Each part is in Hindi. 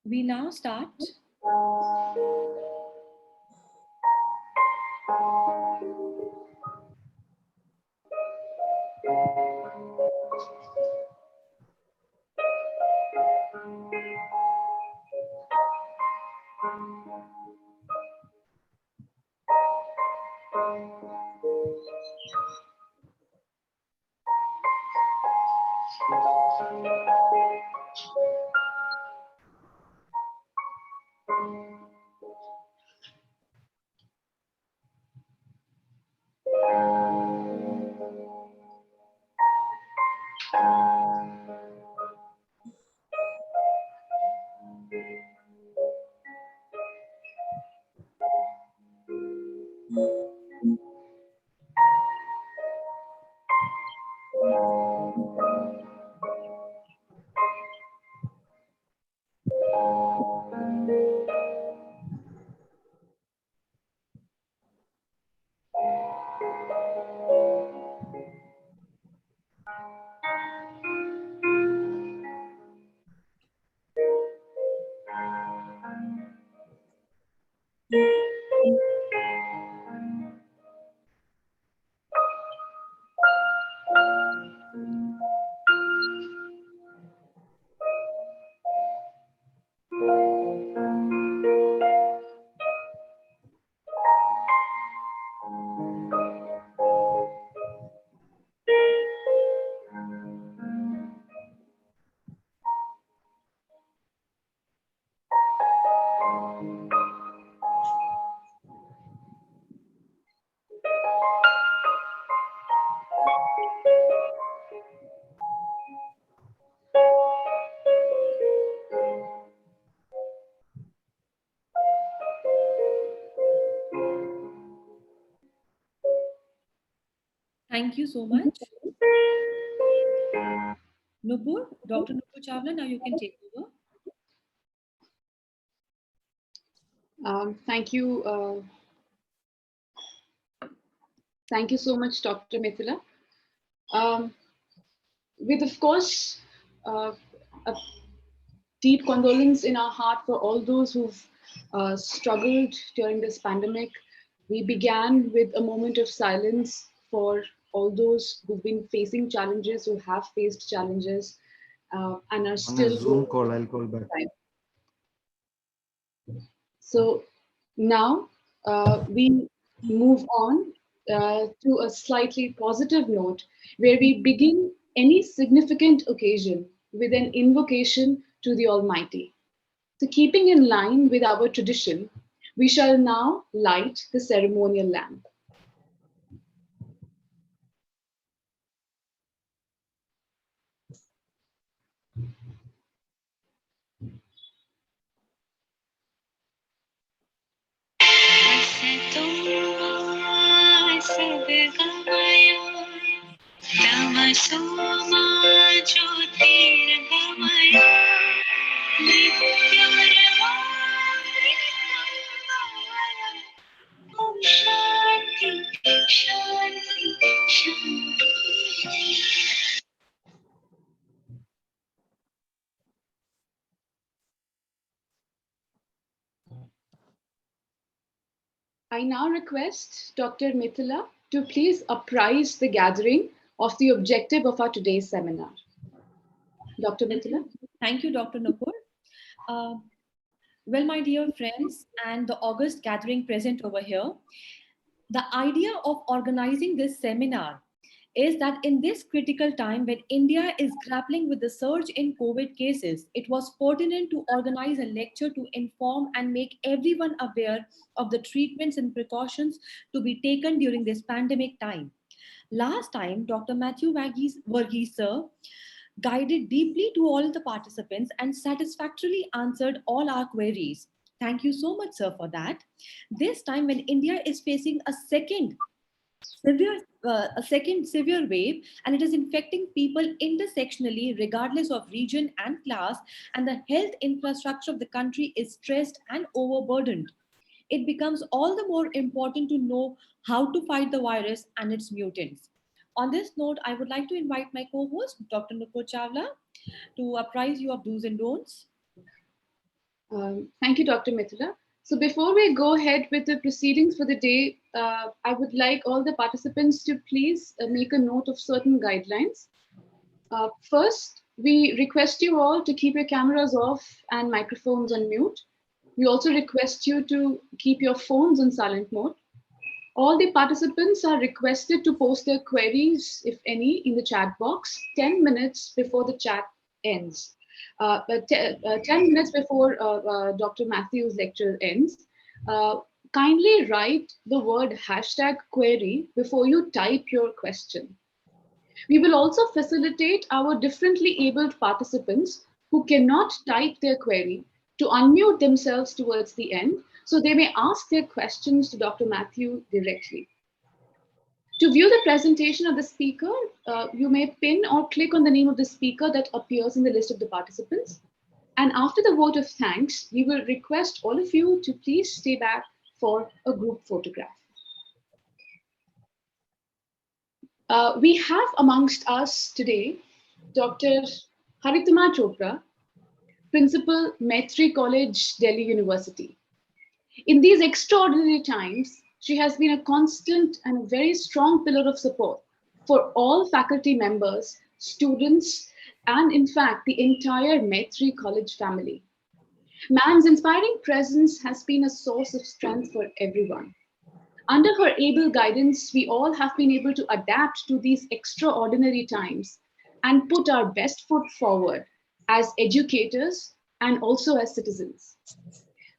We now start. Thank you so much. Nupur, Dr. Nupur Chawla, now you can take over. Thank you. Thank you so much, Dr. Mithila. With, of course, a deep condolence in our heart for all those who've struggled during this pandemic. We began with a moment of silence for all those who've been facing challenges, who have faced challenges, and are still On a Zoom call, I'll call back. So now we move on to a slightly positive note where we begin any significant occasion with an invocation to the Almighty. So, keeping in line with our tradition, we shall now light the ceremonial lamp. I now request Dr. Mithila to please apprise the gathering of the objective of our today's seminar. Dr. Mithila. Thank you, Dr. Nupur. Well, my dear friends and the August gathering present over here, the idea of organizing this seminar is that in this critical time when India is grappling with the surge in COVID cases, it was pertinent to organize a lecture to inform and make everyone aware of the treatments and precautions to be taken during this pandemic time. Last time, Dr. Matthew Varghese, sir, guided deeply to all the participants and satisfactorily answered all our queries. Thank you so much, sir, for that. This time, when India is facing a second severe wave, and it is infecting people intersectionally regardless of region and class, and the health infrastructure of the country is stressed and overburdened, it becomes all the more important to know how to fight the virus and its mutants. On this note, I would like to invite my co-host, Dr. Nupur Chawla, to apprise you of do's and don'ts. Thank you, Dr. Mithila. So before we go ahead with the proceedings for the day, I would like all the participants to please make a note of certain guidelines. First, we request you all to keep your cameras off and microphones on mute. We also request you to keep your phones on silent mode. All the participants are requested to post their queries, if any, in the chat box 10 minutes before the chat ends. 10 minutes before Dr. Matthew's lecture ends, kindly write the word hashtag query before you type your question. We will also facilitate our differently abled participants who cannot type their query to unmute themselves towards the end so they may ask their questions to Dr. Matthew directly. To view the presentation of the speaker, you may pin or click on the name of the speaker that appears in the list of the participants. And after the vote of thanks, we will request all of you to please stay back for a group photograph. We have amongst us today Dr. Haritama Chopra, Principal, Maitri College, Delhi University. In these extraordinary times, she has been a constant and a very strong pillar of support for all faculty members, students, and in fact, the entire Maitri College family. Ma'am's inspiring presence has been a source of strength for everyone. Under her able guidance, we all have been able to adapt to these extraordinary times and put our best foot forward as educators and also as citizens.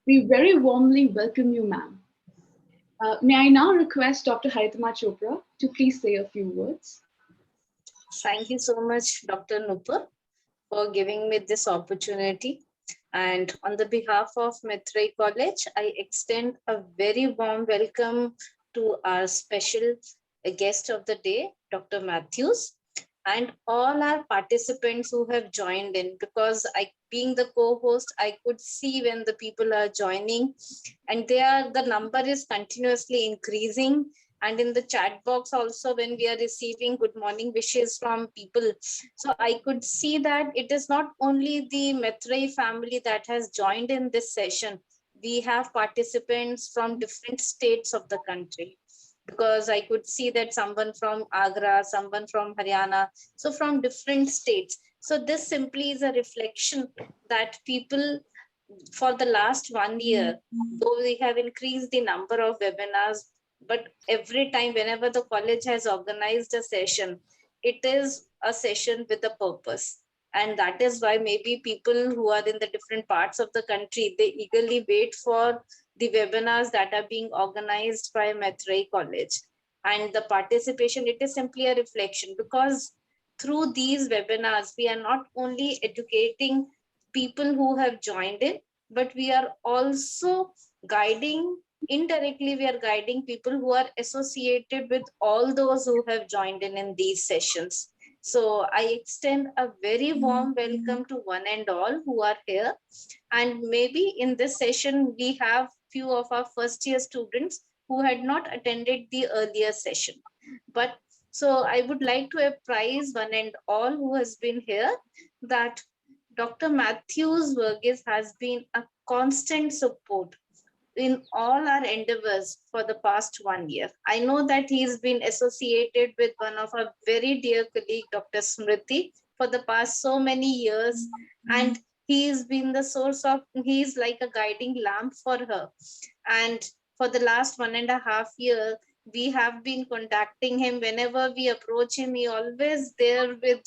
We very warmly welcome you, ma'am. May I now request Dr. Haritama Chopra to please say a few words? Thank you so much, Dr. Nupur, for giving me this opportunity. And on the behalf of Maitri College, I extend a very warm welcome to our special guest of the day, Dr. Matthews, and all our participants who have joined in, because being the co-host, I could see when the people are joining, and the number is continuously increasing. And in the chat box also, when we are receiving good morning wishes from people, so I could see that it is not only the Maitri family that has joined in this session. We have participants from different states of the country, because I could see that someone from Agra, someone from Haryana, so from different states. So this simply is a reflection that people, for the last 1 year, though we have increased the number of webinars, but every time whenever the college has organized a session, it is a session with a purpose. And that is why maybe people who are in the different parts of the country, they eagerly wait for the webinars that are being organized by Maitri College. And the participation, it is simply a reflection, because through these webinars, we are not only educating people who have joined in, but we are also indirectly we are guiding people who are associated with all those who have joined in these sessions. So I extend a very warm welcome to one and all who are here. And maybe in this session, we have few of our first year students who had not attended the earlier session. But so I would like to apprise one and all who has been here that Dr. Matthews Verghese has been a constant support in all our endeavors for the past 1 year. I know that he's been associated with one of our very dear colleague, Dr. Smriti, for the past so many years. And he's been the source of, he's like a guiding lamp for her. And for the last 1.5 years, we have been contacting him. Whenever we approach him, he always there with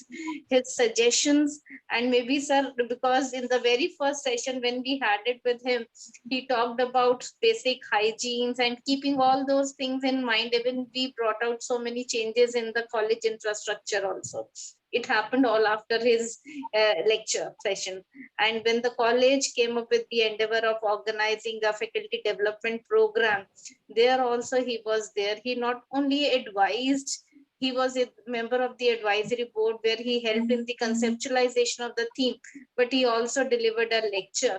his suggestions. And maybe, sir, because in the very first session when we had it with him, he talked about basic hygienes and keeping all those things in mind. Even we brought out so many changes in the college infrastructure also. It happened all after his lecture session. And when the college came up with the endeavor of organizing a faculty development program, there also he was there. He not only advised, he was a member of the advisory board where he helped in the conceptualization of the theme, but he also delivered a lecture,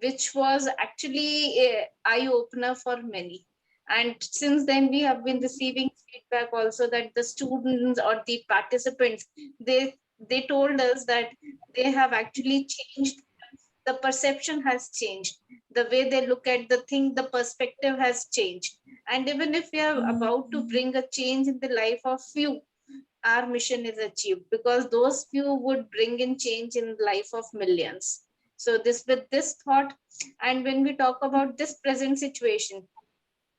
which was actually an eye-opener for many. And since then, we have been receiving feedback also that the students or the participants, they told us that they have actually changed the perception has changed. The way they look at the thing, the perspective has changed. And even if we are about to bring a change in the life of few, our mission is achieved, because those few would bring in change in the life of millions. So this, with this thought, and when we talk about this present situation,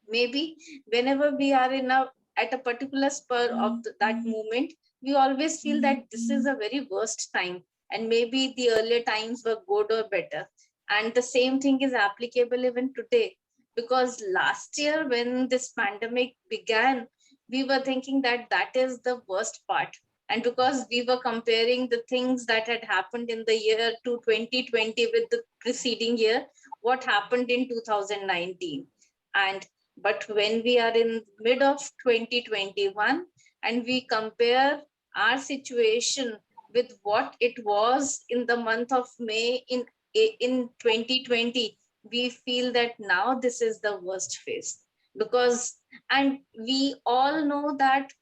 maybe whenever we are in a at a particular spur of that moment, we always feel that this is a very worst time, and maybe the earlier times were good or better. And the same thing is applicable even today, because last year when this pandemic began, we were thinking that that is the worst part. And because we were comparing the things that had happened in the year to 2020 with the preceding year, what happened in 2019. And but when we are in mid of 2021 and we compare our situation with what it was in the month of May in 2020, we feel that now this is the worst phase. Because, and we all know that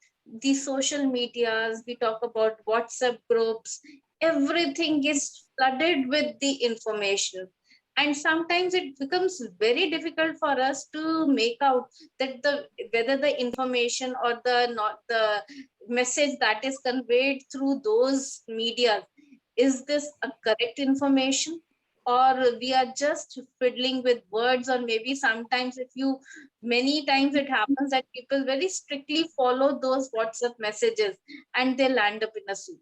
the social medias, we talk about WhatsApp groups, everything is flooded with the information. And sometimes it becomes very difficult for us to make out that the whether the information or the not the message that is conveyed through those media, is this a correct information, or we are just fiddling with words. Or maybe sometimes, if you, many times it happens that people very strictly follow those WhatsApp messages and they land up in a suit.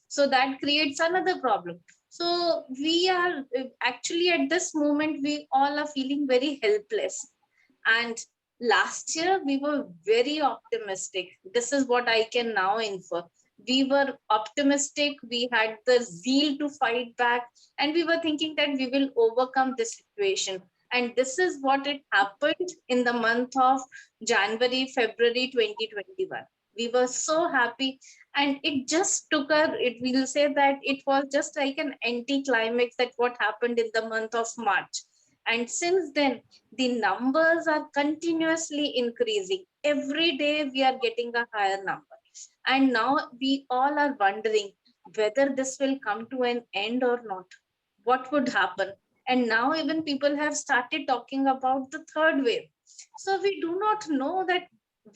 So that creates another problem. So we are actually at this moment, we all are feeling very helpless. And last year we were very optimistic. This is what I can now infer. We were optimistic, we had the zeal to fight back, and we were thinking that we will overcome this situation. And this is what it happened in the month of January, February 2021. We were so happy, and it just took it will say that it was just like an anti-climax, that what happened in the month of March. And since then, the numbers are continuously increasing. Every day we are getting a higher number. And now we all are wondering whether this will come to an end or not. What would happen? And now even people have started talking about the third wave. So we do not know that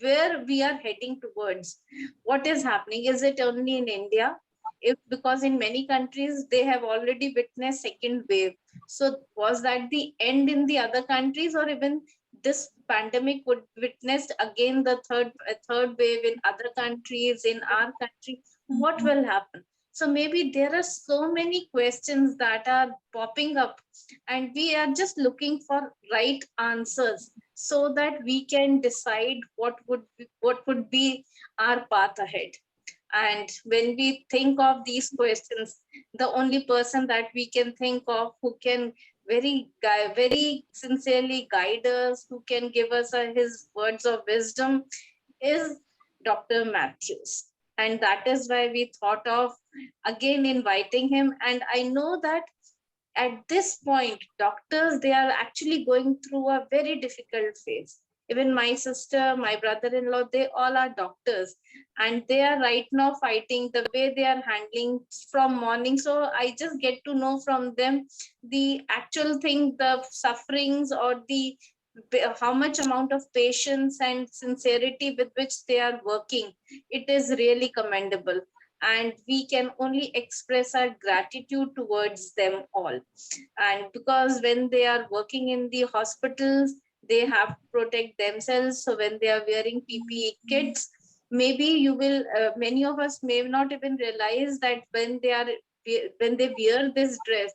where we are heading towards. What is happening? Is it only in India? If, because in many countries they have already witnessed second wave. So was that the end in the other countries, or even this pandemic would witnessed again the third wave in other countries, in our country? What will happen? So maybe there are so many questions that are popping up, and we are just looking for right answers so that we can decide what would be our path ahead. And when we think of these questions, the only person that we can think of who can very sincerely guide us, who can give us his words of wisdom, is Dr. Matthews. And that is why we thought of again inviting him. And I know that at this point, doctors, they are actually going through a very difficult phase. Even my sister, my brother-in-law, they all are doctors, and they are right now fighting the way they are handling from morning. So I just get to know from them the actual thing, the sufferings, or the how much amount of patience and sincerity with which they are working. It is really commendable, and we can only express our gratitude towards them all. And because when they are working in the hospitals, they have to protect themselves. So when they are wearing PPE kits, maybe you will many of us may not even realize that when they wear this dress,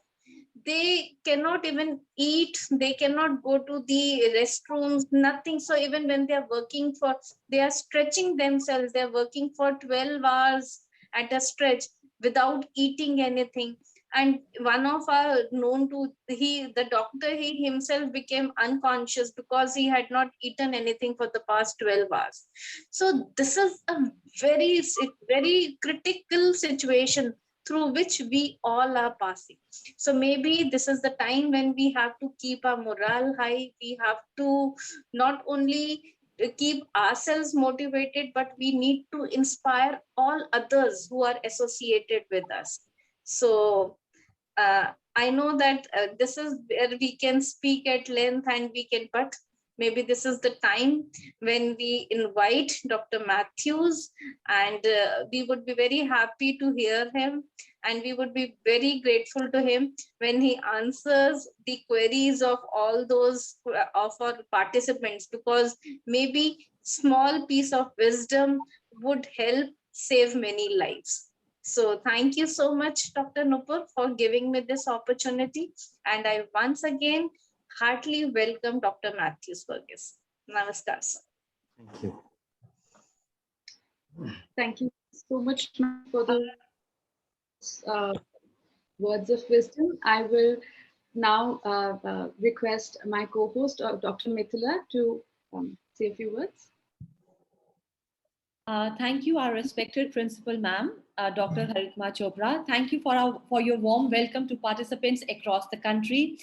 they cannot even eat, they cannot go to the restrooms, nothing. So even when they are working for, they are stretching themselves, they are working for 12 hours at a stretch without eating anything. And one of our known to, the doctor, he himself became unconscious because he had not eaten anything for the past 12 hours. So this is a very critical situation through which we all are passing. So maybe this is the time when we have to keep our morale high. We have to not only keep ourselves motivated, but we need to inspire all others who are associated with us. So I know that this is where we can speak at length and we can, but maybe this is the time when we invite Dr. Matthews, and we would be very happy to hear him, and we would be very grateful to him when he answers the queries of all those of our participants, because maybe small piece of wisdom would help save many lives. So thank you so much, Dr. Nupur, for giving me this opportunity. And I once again heartily welcome Dr. Matthews Verghese. Namaskar, sir. Thank you. Thank you so much for the words of wisdom. I will now request my co-host, Dr. Mithila, to say a few words. Thank you, our respected principal ma'am, Dr. Haritma Chopra. Thank you for your warm welcome to participants across the country.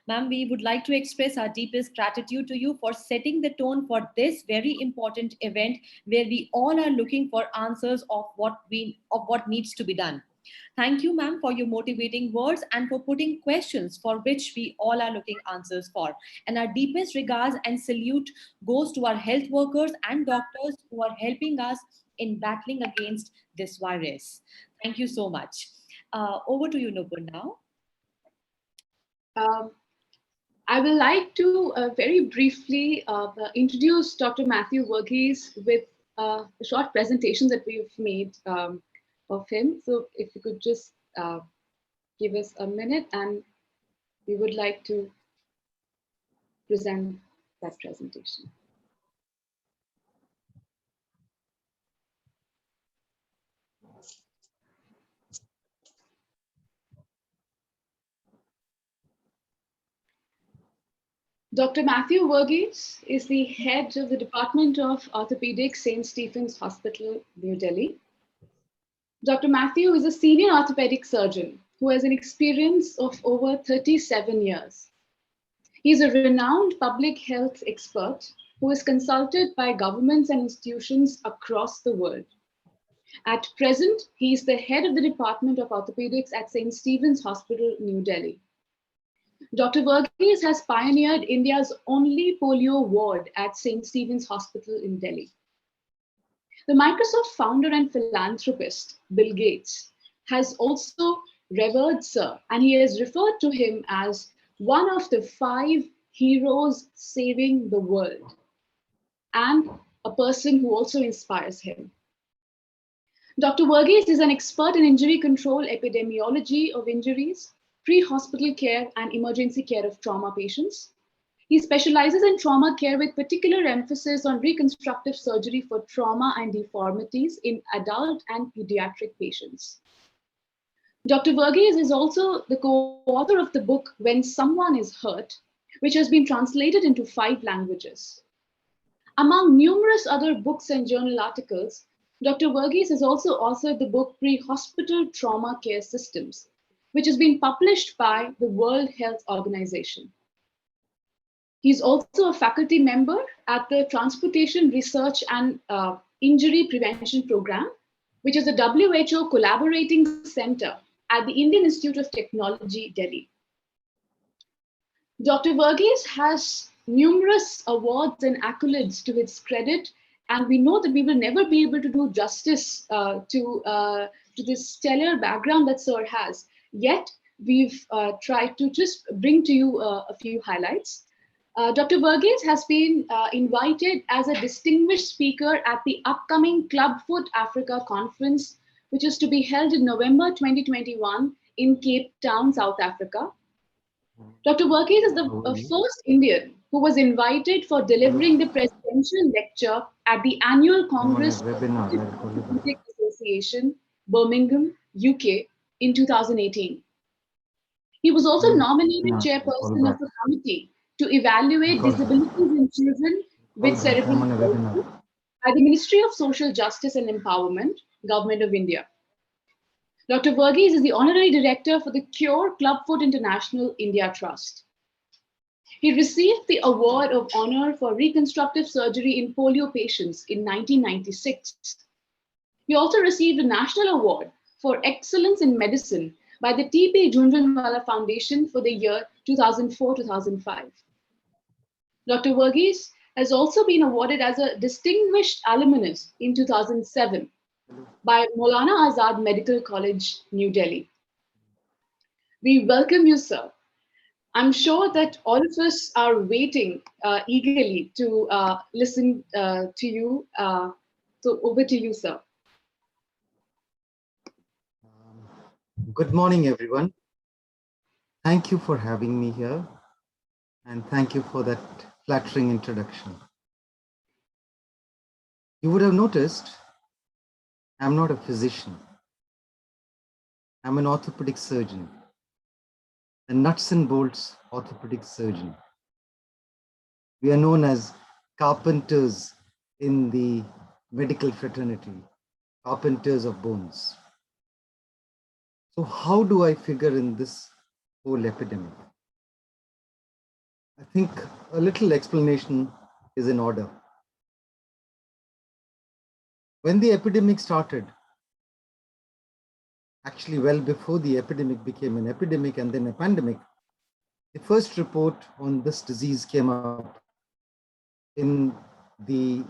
Ma'am, we would like to express our deepest gratitude to you for setting the tone for this very important event where we all are looking for answers of what needs to be done. Thank you, ma'am, for your motivating words and for putting questions for which we all are looking answers for. And our deepest regards and salute goes to our health workers and doctors who are helping us in battling against this virus. Thank you so much. Over to you, Nupur, now. I would like to very briefly introduce Dr. Matthew Verghese with a short presentation that we've made of him. So if you could just give us a minute, and we would like to present that presentation. Dr. Matthew Verghese is the head of the Department of Orthopedics, St. Stephen's Hospital, New Delhi. Dr. Matthew is a senior orthopedic surgeon who has an experience of over 37 years. He is a renowned public health expert who is consulted by governments and institutions across the world. At present, he is the head of the Department of Orthopedics at St. Stephen's Hospital, New Delhi. Dr. Verghese has pioneered India's only polio ward at St. Stephen's Hospital in Delhi. The Microsoft founder and philanthropist, Bill Gates, has also revered Sir, and he has referred to him as one of the 5 heroes saving the world, and a person who also inspires him. Dr. Verghese is an expert in injury control, epidemiology of injuries, pre-hospital care, and emergency care of trauma patients. He specializes in trauma care with particular emphasis on reconstructive surgery for trauma and deformities in adult and pediatric patients. Dr. Verghese is also the co-author of the book When Someone is Hurt, which has been translated into 5 languages. Among numerous other books and journal articles, Dr. Verghese has also authored the book Pre-Hospital Trauma Care Systems, which has been published by the World Health Organization. He's also a faculty member at the Transportation Research and Injury Prevention Program, which is a WHO collaborating center at the Indian Institute of Technology, Delhi. Dr. Verghese has numerous awards and accolades to his credit, and we know that we will never be able to do justice to this stellar background that Sir has. Yet, we've tried to just bring to you a few highlights. Dr. Verghese has been invited as a distinguished speaker at the upcoming Clubfoot Africa Conference, which is to be held in November 2021 in Cape Town, South Africa. Dr. Verghese is the first Indian who was invited for delivering the presidential lecture at the annual Congress of the Orthopedic Association, Birmingham, UK in 2018. He was also nominated chairperson of a committee to evaluate disabilities in children with cerebral palsy by the Ministry of Social Justice and Empowerment, Government of India. Dr. Verghese is the honorary director for the Cure Clubfoot International India Trust. He received the Award of Honor for Reconstructive Surgery in Polio Patients in 1996. He also received a National Award for Excellence in Medicine by the T.P. Jhunjhunwala Foundation for the year 2004-2005. Dr. Verghese has also been awarded as a Distinguished Alumnus in 2007 by Maulana Azad Medical College, New Delhi. We welcome you, sir. I'm sure that all of us are waiting eagerly to listen to you. So over to you, sir. Good morning, everyone. Thank you for having me here, and thank you for that flattering introduction. You would have noticed I'm not a physician. I'm an orthopedic surgeon, a nuts and bolts orthopedic surgeon. We are known as carpenters in the medical fraternity, carpenters of bones. So how do I figure in this whole epidemic? I think a little explanation is in order. When the epidemic started, actually well before the epidemic became an epidemic and then a pandemic, the first report on this disease came out in the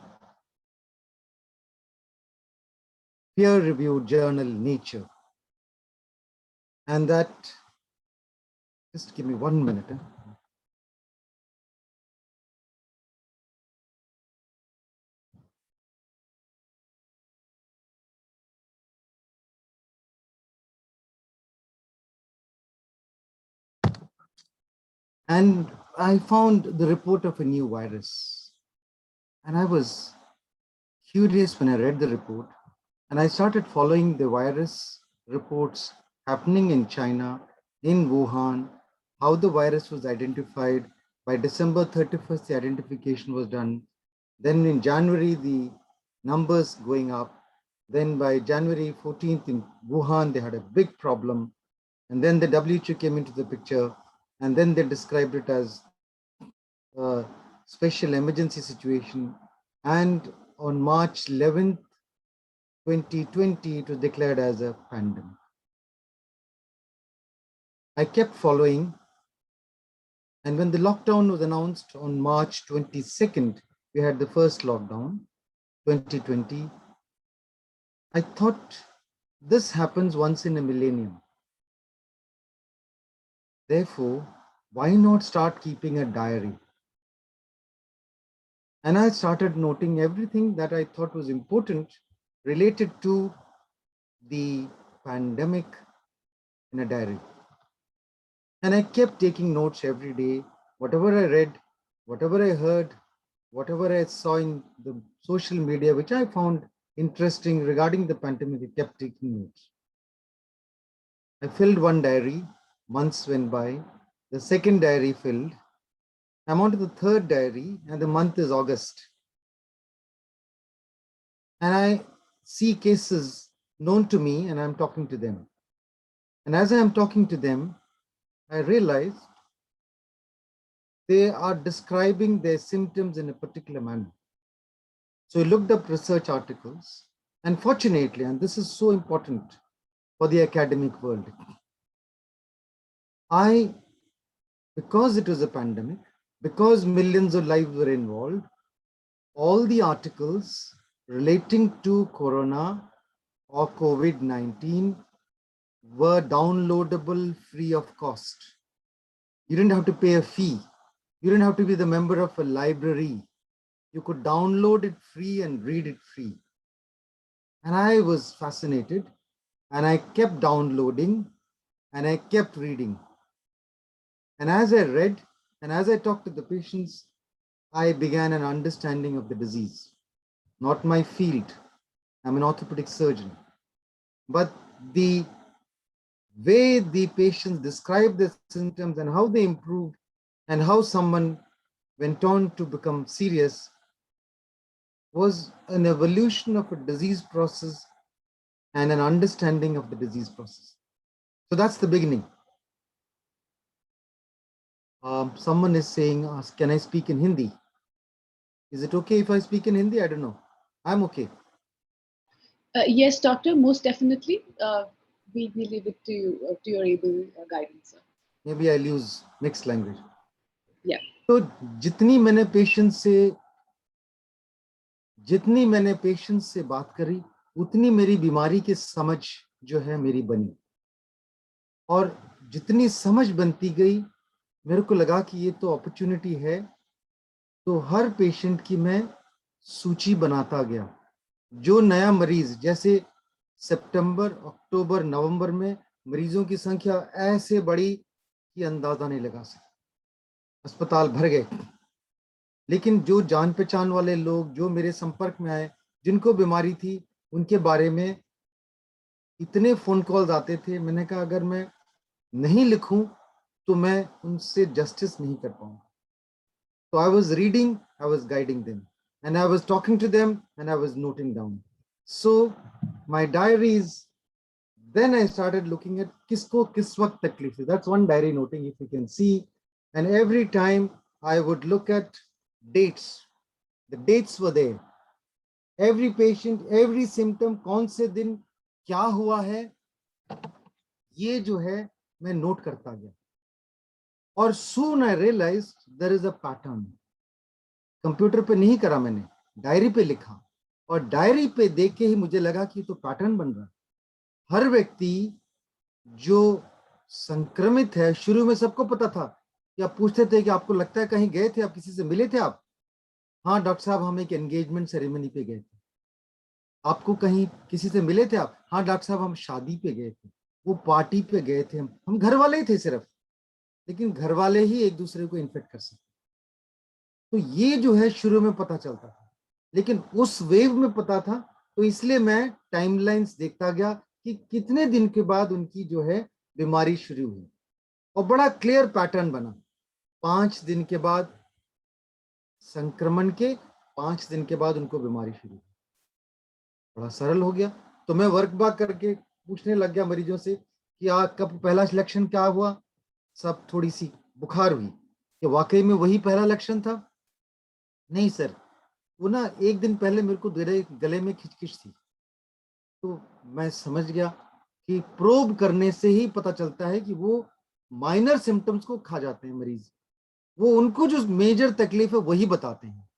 peer-reviewed journal Nature. And that, just give me 1 minute. And I found the report of a new virus. And I was curious when I read the report, and I started following the virus reports happening in China, in Wuhan, how the virus was identified. By December 31st, the identification was done. Then in January, the numbers going up. Then by January 14th in Wuhan, they had a big problem. And then the WHO came into the picture, and then they described it as a special emergency situation. And on March 11th, 2020, it was declared as a pandemic. I kept following, and when the lockdown was announced on March 22nd, we had the first lockdown, 2020. I thought this happens once in a millennium. Therefore, why not start keeping a diary? And I started noting everything that I thought was important related to the pandemic in a diary. And I kept taking notes every day, whatever I read, whatever I heard, whatever I saw in the social media, which I found interesting regarding the pandemic, I kept taking notes. I filled one diary, months went by, the second diary filled. I'm on to the third diary, and the month is August. And I see cases known to me, and I'm talking to them. And as I'm talking to them, I realized they are describing their symptoms in a particular manner. So I looked up research articles, and fortunately, and this is so important for the academic world, because it was a pandemic, because millions of lives were involved, all the articles relating to Corona or COVID-19 were downloadable free of cost. You didn't have to pay a fee. You didn't have to be the member of a library. You could download it free and read it free. And I was fascinated, and I kept downloading and I kept reading. And as I read and as I talked to the patients, I began an understanding of the disease. Not my field. I'm an orthopedic surgeon. But the way the patients described their symptoms and how they improved and how someone went on to become serious was an evolution of a disease process and an understanding of the disease process. So that's the beginning. Someone is saying, can I speak in Hindi? Is it okay if I speak in Hindi? I don't know. I'm okay. Yes, doctor, most definitely. we leave it to you, to your able guidance, sir. Maybe I'll use mixed language. Yeah. तो जितनी मैंने पेशेंट से बात करी, उतनी मेरी बीमारी की समझ जो है मेरी बनी, और जितनी समझ बनती गई मेरे को लगा कि ये तो अपॉर्चुनिटी है। तो हर पेशेंट की मैं सूची बनाता गया। जो नया मरीज, जैसे सितंबर, अक्टूबर, नवंबर में मरीजों की संख्या ऐसे बढ़ी कि अंदाजा नहीं लगा सकते, अस्पताल भर गए। लेकिन जो जान पहचान वाले लोग जो मेरे संपर्क में आए, जिनको बीमारी थी, उनके बारे में इतने फोन कॉल्स आते थे, मैंने कहा अगर मैं नहीं लिखूं तो मैं उनसे जस्टिस नहीं कर पाऊंगा। तो I was reading, I was guiding them, and I was talking to them, and I was noting down. So my diaries, then I started looking at किसको किस वक्त तकलीफ थी. That's one diary noting, if you can see. And every time I would look at dates. The dates were there. Every patient, every symptom, कौन से दिन क्या हुआ है, ये जो है मैं नोट करता गया. और soon I realized there is a pattern. Computer पे नहीं करा मैंने, डायरी पे लिखा, और डायरी पे देख के ही मुझे लगा कि तो पैटर्न बन रहा है. हर व्यक्ति जो संक्रमित है, शुरू में सबको पता था कि आप पूछते थे कि आपको लगता है कहीं गए थे, आप किसी से मिले थे आप? हाँ डॉक्टर साहब, हम एक एंगेजमेंट सेरेमनी पे गए थे. आपको कहीं किसी से मिले थे आप? हाँ डॉक्टर साहब, हम शादी पे गए थे, वो पार्टी पे गए थे. हम घर वाले ही थे सिर्फ, लेकिन घर वाले ही एक दूसरे को इन्फेक्ट कर सकते. तो ये जो है शुरू में पता चलता था, लेकिन उस वेव में पता था, तो इसलिए मैं टाइमलाइंस देखता गया कि कितने दिन के बाद उनकी जो है बीमारी शुरू हुई, और बड़ा क्लियर पैटर्न बना. 5 दिन के बाद संक्रमण के 5 दिन के बाद उनको बीमारी शुरू हुई. बड़ा सरल हो गया. तो मैं वर्क बाक करके पूछने लग गया मरीजों से कि कब पहला लक्षण क्या हुआ. सब थोड़ी सी बुखार हुई. कि वाकई में वही पहला लक्षण था? नहीं सर, वो ना एक दिन पहले मेरे को गले में खिचखिच थी. तो मैं समझ गया कि प्रोब करने से ही पता चलता है कि वो माइनर सिम्टम्स को खा जाते हैं मरीज, वो उनको जो मेजर तकलीफ है वही बताते हैं.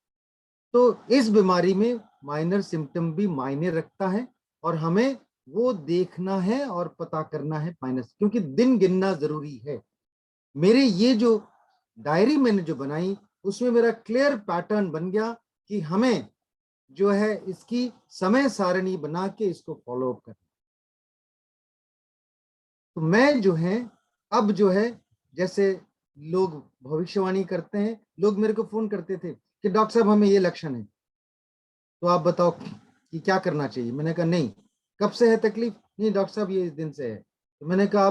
तो इस बीमारी में माइनर सिम्टम भी मायने रखता है, और हमें वो देखना है और पता करना है माइनर, क्योंकि दिन गिनना जरूरी है. मेरे ये जो डायरी मैंने जो बनाई, उसमें मेरा क्लियर पैटर्न बन गया कि हमें जो है इसकी समय सारणी बना के इसको फॉलो अप करना. तो मैं जो है अब जो है, जैसे लोग भविष्यवाणी करते हैं, लोग मेरे को फोन करते थे कि डॉक्टर साहब हमें ये लक्षण है, तो आप बताओ कि क्या करना चाहिए. मैंने कहा नहीं. कब से है तकलीफ? नहीं डॉक्टर साहब ये इस दिन से है. तो मैंने कहा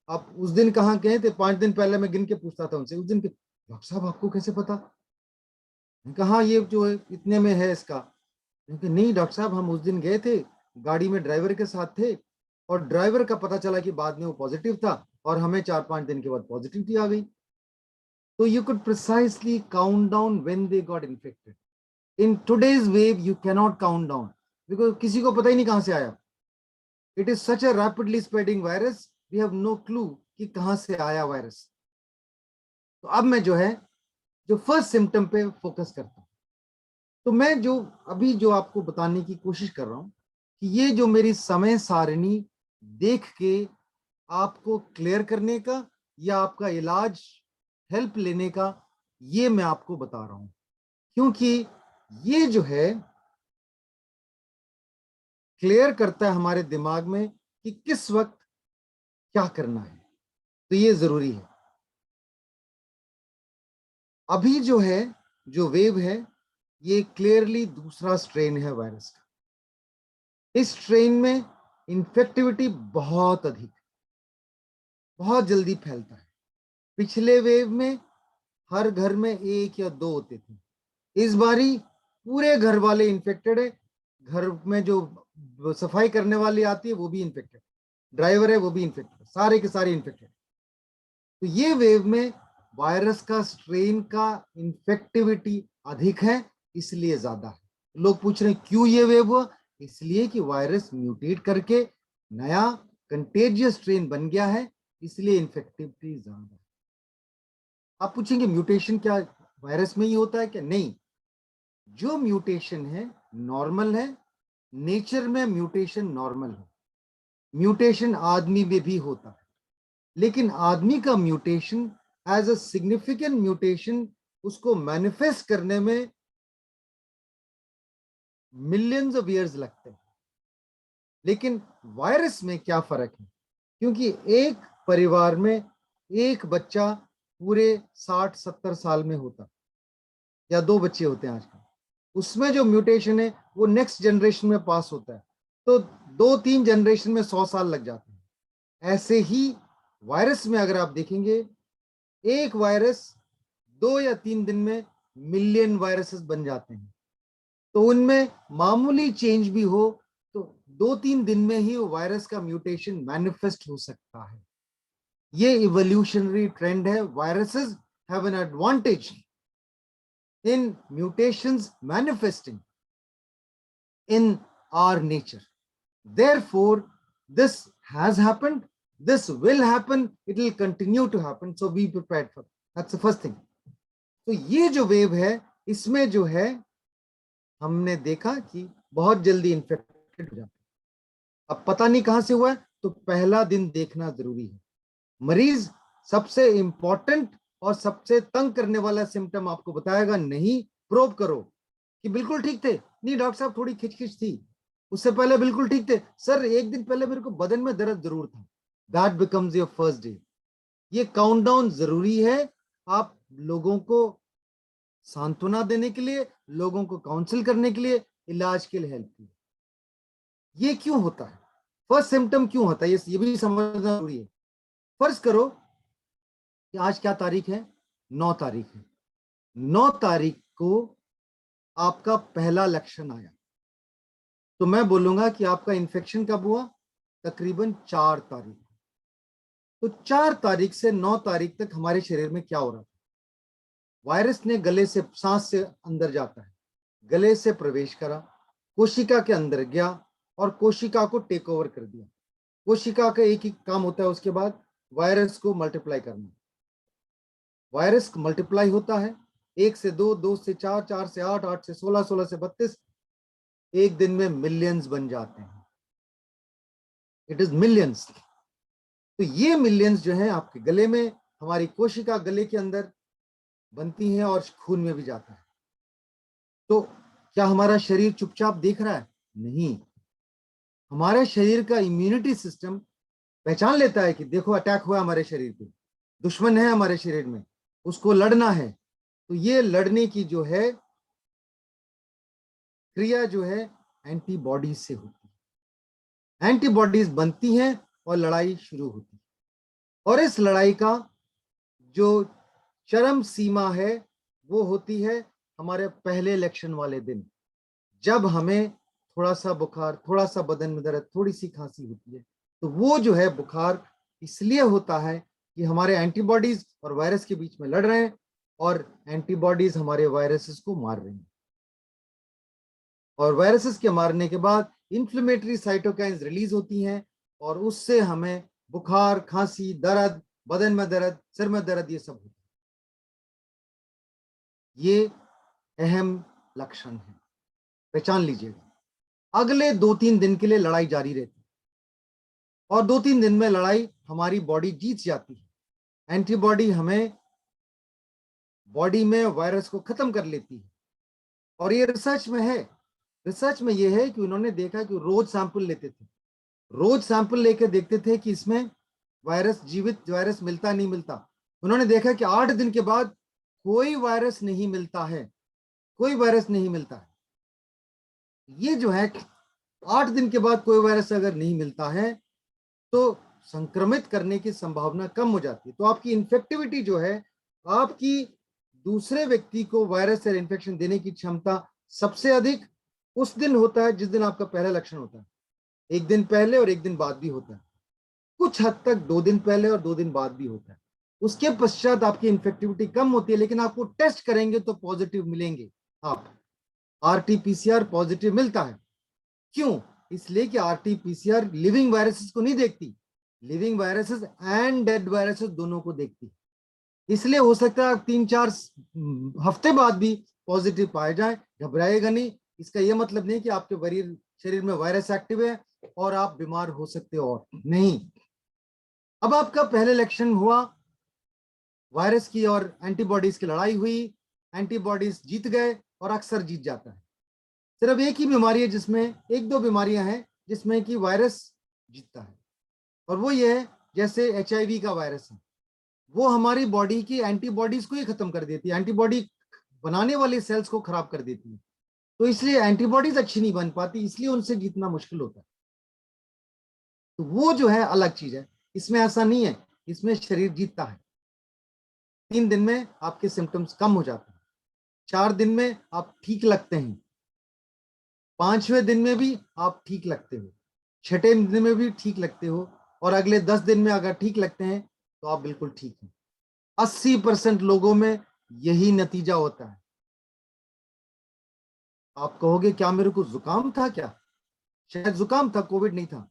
आप उस दिन कहाँ गए थे? 5 दिन पहले मैं गिन के पूछता था उनसे, उस दिन के. डॉक्टर साहब आपको कैसे पता? मैंने कहा हाँ ये जो है इतने में है इसका. नहीं डॉक्टर साहब, हम उस दिन गए थे, गाड़ी में ड्राइवर के साथ थे, और ड्राइवर का पता चला कि बाद में वो पॉजिटिव था, और हमें 4-5 दिन के बाद पॉजिटिविटी आ गई. तो you could precisely count down when they got infected. In today's wave you can not count down, because किसी को पता ही नहीं कहां से आया. It is such a rapidly spreading virus, we have no clue कि कहां से आया वायरस. तो अब मैं जो है जो फर्स्ट सिम्टम पे फोकस करता हूं. तो मैं जो अभी जो आपको बताने की कोशिश कर रहा हूं कि ये जो मेरी समय सारणी देख के आपको क्लियर करने का या आपका इलाज हेल्प लेने का, ये मैं आपको बता रहा हूं, क्योंकि ये जो है क्लियर करता है हमारे दिमाग में कि किस वक्त क्या करना है. तो ये जरूरी है. अभी जो है जो वेव है, ये क्लियरली दूसरा स्ट्रेन है वायरस का. इस स्ट्रेन में इन्फेक्टिविटी बहुत अधिक, बहुत जल्दी फैलता है. पिछले वेव में हर घर में 1 या 2 होते थे. इस बारी पूरे घर वाले इन्फेक्टेड है. घर में जो सफाई करने वाली आती है वो भी इन्फेक्टेड, ड्राइवर है वो भी इन्फेक्टेड, सारे के सारे इन्फेक्टेड. तो ये वेव में वायरस का स्ट्रेन का इन्फेक्टिविटी अधिक है, इसलिए ज्यादा है. लोग पूछ रहे हैं क्यों ये वेव हुआ? इसलिए कि वायरस म्यूटेट करके नया कंटेजियस स्ट्रेन बन गया है, इसलिए इन्फेक्टिविटी ज्यादा है। आप पूछेंगे म्यूटेशन क्या वायरस में ही होता है क्या? नहीं, जो म्यूटेशन है नॉर्मल है, नेचर में म्यूटेशन नॉर्मल है। म्यूटेशन आदमी में भी होता है, लेकिन आदमी का mutation as a significant mutation उसको मैनिफेस्ट करने में मिलियंस ऑफ ईयर्स लगते हैं। लेकिन वायरस में क्या फर्क है, क्योंकि एक परिवार में एक बच्चा पूरे 60-70 साल में होता, या 2 बच्चे होते हैं आजकल, उसमें जो म्यूटेशन है वो नेक्स्ट जनरेशन में पास होता है, तो 2-3 जनरेशन में 100 साल लग जाते हैं। ऐसे ही वायरस में अगर आप देखेंगे, एक वायरस 2 या 3 दिन में मिलियन वायरसेस बन जाते हैं। तो उनमें मामूली चेंज भी हो तो 2-3 दिन में ही वायरस का म्यूटेशन मैनिफेस्ट हो सकता है। ये इवोल्यूशनरी ट्रेंड है। Viruses have an advantage in mutations manifesting in our nature. Therefore, this has happened, this will happen, it will continue to happen, so be prepared for it. That's the first thing. तो ये जो वेव है, इसमें जो है हमने देखा कि बहुत जल्दी इन्फेक्टेड हो जाते हैं। अब पता नहीं कहां से हुआ है, तो पहला दिन देखना जरूरी है। मरीज सबसे इंपॉर्टेंट और सबसे तंग करने वाला सिम्टम आपको बताएगा, नहीं प्रोब करो कि बिल्कुल ठीक थे, नहीं डॉक्टर साहब थोड़ी खिचखिच थी, उससे पहले बिल्कुल ठीक थे, सर एक दिन पहले मेरे को बदन में दर्द जरूर था। That becomes your first day. ये काउंटडाउन जरूरी है आप लोगों को सांत्वना देने के लिए, लोगों को काउंसिल करने के लिए, इलाज के लिए, हेल्प के लिए। ये क्यों होता है, फर्स्ट सिम्टम क्यों होता है, ये भी समझना जरूरी है। फर्ज करो कि आज क्या तारीख है, 9 तारीख है। 9 तारीख को आपका पहला लक्षण आया, तो मैं बोलूंगा कि आपका इन्फेक्शन कब हुआ, तकरीबन 4 तारीख। तो 4 तारीख से 9 तारीख तक हमारे शरीर में क्या हो रहा था, वायरस ने गले से, सांस से अंदर जाता है, गले से प्रवेश करा, कोशिका के अंदर गया और कोशिका को टेक ओवर कर दिया। कोशिका का एक ही काम होता है उसके बाद, वायरस को मल्टीप्लाई करना। वायरस मल्टीप्लाई होता है, 1 से 2, 2 से 4, 4 से 8, 8 से 16, 16 से 32, एक दिन में मिलियंस बन जाते हैं। It is millions. तो ये मिलियंस जो है आपके गले में, हमारी कोशिका गले के अंदर बनती हैं और खून में भी जाता है। तो क्या हमारा शरीर चुपचाप देख रहा है? नहीं, हमारे शरीर का इम्यूनिटी सिस्टम पहचान लेता है कि देखो अटैक हुआ हमारे शरीर पे, दुश्मन है हमारे शरीर में, उसको लड़ना है। तो ये लड़ने की जो है क्रिया जो है एंटीबॉडीज से होती है। एंटीबॉडीज बनती हैं और लड़ाई शुरू होती है। और इस लड़ाई का जो चरम सीमा है वो होती है हमारे पहले लक्षण वाले दिन, जब हमें थोड़ा सा बुखार, थोड़ा सा बदन में दर्द, थोड़ी सी खांसी होती है। तो वो जो है बुखार इसलिए होता है कि हमारे एंटीबॉडीज और वायरस के बीच में लड़ रहे हैं और एंटीबॉडीज हमारे वायरसेस को मार रही हैं। और वायरसेस के मारने के बाद इन्फ्लेमेटरी साइटोकाइन्स रिलीज होती हैं और उससे हमें बुखार, खांसी, दर्द, बदन में दर्द, सिर में दर्द, ये सब होता है। ये अहम लक्षण है, पहचान लीजिएगा। अगले 2-3 दिन के लिए लड़ाई जारी रहती है और 2-3 दिन में लड़ाई हमारी बॉडी जीत जाती है। एंटीबॉडी हमें बॉडी में वायरस को खत्म कर लेती है। और ये रिसर्च में है, रिसर्च में ये है कि उन्होंने देखा कि रोज सैंपल लेते थे, रोज सैंपल लेकर देखते थे कि इसमें वायरस, जीवित वायरस मिलता नहीं मिलता। उन्होंने देखा कि 8 दिन के बाद कोई वायरस नहीं मिलता है, कोई वायरस नहीं मिलता है। ये जो है 8 दिन के बाद कोई वायरस अगर नहीं मिलता है तो संक्रमित करने की संभावना कम हो जाती है। तो आपकी इन्फेक्टिविटी जो है, आपकी दूसरे व्यक्ति को वायरस या इन्फेक्शन देने की क्षमता सबसे अधिक उस दिन होता है जिस दिन आपका पहला लक्षण होता है। एक दिन पहले और एक दिन बाद भी होता है, कुछ हद तक 2 दिन पहले और 2 दिन बाद भी होता है। उसके पश्चात आपकी इन्फेक्टिविटी कम होती है, लेकिन आपको टेस्ट करेंगे तो पॉजिटिव मिलेंगे। आप RT-PCR पॉजिटिव मिलता है। क्यों? इसलिए कि RT-PCR लिविंग वायरसेस को नहीं देखती, living viruses and dead viruses दोनों को देखती। इसलिए हो सकता है 3-4 हफ्ते बाद भी पॉजिटिव पाए जाए, घबराएगा नहीं। इसका यह मतलब नहीं कि आपके शरीर में वायरस एक्टिव है और आप बीमार हो सकते हो, और नहीं। अब आपका पहले लक्षण हुआ वायरस की और एंटीबॉडीज की लड़ाई हुई, एंटीबॉडीज जीत गए और अक्सर जीत जाता है। सिर्फ एक ही बीमारी है जिसमें, एक दो बीमारियां हैं जिसमें कि वायरस जीतता है, और वो ये है जैसे HIV का वायरस है, वो हमारी बॉडी की एंटीबॉडीज को ही खत्म कर देती है, एंटीबॉडी बनाने वाले सेल्स को खराब कर देती है। तो इसलिए एंटीबॉडीज अच्छी नहीं बन पाती, इसलिए उनसे जीतना मुश्किल होता है। तो वो जो है अलग चीज है, इसमें ऐसा नहीं है, इसमें शरीर जीतता है। 3 दिन में आपके सिम्टम्स कम हो जाते हैं, 4 दिन में आप ठीक लगते हैं, 5वें दिन में भी आप ठीक लगते हो, 6ठे दिन में भी ठीक लगते हो, और अगले 10 दिन में अगर ठीक लगते हैं तो आप बिल्कुल ठीक हैं। 80% लोगों में यही नतीजा होता है। आप कहोगे क्या मेरे को जुकाम था क्या? शायद जुकाम था, कोविड नहीं था।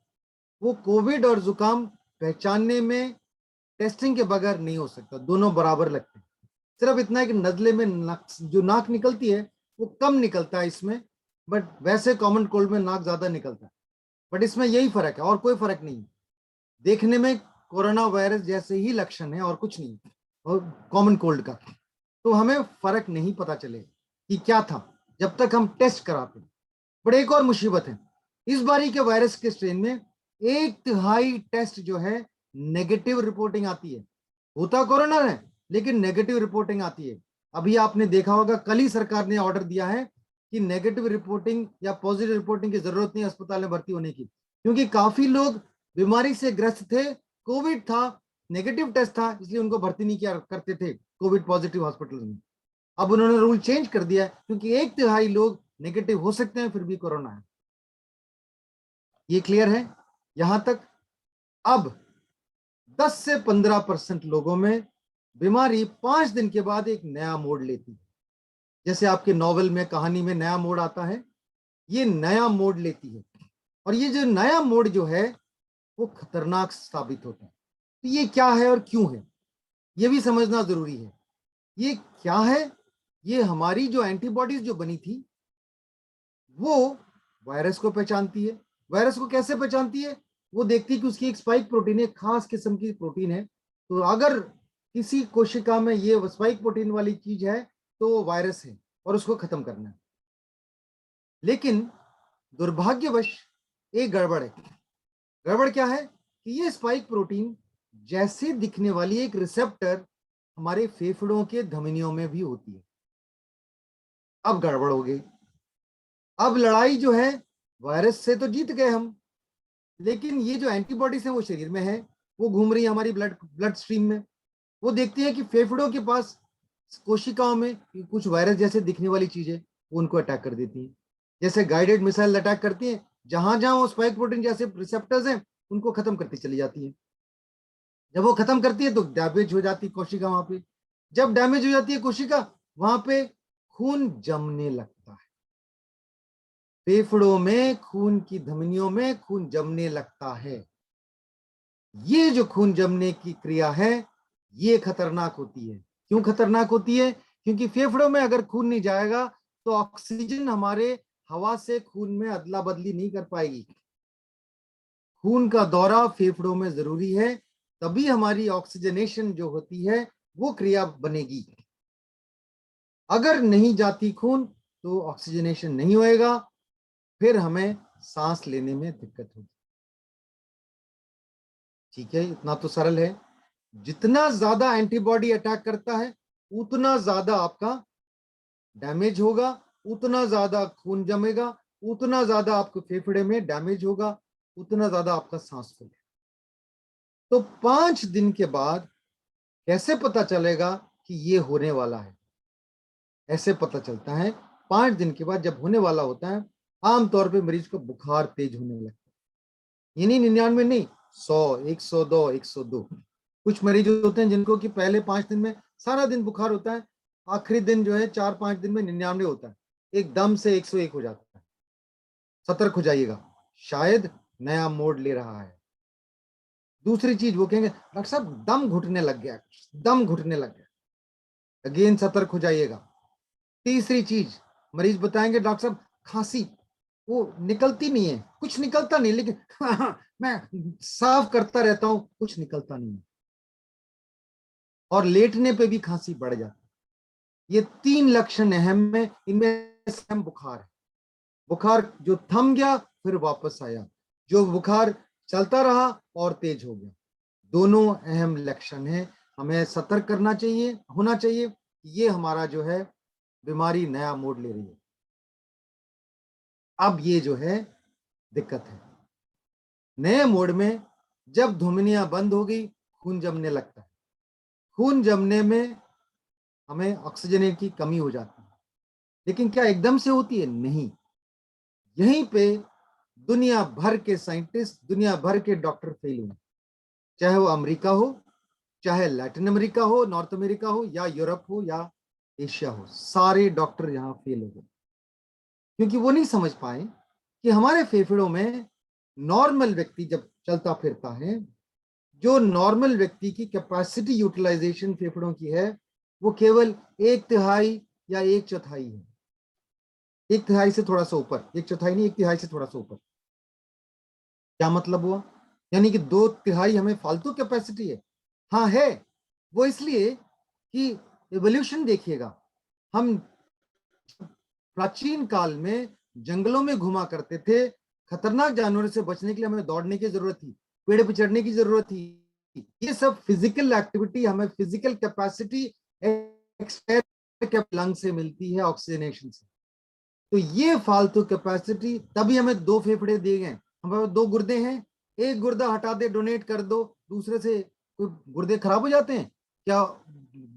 वो कोविड और जुकाम पहचानने में टेस्टिंग के बगैर नहीं हो सकता, दोनों बराबर लगते हैं। सिर्फ इतना है कि नजले में जो नाक निकलती है वो कम निकलता है इसमें, बट वैसे कॉमन कोल्ड में नाक ज्यादा निकलता है। बट इसमें यही फर्क है और कोई फर्क नहीं है। देखने में कोरोना वायरस जैसे ही लक्षण है और कुछ नहीं, और कॉमन कोल्ड का। तो हमें फर्क नहीं पता चले कि क्या था जब तक हम टेस्ट कराते। बट एक और मुसीबत है, इस बारी के वायरस के स्ट्रेन में 1/3 टेस्ट जो है नेगेटिव रिपोर्टिंग आती है। होता कोरोना है लेकिन नेगेटिव रिपोर्टिंग आती है। अभी आपने देखा होगा, कल ही सरकार ने ऑर्डर दिया है कि नेगेटिव रिपोर्टिंग या पॉजिटिव रिपोर्टिंग की जरूरत नहीं अस्पताल में भर्ती होने की, क्योंकि काफी लोग बीमारी से ग्रस्त थे, कोविड था, नेगेटिव टेस्ट था, इसलिए उनको भर्ती नहीं किया करते थे कोविड पॉजिटिव हॉस्पिटल में। अब उन्होंने रूल चेंज कर दिया है, क्योंकि 1/3 लोग नेगेटिव हो सकते हैं फिर भी कोरोना है। ये क्लियर है यहां तक? अब 10 से 15% लोगों में बीमारी 5 दिन के बाद एक नया मोड़ लेती है। जैसे आपके नॉवेल में, कहानी में नया मोड़ आता है, ये नया मोड़ लेती है। और ये जो नया मोड़ जो है वो खतरनाक साबित होता है। तो ये क्या है और क्यों है, ये भी समझना जरूरी है। ये क्या है? ये हमारी जो एंटीबॉडीज जो बनी थी वो वायरस को पहचानती है। वायरस को कैसे पहचानती है? वो देखती है कि उसकी एक स्पाइक प्रोटीन है, खास किस्म की प्रोटीन है। तो अगर किसी कोशिका में ये स्पाइक प्रोटीन वाली चीज है तो वो वायरस है और उसको खत्म करना है। लेकिन दुर्भाग्यवश एक गड़बड़ है। गड़बड़ क्या है कि ये स्पाइक प्रोटीन जैसे दिखने वाली एक रिसेप्टर हमारे फेफड़ों के धमनियों में भी होती है। अब गड़बड़ हो गई। अब लड़ाई जो है, वायरस से तो जीत गए हम, लेकिन ये जो एंटीबॉडीज है वो शरीर में है, वो घूम रही है हमारी ब्लड स्ट्रीम में। वो देखती है कि फेफड़ों के पास कोशिकाओं में कुछ वायरस जैसे दिखने वाली चीजें, वो उनको अटैक कर देती है। जैसे गाइडेड मिसाइल अटैक करती है, जहां जहां वो स्पाइक प्रोटीन जैसे रिसेप्टर्स हैं उनको खत्म करती चली जाती है। जब वो खत्म करती है तो डैमेज हो जाती है कोशिका। वहां पे जब डैमेज हो जाती है कोशिका, वहां पे खून जमने लगता है। फेफड़ों में खून की धमनियों में खून जमने लगता है। ये जो खून जमने की क्रिया है ये खतरनाक होती है। क्यों खतरनाक होती है? क्योंकि फेफड़ों में अगर खून नहीं जाएगा तो ऑक्सीजन हमारे हवा से खून में अदला बदली नहीं कर पाएगी। खून का दौरा फेफड़ों में जरूरी है, तभी हमारी ऑक्सीजनेशन जो होती है वो क्रिया बनेगी। अगर नहीं जाती खून तो ऑक्सीजनेशन नहीं होएगा, फिर हमें सांस लेने में दिक्कत होगी। ठीक है, इतना तो सरल है। जितना ज्यादा एंटीबॉडी अटैक करता है उतना ज्यादा आपका डैमेज होगा, उतना ज्यादा खून जमेगा, उतना ज्यादा आपके फेफड़े में डैमेज होगा, उतना ज्यादा आपका सांस फूलेगा। तो 5 दिन के बाद कैसे पता चलेगा कि ये होने वाला है? ऐसे पता चलता है 5 दिन के बाद, जब होने वाला होता है आमतौर पे मरीज को बुखार तेज होने लगता है। ये नहीं 99 नहीं, 100, 102, 102। कुछ मरीज होते हैं जिनको कि पहले 5 दिन में सारा दिन बुखार होता है, आखिरी दिन जो है 4-5 दिन में 99 होता है, एकदम से 101 हो जाता है। सतर्क हो जाइएगा, शायद नया मोड़ ले रहा है। दूसरी चीज वो कहेंगे डॉक्टर साहब दम घुटने लग गया, दम घुटने लग गया, अगेन सतर्क हो जाइएगा। तीसरी चीज मरीज बताएंगे डॉक्टर साहब खांसी वो निकलती नहीं है, कुछ निकलता नहीं, लेकिन मैं साफ करता रहता हूं, कुछ निकलता नहीं है, और लेटने पे भी खांसी बढ़ जाती है। ये 3 लक्षण अहम है, इनमें से अहम बुखार है। बुखार जो थम गया फिर वापस आया, जो बुखार चलता रहा और तेज हो गया, दोनों अहम लक्षण है। हमें सतर्क करना चाहिए, होना चाहिए। ये हमारा जो है बीमारी नया मोड़ ले रही है। अब ये जो है दिक्कत है, नए मोड़ में जब धमनियां बंद हो गई खून जमने लगता है, खून जमने में हमें ऑक्सीजन की कमी हो जाती है। लेकिन क्या एकदम से होती है? नहीं। यहीं पे दुनिया भर के साइंटिस्ट, दुनिया भर के डॉक्टर फेल हुए, चाहे वो अमेरिका हो, चाहे लैटिन अमेरिका हो, नॉर्थ अमेरिका हो, या यूरोप हो, या एशिया हो, सारे डॉक्टर यहाँ फेल हो गए, क्योंकि वो नहीं समझ पाए कि हमारे फेफड़ों में नॉर्मल व्यक्ति जब चलता फिरता है, जो नॉर्मल व्यक्ति की कैपेसिटी यूटिलाइजेशन फेफड़ों की है वो केवल 1/3 या 1/4 है। 1/3 से थोड़ा सा ऊपर, 1/4 नहीं, 1/3 से थोड़ा सा ऊपर। क्या मतलब हुआ? यानी कि 2/3 हमें फालतू कैपेसिटी है। हाँ है, वो इसलिए कि एवोल्यूशन देखिएगा, हम प्राचीन काल में जंगलों में घुमा करते थे, खतरनाक जानवरों से बचने के लिए हमें दौड़ने की जरूरत थी, पेड़ पे चढ़ने की जरूरत थी। ये सब फिजिकल एक्टिविटी हमें फिजिकल कैपेसिटी लंग से मिलती है, ऑक्सीजनेशन से। तो ये फालतू कैपेसिटी, तभी हमें 2 फेफड़े दिए गए, हमारे 2 गुर्दे हैं, एक गुर्दा हटा दे, डोनेट कर दो, दूसरे से कोई गुर्दे खराब हो जाते हैं क्या?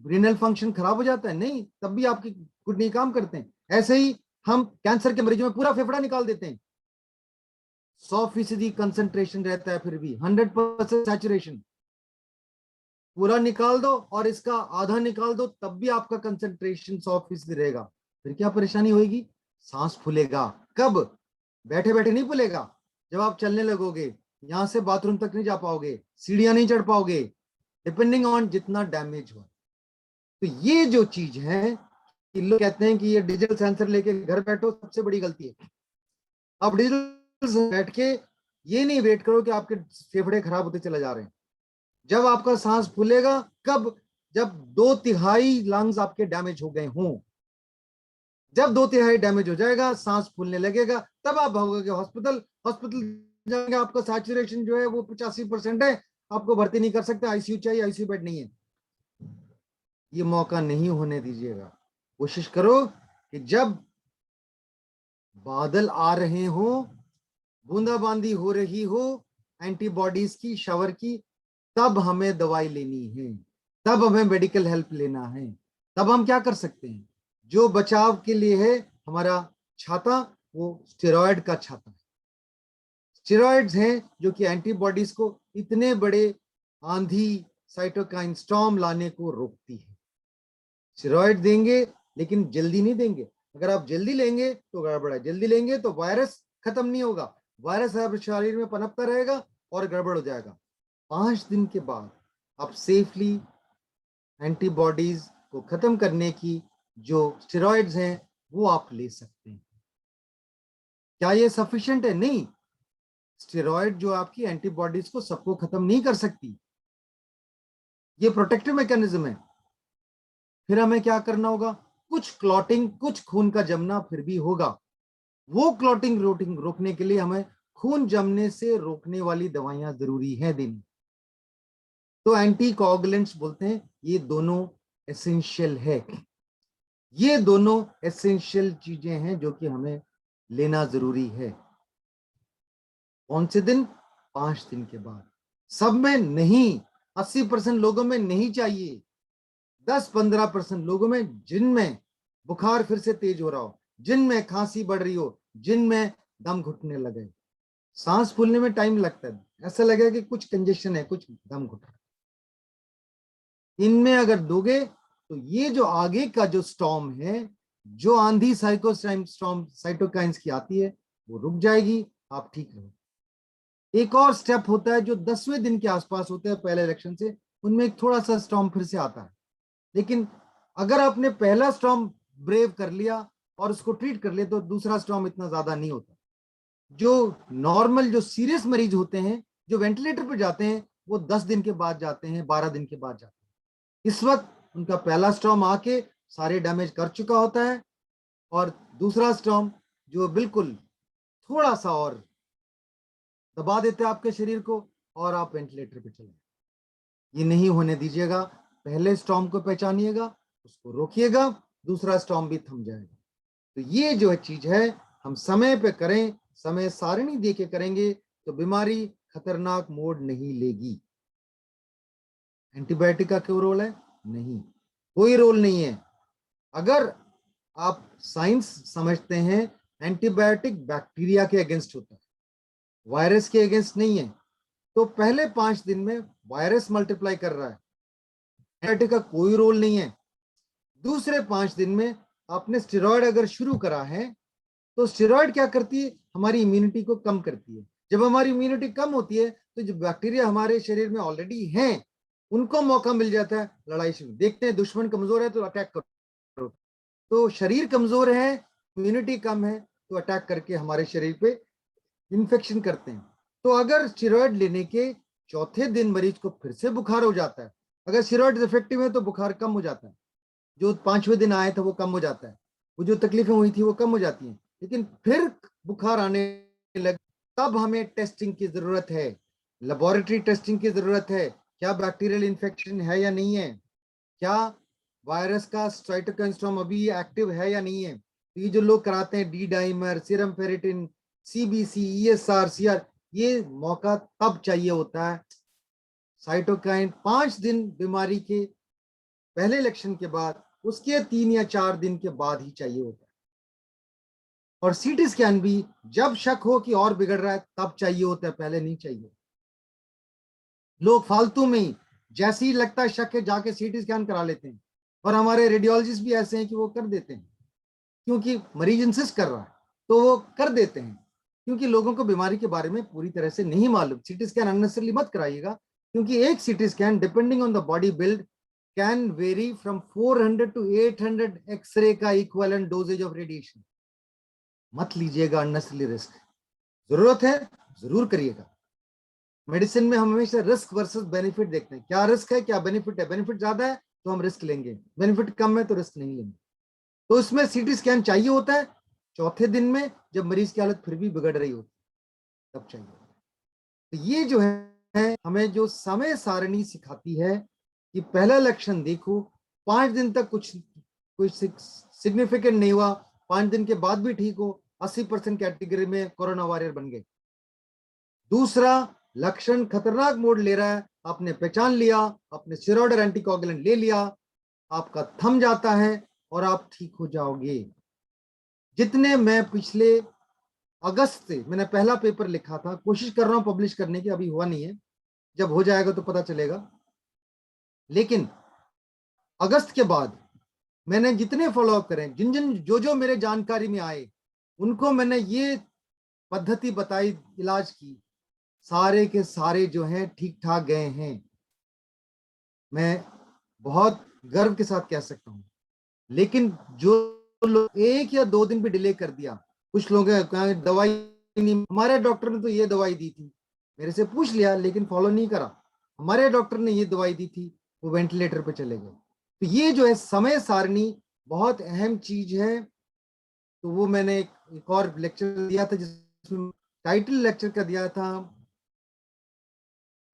रीनल फंक्शन खराब हो जाता है? नहीं, तब भी आपकी किडनी काम करते हैं। ऐसे ही हम कैंसर के मरीजों में पूरा फेफड़ा निकाल देते हैं, 100% कंसंट्रेशन रहता है, फिर भी 100% सैचुरेशन, पूरा निकाल दो और इसका आधा निकाल दो, तब भी आपका कंसंट्रेशन 100% रहेगा। फिर क्या परेशानी होगी? सांस फूलेगा। कब? बैठे बैठे नहीं फूलेगा, जब आप चलने लगोगे, यहां से बाथरूम तक नहीं जा पाओगे, सीढ़ियां नहीं चढ़ पाओगे, डिपेंडिंग ऑन जितना डैमेज हो। तो ये जो चीज है कि लोग कहते हैं कि ये डिजिटल सेंसर लेके घर बैठो, सबसे बड़ी गलती है। आप डिजिटल बैठ के ये नहीं वेट करो कि आपके फेफड़े खराब होते चले जा रहे हैं। जब आपका सांस फूलेगा, कब? जब 2/3 लंग्स आपके डैमेज हो गए हों। जब 2/3 डैमेज हो जाएगा, सांस फूलने लगेगा, तब आप भागोगे हॉस्पिटल। हॉस्पिटल जाएंगे, आपका सैचुरेशन जो है वो 85% है, आपको भर्ती नहीं कर सकते, आईसीयू चाहिए, आईसीयू बेड नहीं है। ये मौका नहीं होने दीजिएगा। कोशिश करो कि जब बादल आ रहे हो, बूंदाबांदी हो रही हो एंटीबॉडीज की, शावर की, तब हमें दवाई लेनी है, तब हमें मेडिकल हेल्प लेना है। तब हम क्या कर सकते हैं? जो बचाव के लिए है हमारा छाता, वो स्टेरॉयड का छाता है। स्टेरॉयड्स हैं जो कि एंटीबॉडीज को इतने बड़े आंधी, साइटोकाइन स्टॉर्म लाने को रोकती है। स्टेरॉयड देंगे लेकिन जल्दी नहीं देंगे। अगर आप जल्दी लेंगे तो गड़बड़ है, जल्दी लेंगे तो वायरस खत्म नहीं होगा, वायरस आपके शरीर में पनपता रहेगा और गड़बड़ हो जाएगा। 5 दिन के बाद आप सेफली एंटीबॉडीज को खत्म करने की जो स्टेरॉइड्स हैं वो आप ले सकते हैं। क्या ये सफिशिएंट है? नहीं। स्टेरॉइड जो आपकी एंटीबॉडीज को सबको खत्म नहीं कर सकती, ये प्रोटेक्टिव मैकेनिज्म है। फिर हमें क्या करना होगा? कुछ क्लॉटिंग, कुछ खून का जमना फिर भी होगा। वो क्लॉटिंग रोकने के लिए हमें खून जमने से रोकने वाली दवाइयां जरूरी है देनी। तो एंटी कोगुलेंट्स बोलते हैं, ये दोनों एसेंशियल है। ये दोनों एसेंशियल चीजें हैं जो कि हमें लेना जरूरी है। कौन से दिन? 5 दिन के बाद। सब में नहीं, 80% लोगों में नहीं चाहिए, 10-15% लोगों में, जिनमें बुखार फिर से तेज हो रहा हो, जिनमें खांसी बढ़ रही हो, जिनमें दम घुटने लगे, सांस फूलने में टाइम लगता है, ऐसा लगेगा कि कुछ कंजेशन है, कुछ दम घुट रहा है। इनमें अगर दोगे तो ये जो आगे का जो स्टॉर्म है, जो आंधी साइटोकाइंस की आती है, वो रुक जाएगी आप ठीक रहो। एक और स्टेप होता है जो 10वें दिन के आसपास होता है पहले इलेक्शन से, उनमें एक थोड़ा सा स्टॉर्म फिर से आता है। लेकिन अगर आपने पहला स्टॉर्म ब्रेव कर लिया और उसको ट्रीट कर लिया तो दूसरा स्टॉर्म इतना ज्यादा नहीं होता। जो नॉर्मल जो सीरियस मरीज होते हैं जो वेंटिलेटर पर जाते हैं वो 10 दिन के बाद जाते हैं, 12 दिन के बाद जाते हैं। इस वक्त उनका पहला स्टॉर्म आके सारे डैमेज कर चुका होता है और दूसरा स्टॉर्म जो बिल्कुल थोड़ा सा और दबा देते हैं आपके शरीर को और आप वेंटिलेटर पे चले। ये नहीं होने दीजिएगा। पहले स्टॉर्म को पहचानिएगा, उसको रोकिएगा, दूसरा स्टॉर्म भी थम जाएगा। तो ये जो चीज है हम समय पे करें, समय सारणी दे के करेंगे तो बीमारी खतरनाक मोड़ नहीं लेगी। एंटीबायोटिक का क्यों रोल है? नहीं, कोई रोल नहीं है। अगर आप साइंस समझते हैं, एंटीबायोटिक बैक्टीरिया के अगेंस्ट होता है, वायरस के अगेंस्ट नहीं है। तो पहले 5 दिन में वायरस मल्टीप्लाई कर रहा है, एंटीबायोटिक का कोई रोल नहीं है। दूसरे 5 दिन में आपने स्टेरॉयड अगर शुरू करा है तो स्टेरॉयड क्या करती है? हमारी इम्यूनिटी को कम करती है। जब हमारी इम्यूनिटी कम होती है तो जो बैक्टीरिया हमारे शरीर में ऑलरेडी हैं उनको मौका मिल जाता है लड़ाई शुरू। देखते हैं दुश्मन कमजोर है तो अटैक करो, तो शरीर कमजोर है, इम्यूनिटी कम है तो अटैक करके हमारे शरीर पे इन्फेक्शन करते हैं। तो अगर स्टेरॉयड लेने के चौथे दिन मरीज को फिर से बुखार हो जाता है, अगर स्टेरॉयड इफेक्टिव है तो बुखार कम हो जाता है, जो 5वें दिन आया था वो कम हो जाता है, वो जो तकलीफें हुई थी वो कम हो जाती हैं। लेकिन फिर बुखार आने लगे तब हमें टेस्टिंग की जरूरत है, लेबोरेटरी टेस्टिंग की जरूरत है। क्या बैक्टीरियल इन्फेक्शन है या नहीं है, क्या वायरस का साइटोकाइन स्टॉर्म अभी एक्टिव है या नहीं है। तो ये जो लोग कराते हैं D dimer, serum ferritin, CBC, ESR, CR, ये मौका तब चाहिए होता है। साइटोकाइन 5 दिन बीमारी के पहले इलेक्शन के बाद, उसके 3 या 4 दिन के बाद ही चाहिए होता है। और सीटी स्कैन भी जब शक हो कि और बिगड़ रहा है तब चाहिए होता है, पहले नहीं चाहिए। लोग फालतू में ही जैसे ही लगता है शक है जाके सीटी स्कैन करा लेते हैं, और हमारे रेडियोलॉजिस्ट भी ऐसे हैं कि वो कर देते हैं क्योंकि मरीज इंसिस्ट कर रहा है तो वो कर देते हैं, क्योंकि लोगों को बीमारी के बारे में पूरी तरह से नहीं मालूम। सीटी स्कैन अननेसेसरली मत कराइएगा, क्योंकि एक CT scan depending on the body build can vary from 400 to 800 X ray का इक्विवेलेंट डोजेज ऑफ रेडिएशन। मत लीजिएगा अननेसेसरली रिस्क। जरूरत है जरूर करिएगा। मेडिसिन में हम हमेशा रिस्क वर्सेस बेनिफिट देखते हैं, क्या रिस्क है क्या बेनिफिट है। बेनिफिट ज्यादा है तो हम रिस्क लेंगे, बेनिफिट कम है तो रिस्क नहीं लेंगे। तो इसमें सीटी स्कैन चाहिए होता है चौथे दिन में, जब मरीज की हालत फिर भी बिगड़ रही होती तब चाहिए। तो ये जो है हमें जो समय सारणी सिखाती है कि पहला लक्षण देखो, 5 दिन तक कुछ सिग्निफिकेंट नहीं हुआ, 5 दिन के बाद भी ठीक हो, 80% कैटेगरी में कोरोना वॉरियर बन गए। दूसरा लक्षण खतरनाक मोड़ ले रहा है, आपने पहचान लिया, आपने स्टेरॉइड और एंटीकोगुलेंट ले लिया, आपका थम जाता है और आप ठीक हो जाओगे। जितने मैं पिछले अगस्त से मैंने पहला पेपर लिखा था, कोशिश कर रहा हूं पब्लिश करने की, अभी हुआ नहीं है, जब हो जाएगा तो पता चलेगा। लेकिन अगस्त के बाद मैंने जितने फॉलोअप करे, जो मेरे जानकारी में आए, उनको मैंने ये पद्धति बताई, इलाज की, सारे के सारे जो हैं ठीक ठाक गए हैं। मैं बहुत गर्व के साथ कह सकता हूं। लेकिन जो लोग 1 या 2 दिन भी डिले कर दिया, कुछ लोग दवाई नहीं, हमारे डॉक्टर ने तो ये दवाई दी थी, मेरे से पूछ लिया लेकिन फॉलो नहीं करा, हमारे डॉक्टर ने ये दवाई दी थी, वो वेंटिलेटर पे चले गए। तो ये जो है समय सारणी बहुत अहम चीज है। तो वो मैंने एक और लेक्चर दिया था जिसमें टाइटल लेक्चर का दिया था,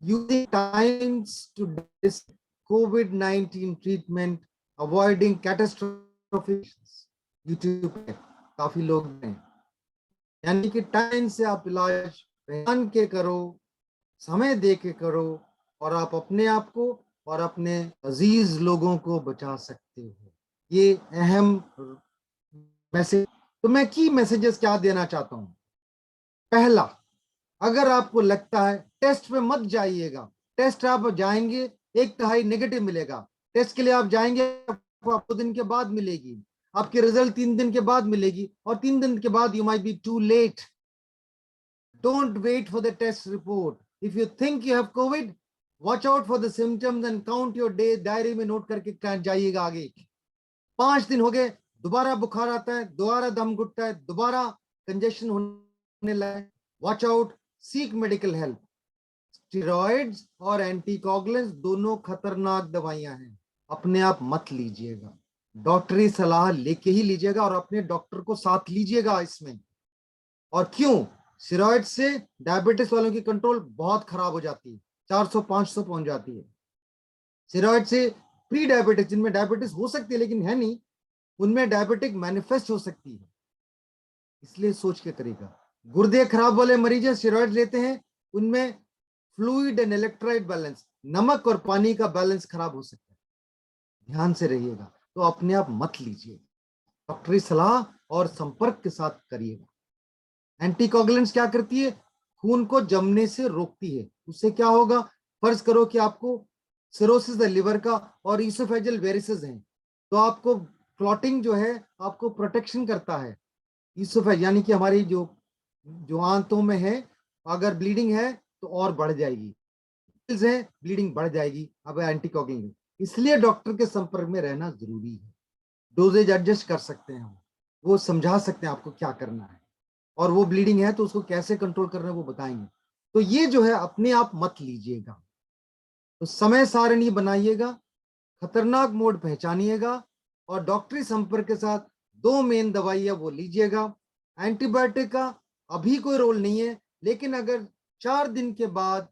using times to COVID-19 treatment, avoiding catastrophic. YouTube पे काफी लोग हैं, यानी कि टाइम से आप इलाज पहचान के करो, समय दे के करो, और आप अपने आप को और अपने अजीज लोगों को बचा सकते हो। ये अहम मैसेज। तो मैं की मैसेजेस क्या देना चाहता हूं। पहला, अगर आपको लगता है टेस्ट पे मत जाइएगा, टेस्ट आप जाएंगे 1/3 नेगेटिव मिलेगा, टेस्ट के लिए आप जाएंगे आपको 2 दिन के बाद मिलेगी, आपके रिजल्ट 3 दिन के बाद मिलेगी, और 3 दिन के बाद you might be too late. Don't wait for the test report. If you think you have COVID, watch out for the symptoms and count your days. Diary में नोट करके जाइएगा आगे. 5 दिन हो गए, दोबारा बुखार आता है, दोबारा दम घुटता है, दोबारा कंजेशन होने लगा. Watch out, seek medical help. Steroids और एंटीकोगुलेंट्स दोनों खतरनाक दवाइयां हैं. अपने आप मत लीजिएगा, डॉक्टरी सलाह लेके ही लीजिएगा और अपने डॉक्टर को साथ लीजिएगा इसमें. और क्यों? स्टेरॉइड से डायबिटीज वालों की कंट्रोल बहुत खराब हो जाती है, 400-500 पहुंच जाती है. स्टेरॉइड से प्री डायबिटीज, जिनमें डायबिटीज हो सकती है लेकिन है नहीं, उनमें डायबिटिक मैनिफेस्ट हो सकती है. इसलिए सोच के करेगा. गुर्दे खराब वाले मरीज स्टेरॉइड लेते हैं, उनमें फ्लूइड एंड इलेक्ट्रोलाइट बैलेंस, नमक और पानी का बैलेंस खराब हो सकता है. ध्यान से रहिएगा. तो अपने आप मत लीजिए, डॉक्टरी सलाह और संपर्क के साथ करिएगा. एंटीकोगुलेंट्स क्या करती है? खून को जमने से रोकती है. उससे क्या होगा? फर्ज करो कि आपको सिरोसिस है लिवर का और ईसोफेजियल वेरिसेस हैं, तो आपको क्लॉटिंग जो है आपको प्रोटेक्शन करता है. ईसोफेज यानी कि हमारी जो आंतों में है, अगर ब्लीडिंग है तो और बढ़ जाएगी, है ब्लीडिंग बढ़ जाएगी. अब एंटीकोगुलेंट, इसलिए डॉक्टर के संपर्क में रहना जरूरी है. डोजेज एडजस्ट कर सकते हैं, वो समझा सकते हैं आपको क्या करना है, और वो ब्लीडिंग है तो उसको कैसे कंट्रोल करना है वो बताएंगे. तो ये जो है अपने आप मत लीजिएगा. तो समय सारणी बनाइएगा, खतरनाक मोड पहचानिएगा और डॉक्टरी संपर्क के साथ 2 मेन दवाइयां वो लीजिएगा. एंटीबायोटिक का अभी कोई रोल नहीं है, लेकिन अगर 4 दिन के बाद,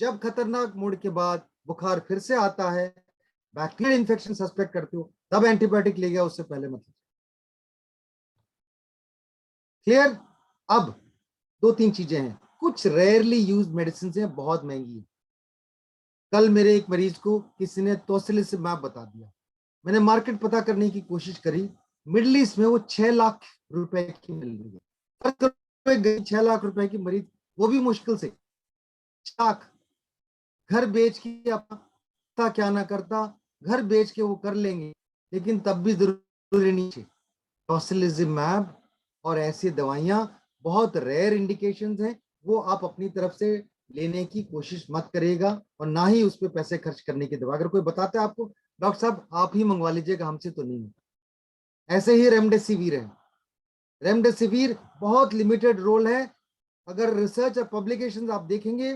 जब खतरनाक मोड के बाद बुखार फिर से आता है, बैक्टीरियल इन्फेक्शन सस्पेक्ट करते हो, तब एंटीबायोटिक ले गया, उससे पहले मत. क्लियर? अब 2-3 चीजें हैं. कुछ रेयरली यूज्ड मेडिसिन हैं, बहुत महंगी है. कल मेरे एक मरीज को किसी ने टोसिलिजिमैब बता दिया. मैंने मार्केट पता करने की कोशिश करी, मिडिल ईस्ट में वो 6 लाख रुपए की मिल रही है. 6 लाख रुपए की मरीज, वो भी मुश्किल से. 6 लाख घर बेच के, अपना क्या ना करता, घर बेच के वो कर लेंगे, लेकिन तब भी जरूरी नहीं है. टोसिलिजिमैब और ऐसी दवाइयां बहुत रेयर इंडिकेशंस हैं, वो आप अपनी तरफ से लेने की कोशिश मत करिएगा और ना ही उस पर पैसे खर्च करने की दवा. अगर कोई बताता है आपको, डॉक्टर साहब आप ही मंगवा लीजिएगा, हमसे तो नहीं होता. ऐसे ही रेमडेसिविर है. रेमडेसिविर बहुत लिमिटेड रोल है. अगर रिसर्च और पब्लिकेशंस आप देखेंगे,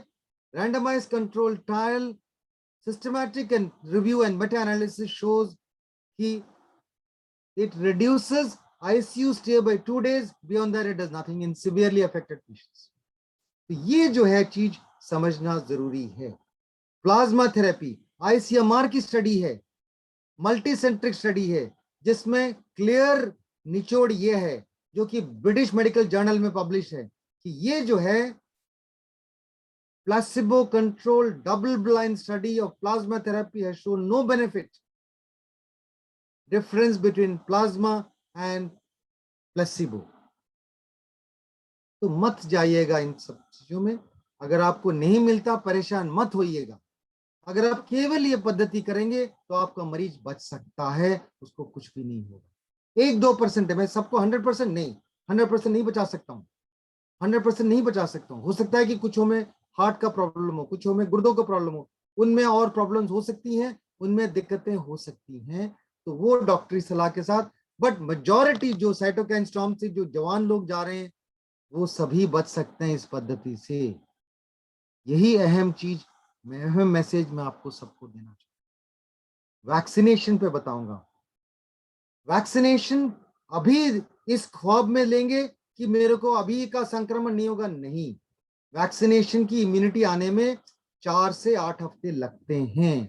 randomise control trial, systematic and review and Meta analysis shows कि it reduces ICU stay by 2 days. Beyond that, it does nothing in severely affected patients. तो ये जो है चीज समझना जरूरी है. प्लाज्मा थेरेपी ICMR की स्टडी है, मल्टी सेंट्रिक स्टडी है, जिसमें क्लियर निचोड़ ये है, जो कि ब्रिटिश मेडिकल जर्नल में पब्लिश है, कि ये जो है placebo control double blind study of plasma therapy has shown no benefit difference between plasma and placebo. तो मत जाइएगा इन सब चीजों में. अगर आपको नहीं मिलता, परेशान मत होइएगा. अगर आप केवल ये पद्धति करेंगे तो आपका मरीज बच सकता है, उसको कुछ भी नहीं होगा. 1-2% है, मैं सबको 100% नहीं, 100% नहीं बचा सकता हूँ, 100% नहीं बचा सकता हूँ. हो सकता है कि कुछों में हार्ट का प्रॉब्लम हो, कुछों में गुर्दों का प्रॉब्लम हो, उनमें और प्रॉब्लम्स हो सकती हैं, उनमें दिक्कतें हो सकती हैं, तो वो डॉक्टरी सलाह के साथ. बट मेजॉरिटी जो साइटोकाइन स्टॉर्म से जो जवान लोग जा रहे हैं, वो सभी बच सकते हैं इस पद्धति से. यही अहम चीज, अहम मैसेज मैं आपको सबको देना चाहता हूं. वैक्सीनेशन पे बताऊंगा. वैक्सीनेशन अभी इस ख्वाब में लेंगे कि मेरे को अभी का संक्रमण नहीं होगा, नहीं. वैक्सीनेशन की इम्यूनिटी आने में 4 से 8 हफ्ते लगते हैं.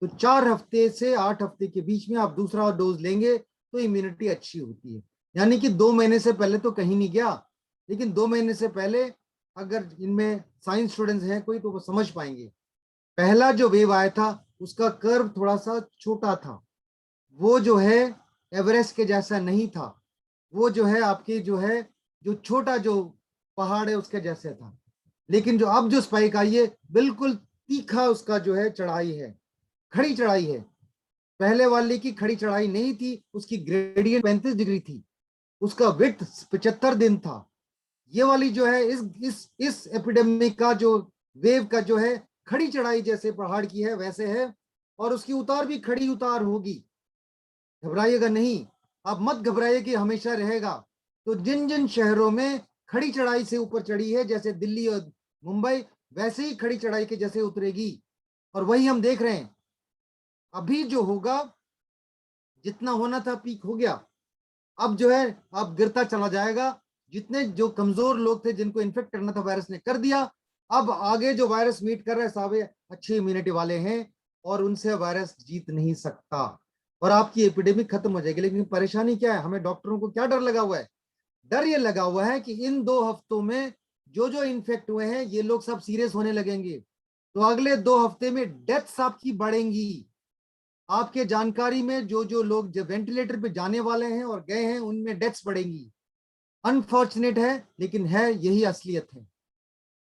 तो 4 हफ्ते से 8 हफ्ते के बीच में आप दूसरा डोज लेंगे तो इम्यूनिटी अच्छी होती है. यानी कि 2 महीने से पहले तो कहीं नहीं गया, लेकिन 2 महीने से पहले अगर इनमें साइंस स्टूडेंट्स हैं कोई, तो वो समझ पाएंगे. पहला जो वेव आया था उसका कर्व थोड़ा सा छोटा था, वो जो है एवरेस्ट के जैसा नहीं था, वो जो है आपके जो है जो छोटा जो पहाड़ है उसके जैसे था. लेकिन जो अब जो स्पाइक आई है, बिल्कुल तीखा उसका जो है चढ़ाई है, खड़ी चढ़ाई है. पहले वाले की खड़ी चढ़ाई नहीं थी, उसकी ग्रेडियंट 35 डिग्री थी, उसका विड्थ 75 दिन था. ये वाली जो है इस एपिडेमिक का जो वेव का जो है खड़ी चढ़ाई जैसे पहाड़ की है वैसे है, और उसकी उतार भी खड़ी उतार होगी, घबराइएगा नहीं। आप मत घबराइए कि हमेशा रहेगा। तो जिन जिन शहरों में खड़ी चढ़ाई से ऊपर चढ़ी है, जैसे दिल्ली और मुंबई, वैसे ही खड़ी चढ़ाई के जैसे उतरेगी। और वही हम देख रहे हैं। अभी जो होगा, जितना होना था पीक हो गया, अब जो है अब गिरता चला जाएगा। जितने जो कमजोर लोग थे जिनको इन्फेक्ट करना था वायरस ने कर दिया, अब आगे जो वायरस मीट कर रहे हैं सारे अच्छी इम्यूनिटी वाले हैं और उनसे वायरस जीत नहीं सकता और आपकी एपिडेमिक खत्म हो जाएगी। लेकिन परेशानी क्या है, हमें डॉक्टरों को क्या डर लगा हुआ है? डर ये लगा हुआ है कि इन 2 हफ्तों में जो जो इन्फेक्ट हुए हैं ये लोग सब सीरियस होने लगेंगे, तो अगले 2 हफ्ते में डेथ्स आपकी बढ़ेंगी। आपके जानकारी में जो जो लोग जो वेंटिलेटर पे जाने वाले हैं और गए हैं उनमें डेथ्स बढ़ेंगी। अनफॉर्चुनेट है लेकिन है, यही असलियत है।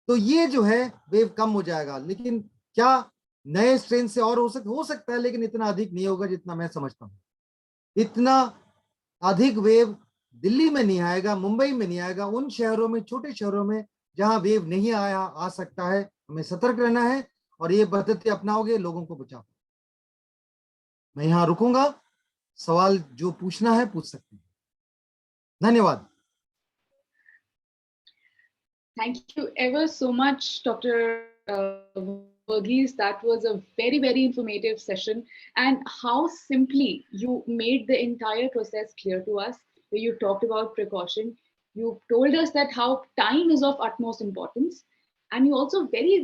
तो ये जो है वेव कम हो जाएगा, लेकिन क्या नए स्ट्रेन से और हो सकता है, लेकिन इतना अधिक नहीं होगा जितना मैं समझता हूँ। इतना अधिक वेव दिल्ली में नहीं आएगा, मुंबई में नहीं आएगा। उन शहरों में, छोटे शहरों में जहां वेव नहीं आया आ सकता है, हमें सतर्क रहना है और ये पद्धति अपनाओगे लोगों को बचाओ। मैं यहां रुकूंगा, सवाल जो पूछना है पूछ सकते हैं। धन्यवाद। Thank you ever so much, Dr. Verghese. That was a very, very informative session. And how simply you made the entire process clear to us. You talked about precaution. You told us that how time is of utmost importance. And you also very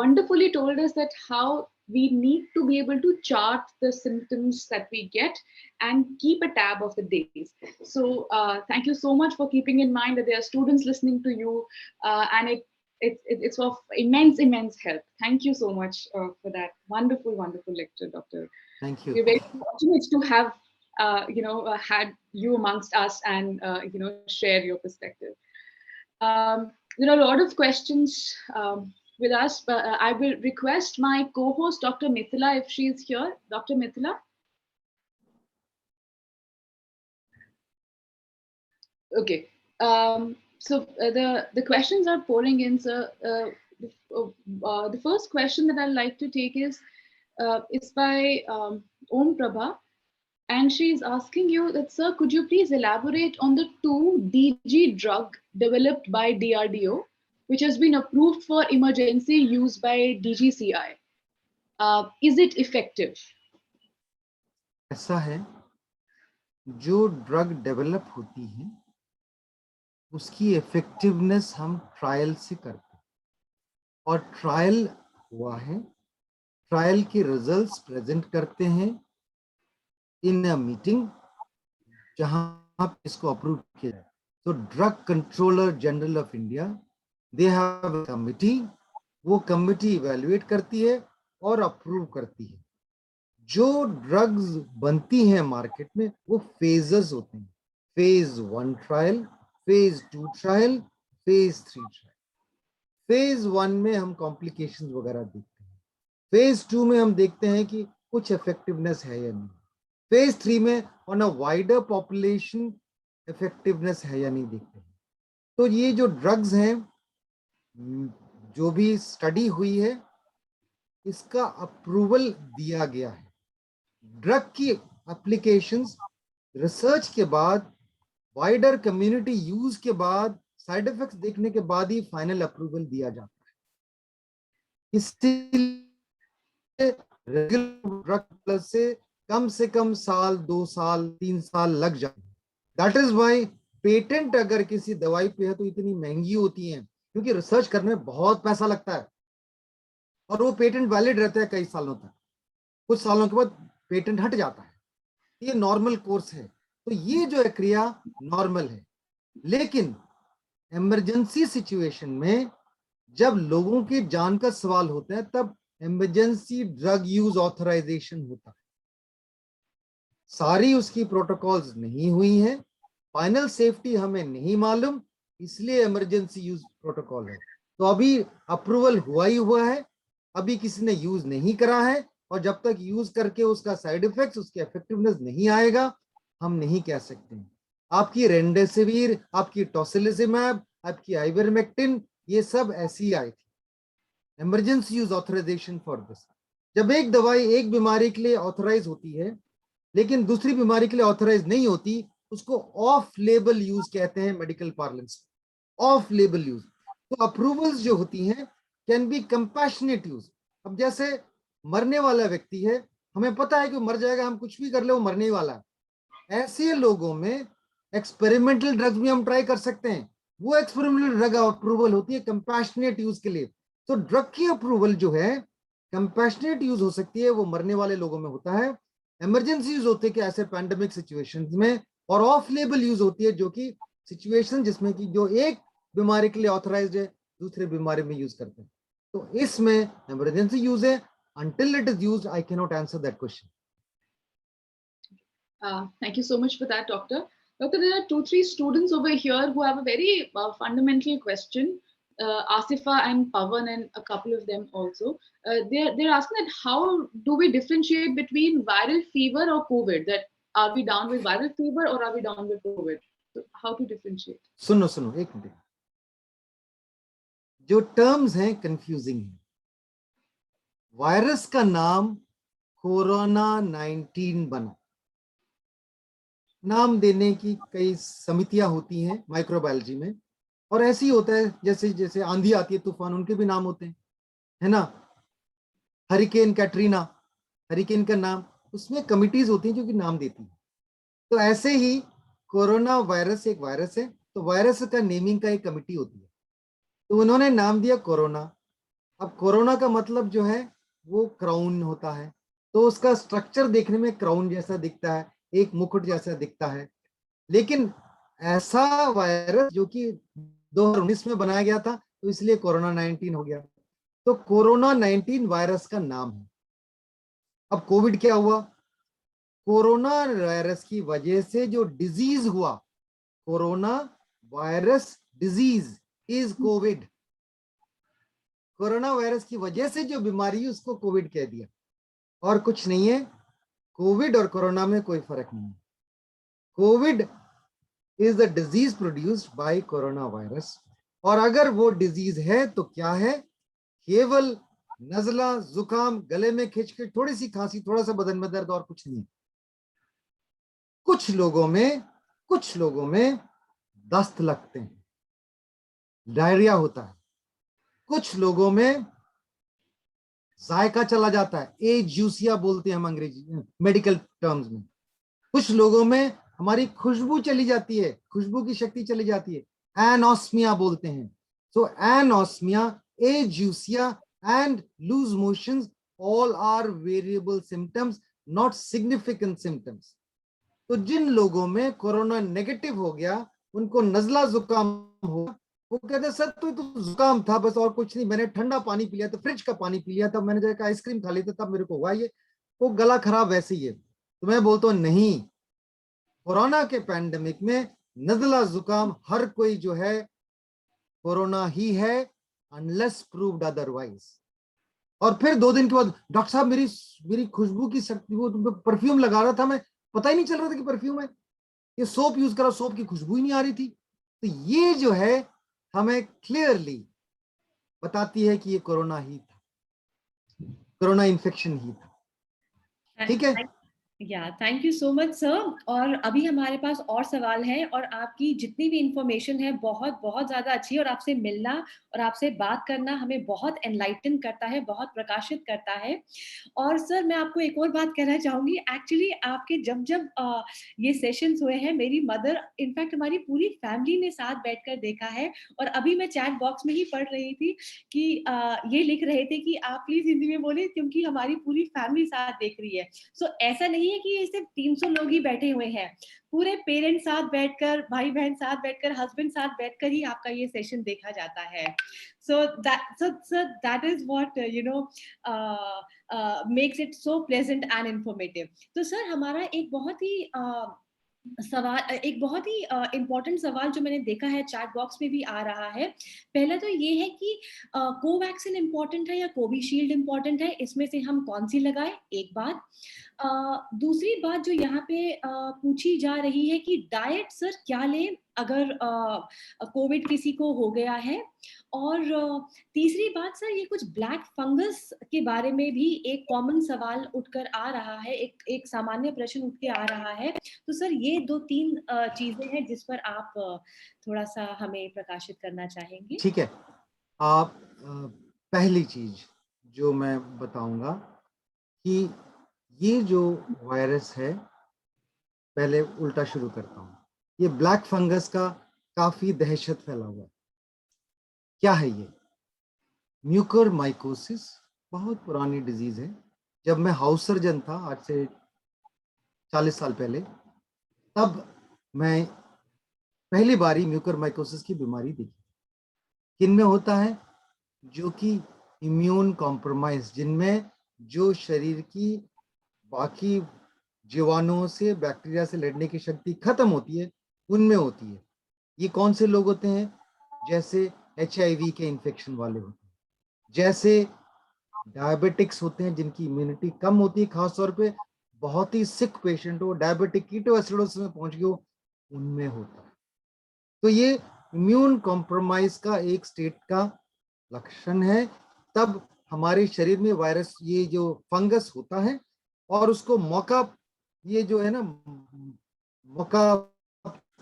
wonderfully told us that how we need to be able to chart the symptoms that we get and keep a tab of the days. So thank you so much for keeping in mind that there are students listening to you, and it's of immense help. Thank you so much for that wonderful lecture, Doctor. Thank you. We're very fortunate to have had you amongst us and share your perspective. There are a lot of questions with us, but I will request my co-host, Dr. Mithila, if she is here. Dr. Mithila. Okay. So the questions are pouring in, sir. The first question that I'd like to take is by Om Prabha. And she's asking you that, sir, could you please elaborate on the 2 DG drug developed by DRDO, which has been approved for emergency use by DGCI? Is it effective? ऐसा है, जो ड्रग डेवलप होती है उसकी इफेक्टिवनेस हम ट्रायल से करते हैं और ट्रायल हुआ है, ट्रायल के रिजल्ट्स प्रेजेंट करते हैं इन अ मीटिंग जहां इसको अप्रूव किया जाए। तो drug controller general of India, they have a committee, वो कमिटी इवैल्यूएट करती है और अप्रूव करती है। जो ड्रग्स बनती हैं मार्केट में वो फेजेस होते हैं, phase 1 trial, phase 2 trial, phase 3 trial. Phase 1 में हम कॉम्प्लिकेशंस वगैरह देखते हैं, फेज 2 में हम देखते हैं कि कुछ इफेक्टिवनेस है या नहीं, फेज 3 में on a wider population effectiveness है या नहीं देखते हैं। तो ये जो ड्रग्स हैं, जो भी स्टडी हुई है, इसका अप्रूवल दिया गया है। ड्रग की एप्लीकेशंस रिसर्च के बाद, वाइडर कम्युनिटी यूज के बाद, साइड इफेक्ट्स देखने के बाद ही फाइनल अप्रूवल दिया जाता है। इसलिए रेगुलर ड्रग से कम साल, 2 साल, 3 साल लग जाते हैं। दैट इज वाई पेटेंट अगर किसी दवाई पे है तो इतनी महंगी होती है, क्योंकि रिसर्च करने में बहुत पैसा लगता है और वो पेटेंट वैलिड रहता है कई सालों तक। कुछ सालों के बाद पेटेंट हट जाता है, ये नॉर्मल कोर्स है। तो ये जो है क्रिया नॉर्मल है, लेकिन इमरजेंसी सिचुएशन में जब लोगों की जान का सवाल होता है तब इमरजेंसी ड्रग यूज ऑथराइजेशन होता है। सारी उसकी प्रोटोकॉल्स नहीं हुई हैं, फाइनल सेफ्टी हमें नहीं मालूम, इसलिए इमरजेंसी यूज प्रोटोकॉल है। तो अभी अप्रूवल हुआ ही हुआ है, अभी किसी ने यूज नहीं करा है, और जब तक यूज करके उसका साइड इफेक्ट्स, उसकी इफेक्टिवनेस नहीं आएगा, हम नहीं कह सकते। आपकी रेमडेसिविर, आपकी टोसिलिजिमैब, आपकी आइवरमेक्टिन, ये सब ऐसी आई थी। Emergency use authorisation for this. जब एक दवाई एक बीमारी के लिए ऑथराइज होती है लेकिन दूसरी बीमारी के लिए ऑथराइज नहीं होती, उसको ऑफ लेबल यूज कहते हैं medical parlance, of label use. तो अप्रूवल्स जो होती हैं कैन बी कंपैशनेट यूज। अब जैसे मरने वाला व्यक्ति है, हमें पता है कि मर जाएगा, हम कुछ भी कर ले वो मरने ही वाला है। ऐसे लोगों में एक्सपेरिमेंटल ड्रग्स भी हम ट्राई कर सकते हैं, वो एक्सपेरिमेंटल ड्रग अप्रूवल होती है कंपैशनेट यूज के लिए। तो ड्रग की अप्रूवल जो है कंपैशनेट यूज हो सकती है, वो मरने वाले लोगों में होता है। इमरजेंसी यूज होते हैं कि ऐसे पैंडेमिक सिचुएशंस में, और ऑफ लेबल यूज होती है जो कि सिचुएशन जिसमें कि जो एक बीमारी के लिए ऑथराइज्ड है दूसरे बीमारी में यूज करते हैं। तो इसमें इमरजेंसी यूज है। until it is used, I cannot answer that question. Thank you so much for that, Doctor. Doctor, there are 2-3 students over here who have a very fundamental question. Asifa and Pawan and a couple of them also. They're asking that how do we differentiate between viral fever or COVID? That are we down with viral fever or are we down with COVID? So how to differentiate? सुनो एक मिनट, जो टर्म्स हैं कंफ्यूजिंग है। वायरस का नाम कोरोना 19 बना, नाम देने की कई समितियां होती हैं माइक्रोबायोलॉजी में, और ऐसे ही होता है जैसे जैसे आंधी आती है, तूफान, उनके भी नाम होते हैं, है ना। हरिकेन कैटरीना, हरिकेन का नाम, उसमें कमिटीज होती हैं जो कि नाम देती हैं। तो ऐसे ही कोरोना वायरस एक वायरस है, तो वायरस का नेमिंग का एक कमिटी होती है, तो उन्होंने नाम दिया कोरोना। अब कोरोना का मतलब जो है वो क्राउन होता है, तो उसका स्ट्रक्चर देखने में क्राउन जैसा दिखता है, एक मुकुट जैसा दिखता है। लेकिन ऐसा वायरस जो कि 2019 में बनाया गया था, तो इसलिए कोरोना 19 हो गया। तो कोरोना 19 वायरस का नाम है। अब कोविड क्या हुआ? कोरोना वायरस की वजह से जो डिजीज हुआ, corona virus disease is Covid. Corona virus की वजह से जो बीमारी है उसको कोविड कह दिया, और कुछ नहीं है। कोविड और कोरोना में कोई फर्क नहीं है। Covid is the disease produced by corona virus, और अगर वो डिजीज है तो क्या है? केवल नजला, जुकाम, गले में खिंचखिच, थोड़ी सी खांसी, थोड़ा सा बदन में दर्द, और कुछ नहीं। कुछ लोगों में दस्त लगते हैं, डायरिया होता है, कुछ लोगों में जायका चला जाता है, एज्यूसिया बोलते हैं हम अंग्रेजी मेडिकल टर्म्स में। कुछ लोगों में हमारी खुशबू चली जाती है, खुशबू की शक्ति चली जाती है, एनोस्मिया बोलते हैं। So anosmia, ageusia and loose motions all are variable symptoms, not significant symptoms. तो जिन लोगों में कोरोना नेगेटिव हो गया, उनको नजला जुकाम हो, वो कहते सर तो जुकाम था बस और कुछ नहीं, मैंने ठंडा पानी पी लिया था, फ्रिज का पानी पी लिया था, मैंने जाकर आइसक्रीम खा ली था, तब मेरे को हुआ ये, वो गला खराब वैसे ही है। तो मैं बोलता हूँ नहीं, कोरोना के पैंडेमिक में नजला जुकाम हर कोई जो है कोरोना ही है, अनलेस प्रूव्ड अदरवाइज। और फिर 2 दिन के बाद डॉक्टर साहब मेरी खुशबू की शक्ति, वो परफ्यूम लगा रहा था मैं, पता ही नहीं चल रहा था कि परफ्यूम है, ये सोप यूज करा, सोप की खुशबू ही नहीं आ रही थी। तो ये जो है हमें क्लियरली बताती है कि ये कोरोना ही था, कोरोना इन्फेक्शन ही था। ठीक है, या thank you so much sir. और अभी हमारे पास और सवाल है, और आपकी जितनी भी इंफॉर्मेशन है बहुत बहुत ज्यादा अच्छी है, और आपसे मिलना और आपसे बात करना हमें बहुत एनलाइटन करता है, बहुत प्रकाशित करता है। और सर मैं आपको एक और बात कहना चाहूंगी, एक्चुअली आपके जब जब ये सेशंस हुए हैं, मेरी मदर, इनफैक्ट हमारी पूरी फैमिली ने साथ बैठकर देखा है। और अभी मैं चैट बॉक्स में ही पढ़ रही थी कि ये लिख रहे थे कि आप प्लीज हिंदी में बोले, क्योंकि हमारी पूरी फैमिली साथ देख रही है। सो ऐसा नहीं है कि ये सिर्फ 300 लोग ही बैठे हुए हैं, पूरे पेरेंट्स साथ बैठकर, भाई बहन साथ बैठकर, हस्बैंड साथ बैठकर ही आपका ये सेशन देखा जाता है। so that is what makes it so pleasant and informative. तो सर हमारा एक बहुत ही इम्पोर्टेंट सवाल जो मैंने देखा है चैट बॉक्स में भी आ रहा है। पहला तो ये है कि कोवैक्सीन इम्पोर्टेंट है या कोविशील्ड इम्पोर्टेंट है, इसमें से हम कौन सी लगाए, एक बात। दूसरी बात जो यहाँ पे पूछी जा रही है कि डाइट सर क्या लें अगर कोविड किसी को हो गया है। और तीसरी बात सर, ये कुछ ब्लैक फंगस के बारे में भी एक कॉमन सवाल उठकर आ रहा है, एक सामान्य प्रश्न उठ के आ रहा है। तो सर ये 2-3 चीजें हैं जिस पर आप थोड़ा सा हमें प्रकाशित करना चाहेंगे। ठीक है। आप पहली चीज जो मैं बताऊंगा कि ये जो वायरस है, पहले उल्टा शुरू करता हूं। ये ब्लैक फंगस का काफी दहशत फैला हुआ है। क्या है ये? म्यूकरमाइकोसिस बहुत पुरानी डिजीज है। जब मैं हाउस सर्जन था आज से 40 साल पहले, तब मैं पहली बारी म्यूकरमाइकोसिस की बीमारी देखी। किन में होता है? जो कि इम्यून कॉम्प्रोमाइज, जिनमें जो शरीर की बाकी जीवाणुओं से, बैक्टीरिया से लड़ने की शक्ति खत्म होती है, उनमें होती है। ये कौन से लोग होते हैं? जैसे HIV के इन्फेक्शन वाले होते हैं, जैसे डायबिटिक्स होते हैं जिनकी इम्यूनिटी कम होती है, खासतौर पे बहुत ही सिक पेशेंट हो, डायबिटिक कीटोएसिडोसिस में पहुंच गए हो, उनमें होता है। तो ये इम्यून कॉम्प्रोमाइज का एक स्टेट का लक्षण है। तब हमारे शरीर में वायरस, ये जो फंगस होता है, और उसको मौका, ये जो है ना मौका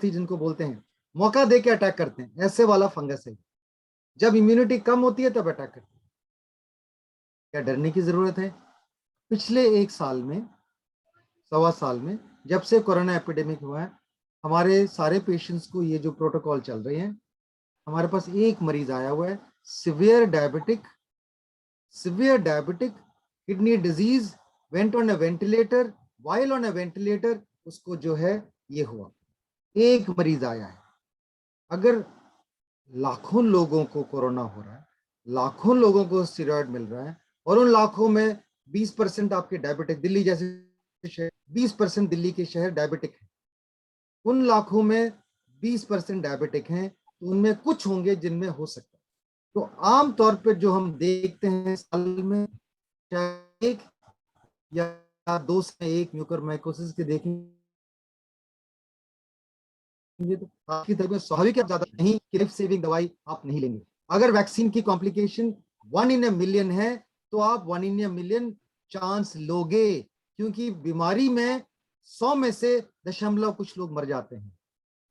जिनको बोलते हैं, मौका दे के अटैक करते हैं, ऐसे वाला फंगस है। जब इम्यूनिटी कम होती है तब अटैक करते हैं। क्या डरने की जरूरत है? पिछले 1 साल में, 1.25 साल में, जब से कोरोना एपिडेमिक हुआ है, हमारे सारे पेशेंट्स को ये जो प्रोटोकॉल चल रहे हैं, हमारे पास एक मरीज आया हुआ है, severe diabetic kidney disease, went on a ventilator, while on a ventilator, उसको जो है ये हुआ। एक मरीज आया है। अगर लाखों लोगों को कोरोना हो रहा है, लाखों लोगों को स्टेरॉइड मिल रहा है, और उन लाखों में 20% आपके डायबिटिक, दिल्ली जैसे शहर, 20% दिल्ली के शहर डायबिटिक है, उन लाखों में 20% डायबिटिक हैं, तो उनमें कुछ होंगे जिनमें हो सकता है। तो आम तौर पे जो हम देखते हैं साल में चाहे 1 या 2 से 1 म्यूकरमाइकोसिस के देखेंगे, तो आपकी तबीयत स्वाभाविक है, ज्यादा नहीं कि लाइफ सेविंग दवाई आप नहीं लेंगे। अगर वैक्सीन की कॉम्प्लिकेशन 1 in a million है, तो आप 1 in a million चांस लोगे, क्योंकि बीमारी में 100 में से दशमलव कुछ लोग मर जाते हैं,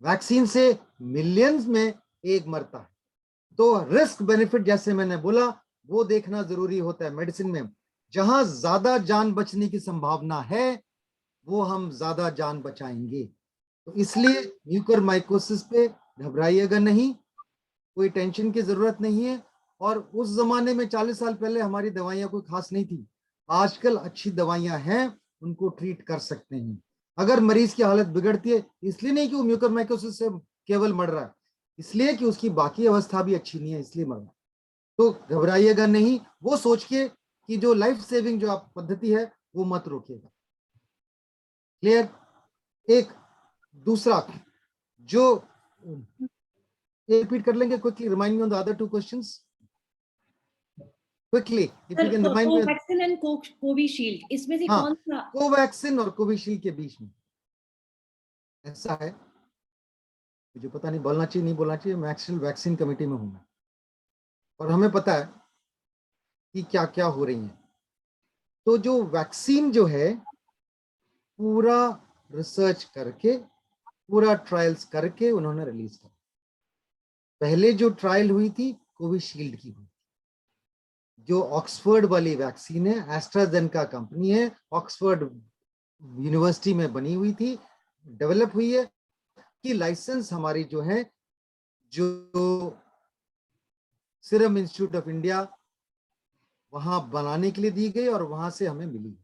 वैक्सीन से मिलियंस में एक मरता है। तो रिस्क बेनिफिट, जैसे मैंने बोला, वो देखना जरूरी होता है मेडिसिन में। जहां ज्यादा जान बचने की संभावना है, वो हम ज्यादा जान बचाएंगे। तो इसलिए म्यूकरमाइकोसिस पे घबराइएगा नहीं, कोई टेंशन की जरूरत नहीं है। और उस जमाने में 40 साल पहले हमारी दवाइयां कोई खास नहीं थी, आजकल अच्छी दवाइयां हैं, उनको ट्रीट कर सकते हैं। अगर मरीज की हालत बिगड़ती है, इसलिए नहीं कि वो म्यूकरमाइकोसिस से केवल मर रहा है, इसलिए कि उसकी बाकी अवस्था भी अच्छी नहीं है, इसलिए मर रहा है। तो घबराइएगा नहीं, वो सोच के कि जो लाइफ सेविंग जो आप पद्धति है वो मत रोकिएगा। क्लियर? एक दूसरा जो, रिपीट कर लेंगे quickly, remind me on the other 2 questions quickly, if you can remind me. Covaxin and Covishield, इसमें से हाँ, कौन सा? कोवैक्सिन और कोविशील्ड के बीच में ऐसा है, मुझे पता नहीं बोलना चाहिए नहीं बोलना चाहिए, मैं एक्चुअल वैक्सीन कमेटी में हूं मैं, और हमें पता है कि क्या क्या हो रही है। तो जो वैक्सीन जो है, पूरा रिसर्च करके, पूरा ट्रायल्स करके उन्होंने रिलीज किया। पहले जो ट्रायल हुई थी कोविशील्ड की हुई, जो ऑक्सफोर्ड वाली वैक्सीन है, एस्ट्राजेनेका कंपनी है, ऑक्सफोर्ड यूनिवर्सिटी में बनी हुई थी, डेवलप हुई है, कि लाइसेंस हमारी जो है, जो सीरम इंस्टीट्यूट ऑफ इंडिया वहां बनाने के लिए दी गई और वहां से हमें मिली।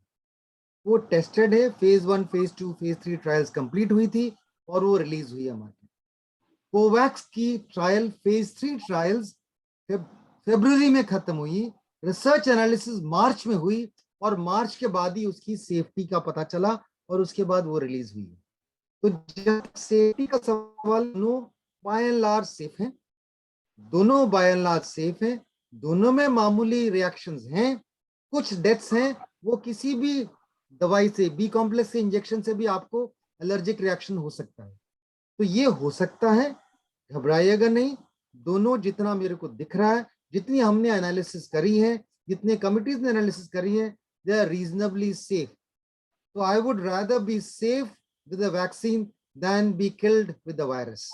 वो टेस्टेड है, phase 1, phase 2, phase 3 trials complete हुई थी और वो रिलीज हुई है हमारी। कोवैक्स की ट्रायल, फेज 3 ट्रायल्स फरवरी में खत्म हुई, रिसर्च एनालिसिस मार्च में हुई, और मार्च के बाद ही उसकी सेफ्टी का पता चला, और उसके बाद वो रिलीज हुई। तो जब सेफ्टी का सवाल, दोनों बाय एंड लार्ज सेफ हैं, दोनों बाय एंड लार्ज सेफ हैं, दोनों में मामूली रिएक्शंस हैं, कुछ डेथ्स हैं, वो किसी भी दवाई से, बी कॉम्प्लेक्स से, इंजेक्शन से भी आपको एलर्जिक रिएक्शन हो सकता है। तो ये हो सकता है, घबराइएगा नहीं। दोनों जितना मेरे को दिख रहा है, जितनी हमने एनालिसिस करी है, जितने कमिटीज ने एनालिसिस करी है, दे आर रीजनेबली सेफ. तो I would rather be safe with the vaccine than be killed with the virus.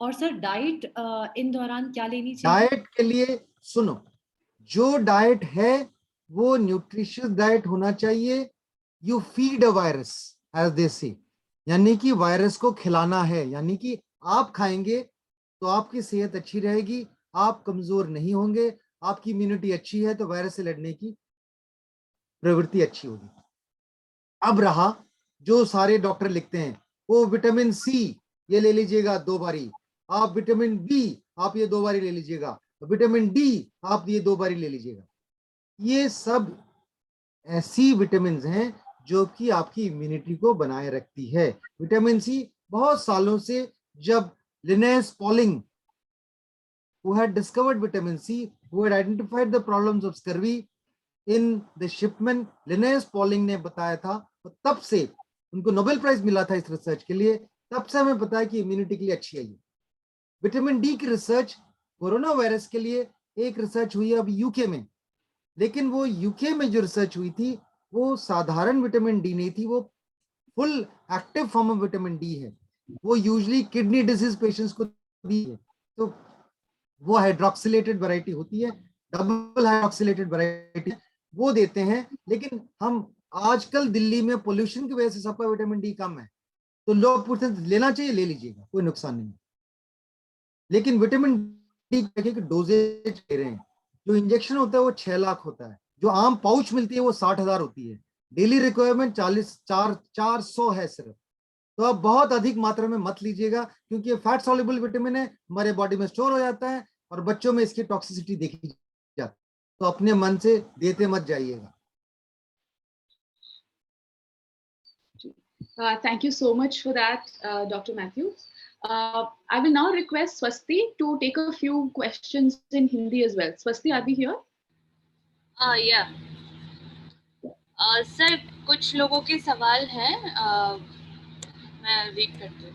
और सर डाइट इन दौरान क्या लेनी चाहिए? डाइट के लिए सुनो, जो डाइट है वो न्यूट्रिशियस डाइट होना चाहिए. You feed a virus as they say, यानी कि वायरस को खिलाना है, यानी कि आप खाएंगे तो आपकी सेहत अच्छी रहेगी, आप कमजोर नहीं होंगे, आपकी इम्यूनिटी अच्छी है तो वायरस से लड़ने की प्रवृत्ति अच्छी होगी. अब रहा जो सारे डॉक्टर लिखते हैं, वो विटामिन सी ये ले लीजिएगा 2 बारी, आप विटामिन बी आप ये 2 बारी ले लीजिएगा, विटामिन डी आप ये 2 बारी ले लीजिएगा. ये सब ऐसी विटामिन हैं जो कि आपकी इम्यूनिटी को बनाए रखती है. विटामिन सी बहुत सालों से, जब Lioness polling who had discovered vitamin C, who had identified the problems of scurvy in the shipment, Lioness polling ने बताया था, और तब से उनको नोबेल प्राइज मिला था इस रिसर्च के लिए. तब से हमें पता है कि इम्यूनिटी के लिए अच्छी है ये. विटामिन डी की रिसर्च कोरोना वायरस के लिए एक रिसर्च हुई है अभी यूके में, लेकिन वो यूके में जो रिसर्च हुई थी वो साधारण विटामिन डी नहीं थी, वो full active form of vitamin D है. वो यूजुअली किडनी डिजीज पेशेंट्स को दी है. तो वो हाइड्रोक्सिलेटेड वैरायटी होती है, डबल हाइड्रोक्सिलेटेड वैरायटी वो देते हैं. लेकिन हम आजकल दिल्ली में पोल्यूशन की वजह से सबका विटामिन डी कम है, तो लोग पूछते हैं लेना चाहिए, ले लीजिएगा, कोई नुकसान नहीं. लेकिन विटामिन डी की डोजेज ले रहे हैं. जो इंजेक्शन होता है वो 6 लाख होता है, जो आम पाउच मिलती है वो 60,000 होती है. डेली रिक्वायरमेंट 400 है सिर्फ. तो आप बहुत अधिक मात्रा में मत लीजिएगा, क्योंकि ये फैट सॉल्युबल विटामिन है, हमारे बॉडी में स्टोर हो जाता है, और बच्चों में इसकी टॉक्सिसिटी देखी जाती है. तो अपने मन से देते मत जाइएगा. Thank you so much for that, Dr. Matthews. I will now request Swasti to take a few questions in Hindi as well. Swasti, are we here? Yeah. Sir कुछ लोगों के सवाल हैं, मैं रीड करती हूँ.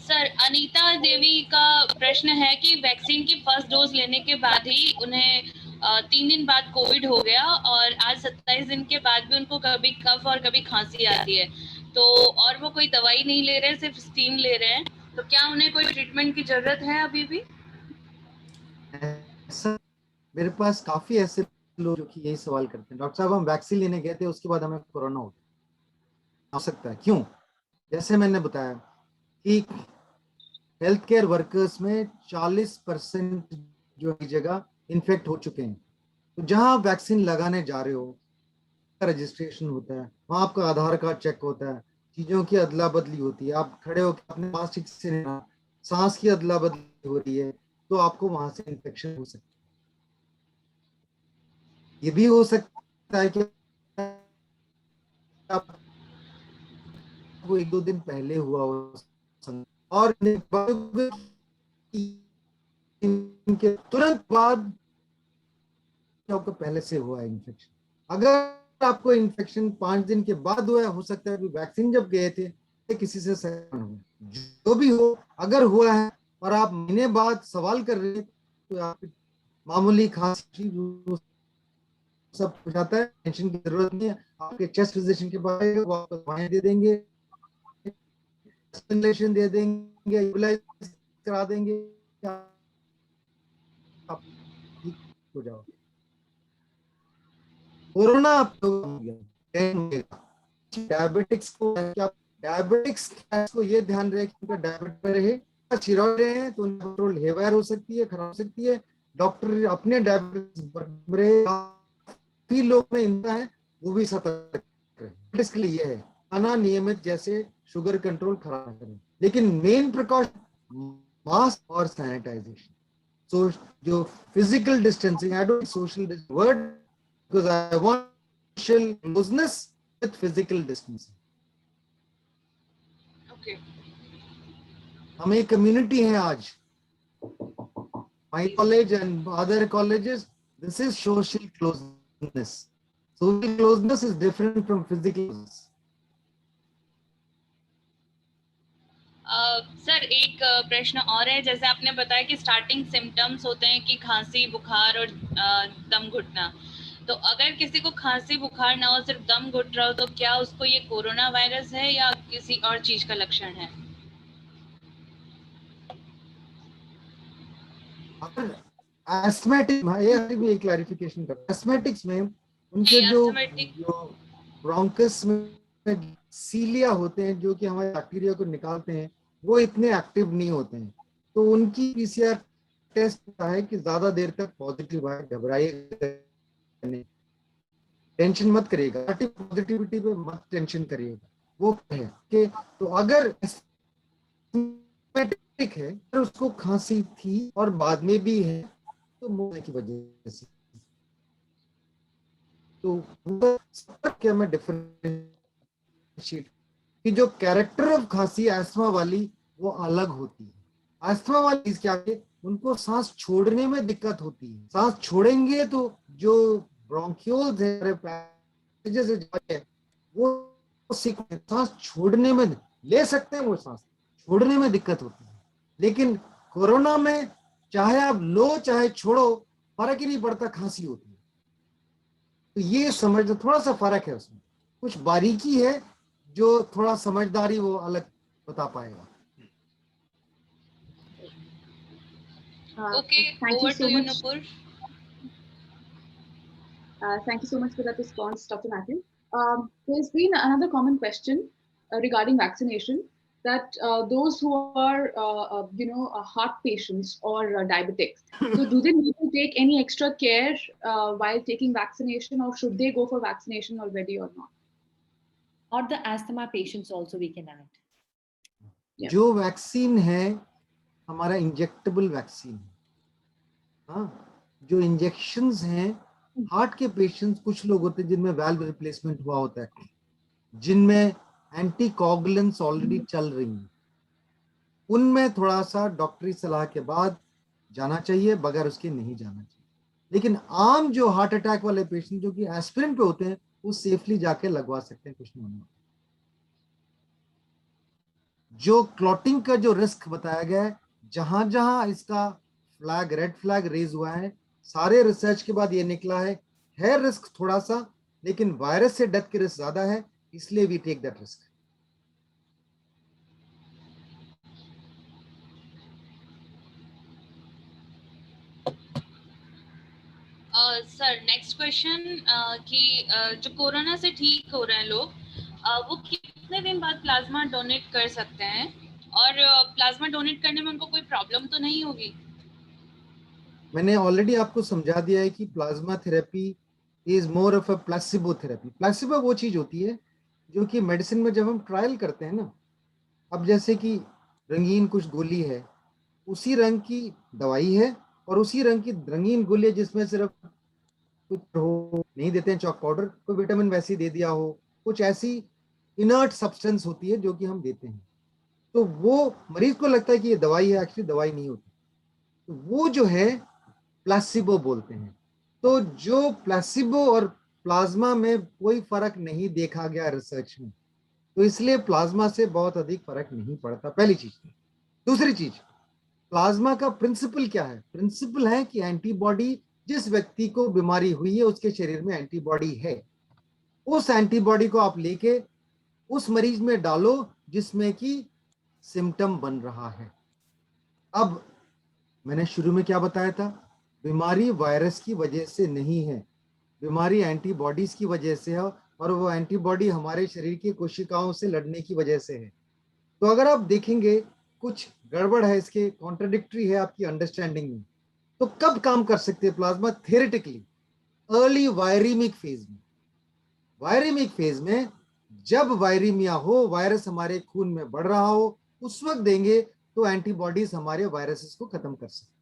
सर अनीता देवी का प्रश्न है कि वैक्सीन की फर्स्ट डोज लेने के बाद ही उन्हें 3 दिन बाद कोविड हो गया, और आज 27 दिन के बाद भी उनको कभी कफ और कभी खांसी आती है, तो और वो कोई दवाई नहीं ले रहे, सिर्फ स्टीम ले रहे हैं, तो क्या उन्हें कोई ट्रीटमेंट की जरूरत है अभी भी? मेरे पास काफी ऐसे लोग जो कि यही सवाल करते हैं, डॉक्टर साहब हम वैक्सीन लेने गए थे, उसके बाद हमें कोरोना हो सकता है, क्यों? जैसे मैंने बताया कि हेल्थ केयर वर्कर्स में 40% जो जगह इन्फेक्ट हो चुके हैं. तो जहां आप वैक्सीन लगाने जा रहे हो, रजिस्ट्रेशन होता है, वहां आपका आधार कार्ड चेक होता है, चीजों की अदला बदली होती है, आप खड़े होकर अपने पास ठीक से नहीं, सांस की अदला बदली हो रही है, तो आपको वहां से इन्फेक्शन हो सकता है. ये भी हो सकता है कि आपको 1-2 दिन पहले हुआ हो, और इनके तुरंत बाद आपको पहले से हुआ है इन्फेक्शन. अगर आपको इन्फेक्शन 5 दिन के बाद हुआ है, हो सकता है कि वैक्सीन जब गए थे किसी से संक्रमण हुआ. जो भी हो, अगर हुआ है और आप महीने बाद सवाल कर रहे हैं, तो आप मामूली खांसी सब हो जाता है, टेंशन की जरूरत नहीं है. आपके चेस्ट फिजिशियन के पास वो आपको दवाएं दे देंगे, इंजेक्शन दे देंगे, इम्यूलाइज करा देंगे, आप ठीक हो जाओ. कोरोना डायबिटिक्स को ये ध्यान रहे कि उनका डायबिट पर रहे, चिरा रहे हैं तो उनका कंट्रोल हेयर हो सकती है, खराब हो सकती है. डॉक्टर अपने डायबिटिक्स रहे लोग में इनका है, वो भी सतर्क रहे. इसके लिए है खाना नियमित, जैसे शुगर कंट्रोल खराब करें, लेकिन मेन प्रिकॉशन मास्क और सैनिटाइजेशन. सो जो physical distancing, I don't social word because I want social closeness with physical distancing. Okay. हम एक कम्युनिटी हैं आज. My college and other colleges, this is social closeness. Social closeness is different from physical closeness. Sir एक प्रश्न और है, जैसे आपने बताया कि स्टार्टिंग सिम्टम्स होते हैं कि खांसी, बुखार और दम घुटना, तो अगर किसी को खांसी बुखार ना हो, सिर्फ दम घुट रहा हो, तो क्या उसको ये कोरोना वायरस है या किसी और चीज का लक्षण है? अगर एस्थमेटिक, ये भी एक क्लैरिफिकेशन कर, एस्थमेटिक्स में उनके जो एस्थमेटिक ब्रोंकस में सीलिया होते हैं जो कि हमारे बैक्टीरिया को निकालते हैं, वो इतने एक्टिव नहीं होते हैं, तो उनकी पीसीआर टेस्ट है कि ज्यादा देर तक पॉजिटिव है, घबराइएगा नहीं, टेंशन मत करिएगा, पॉजिटिविटी पे मत टेंशन करिएगा, वो है कि तो अगर है तो उसको खांसी थी और बाद में भी है तो मोने की वजह से, तो क्या मैं डिफरेंशिएट कि जो कैरेक्टर ऑफ खांसी एस्थमा वाली वो अलग होती है। एस्थमा वाली क्या है, उनको सांस छोड़ने में दिक्कत होती है, सांस छोड़ेंगे तो जो ब्रोंक्यूल्स है वो सांस छोड़ने में ले सकते हैं, वो सांस छोड़ने में दिक्कत होती है। लेकिन कोरोना में चाहे आप लो चाहे छोड़ो फर्क ही नहीं पड़ता, खांसी होती है। तो ये समझना, थोड़ा सा फर्क है उसमें, कुछ बारीकी है जो थोड़ा समझदारी वो अलग बता पाएगा। Okay, Thank you over so to you much. Nupur. Thank you so much for that response, Dr. Matthew. There's been another common question regarding vaccination, that those who are, heart patients or diabetics, so do they need to take any extra care while taking vaccination, or should they go for vaccination already or not? Or the asthma patients also we can add. Yeah. जो वैक्सीन है हमारा इंजेक्टेबल वैक्सीन है, हाँ, जो इंजेक्शंस हैं हार्ट के पेशेंट्स, कुछ लोग होते हैं जिनमें वाल्व रिप्लेसमेंट हुआ होता है, जिनमें एंटीकोगुलेंट्स ऑलरेडी चल रही हैं, उनमें थोड़ा सा डॉक्टरी सलाह के बाद जाना चाहिए, बगैर उसके नहीं जाना चाहिए। लेकिन आम जो हार्ट अटैक वाले पेशेंट जो कि एस्पिरिन पे होते हैं, वो सेफली जाके लगवा सकते हैं, कुछ नहीं होना। जो क्लॉटिंग का जो रिस्क बताया गया है, जहां जहां इसका फ्लैग, रेड फ्लैग रेज हुआ है, सारे रिसर्च के बाद ये निकला है रिस्क थोड़ा सा, लेकिन वायरस से डेथ के रिस्क ज्यादा है, इसलिए we take that risk. Sir next question कि जो कोरोना से ठीक हो रहे हैं लोग, वो कितने दिन बाद प्लाज्मा डोनेट कर सकते हैं, और प्लाज्मा डोनेट करने में उनको कोई प्रॉब्लम तो नहीं होगी? मैंने ऑलरेडी आपको समझा दिया है कि plasma therapy is more of a placebo therapy. Placebo वो चीज होती है जो कि मेडिसिन में जब हम ट्रायल करते हैं ना, अब जैसे कि रंगीन कुछ गोली है, उसी रंग की दवाई है और उसी रंग की रंगीन गोली है जिसमें सिर्फ कुछ हो नहीं देते हैं चॉक पाउडर, कोई विटामिन वैसे ही दे दिया हो, कुछ ऐसी इनर्ट सब्सटेंस होती है जो कि हम देते हैं, तो वो मरीज को लगता है कि ये दवाई है, एक्चुअली दवाई नहीं होती, तो वो जो है प्लेसिबो बोलते हैं। तो जो प्लेसिबो और प्लाज्मा में कोई फर्क नहीं देखा गया रिसर्च में, तो इसलिए प्लाज्मा से बहुत अधिक फर्क नहीं पड़ता, पहली चीज। दूसरी चीज, प्लाज्मा का प्रिंसिपल क्या है? प्रिंसिपल है कि एंटीबॉडी, जिस व्यक्ति को बीमारी हुई है उसके शरीर में एंटीबॉडी है, उस एंटीबॉडी को आप लेके उस मरीज में डालो जिसमें कि सिम्टम बन रहा है। अब मैंने शुरू में क्या बताया था, बीमारी वायरस की वजह से नहीं है, बीमारी एंटीबॉडीज की वजह से है, और वो एंटीबॉडी हमारे शरीर की कोशिकाओं से लड़ने की वजह से है। तो अगर आप देखेंगे कुछ गड़बड़ है, इसके कॉन्ट्राडिक्टरी है आपकी अंडरस्टैंडिंग में, तो कब काम कर सकते हैं प्लाज्मा? थेरेटिकली अर्ली वायरेमिक फेज में। वायरेमिक फेज में जब वायरीमिया हो, वायरस हमारे खून में बढ़ रहा हो, उस वक्त देंगे तो एंटीबॉडीज हमारे वायरसेस को खत्म कर सकते।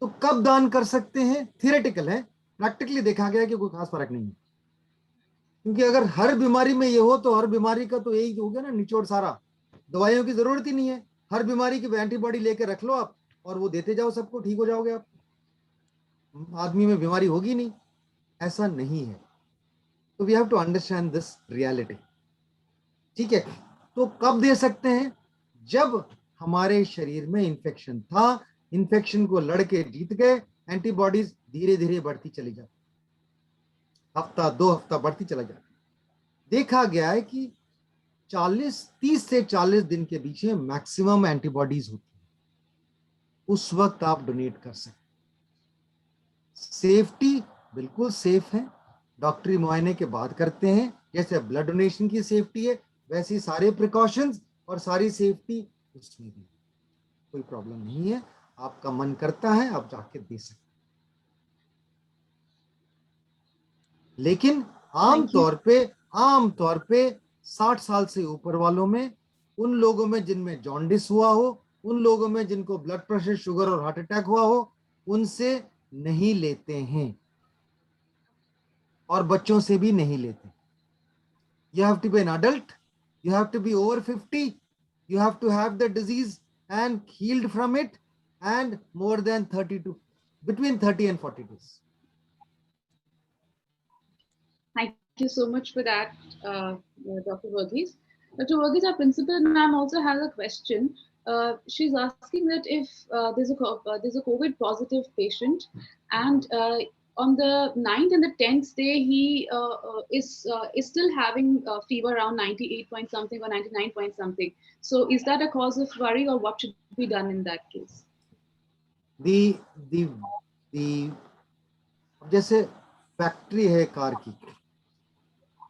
तो कब दान कर सकते हैं? थियोरेटिकल है, प्रैक्टिकली देखा गया कि कोई खास फर्क नहीं है, क्योंकि अगर हर बीमारी में ये हो तो हर बीमारी का तो यही हो गया ना निचोड़ सारा, दवाइयों की जरूरत ही नहीं है, हर बीमारी की एंटीबॉडी लेके रख लो आप और वो देते जाओ, सबको ठीक हो जाओगे आप, आदमी में बीमारी होगी नहीं। ऐसा नहीं है, तो we have to understand this reality. ठीक है, तो कब दे सकते हैं? जब हमारे शरीर में इन्फेक्शन था, इन्फेक्शन को लड़के जीत गए, एंटीबॉडीज धीरे धीरे बढ़ती चली जाती, हफ्ता 2 हफ्ता बढ़ती चला जाती। देखा गया है कि 30 से 40 दिन के बीच में मैक्सिमम एंटीबॉडीज होती है, उस वक्त आप डोनेट कर सकते। सेफ्टी बिल्कुल सेफ है, डॉक्टरी मुआयने के बाद करते हैं। जैसे ब्लड डोनेशन की सेफ्टी है, वैसे सारे प्रिकॉशंस और सारी सेफ्टी उसमें भी, कोई प्रॉब्लम नहीं है। आपका मन करता है आप जाके दे सकते, लेकिन आमतौर पे 60 साल से ऊपर वालों में, उन लोगों में जिनमें जॉन्डिस हुआ हो, उन लोगों में जिनको ब्लड प्रेशर, शुगर और हार्ट अटैक हुआ हो, उनसे नहीं लेते हैं, और बच्चों से भी नहीं लेते। You have to be an adult, you have to be over 50, you have to have the disease and healed from it, and more than between 30 and 40 days. Thank you so much for that, Dr. Verghese. Dr. Verghese, our principal ma'am also has a question. She's asking that if there's a COVID positive patient, and on the 9th and the 10th day, he is still having fever around 98 point something or 99 point something. So is that a cause of worry, or what should be done in that case? The जैसे फैक्ट्री है कार की,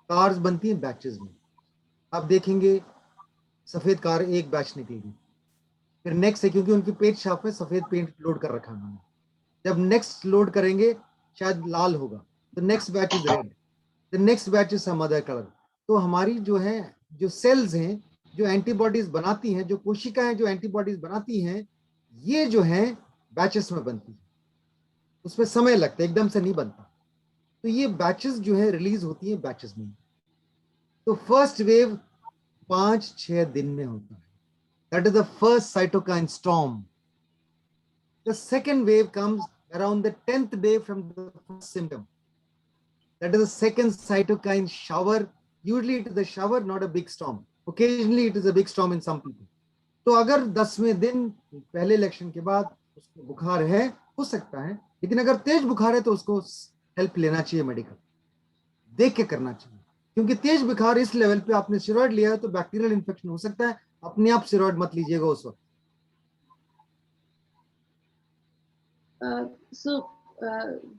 कार्स बनती हैं बैचेस में। आप देखेंगे सफेद कार एक बैच निकलेगी, फिर नेक्स्ट है, क्योंकि उनकी पेंट शॉप में सफेद पेंट लोड कर रखा है उन्होंने। जब नेक्स्ट लोड करेंगे शायद लाल होगा, तो next batch is red, the next batch is some other colour. तो हमारी जो सेल्स हैं जो एंटीबॉडीज बनाती हैं, जो कोशिकाएं जो एंटीबॉडीज बनाती हैं, ये जो है बैचेस में बनती है, उसमें समय लगता है, एकदम से नहीं बनता। तो ये बैचेस जो है रिलीज होती है बैचेस में। तो फर्स्ट वेव 5-6 दिन में होता है, that is the first cytokine storm. The second wave comes around the 10th day from the first symptom. That is the second cytokine shower. Usually it is a shower, not a big storm. Occasionally it is a big storm in some people. तो अगर 10वें दिन पहले लक्षण के बाद उसको बुखार है, हो सकता है, लेकिन अगर तेज बुखार है तो उसको हेल्प लेना चाहिए, मेडिकल देख के करना चाहिए, क्योंकि तेज बुखार इस लेवल पे आपने स्टेरॉइड लिया है तो बैक्टीरियल इन्फेक्शन हो सकता है। अपने आप स्टेरॉइड मत लीजिएगा उस वक्त।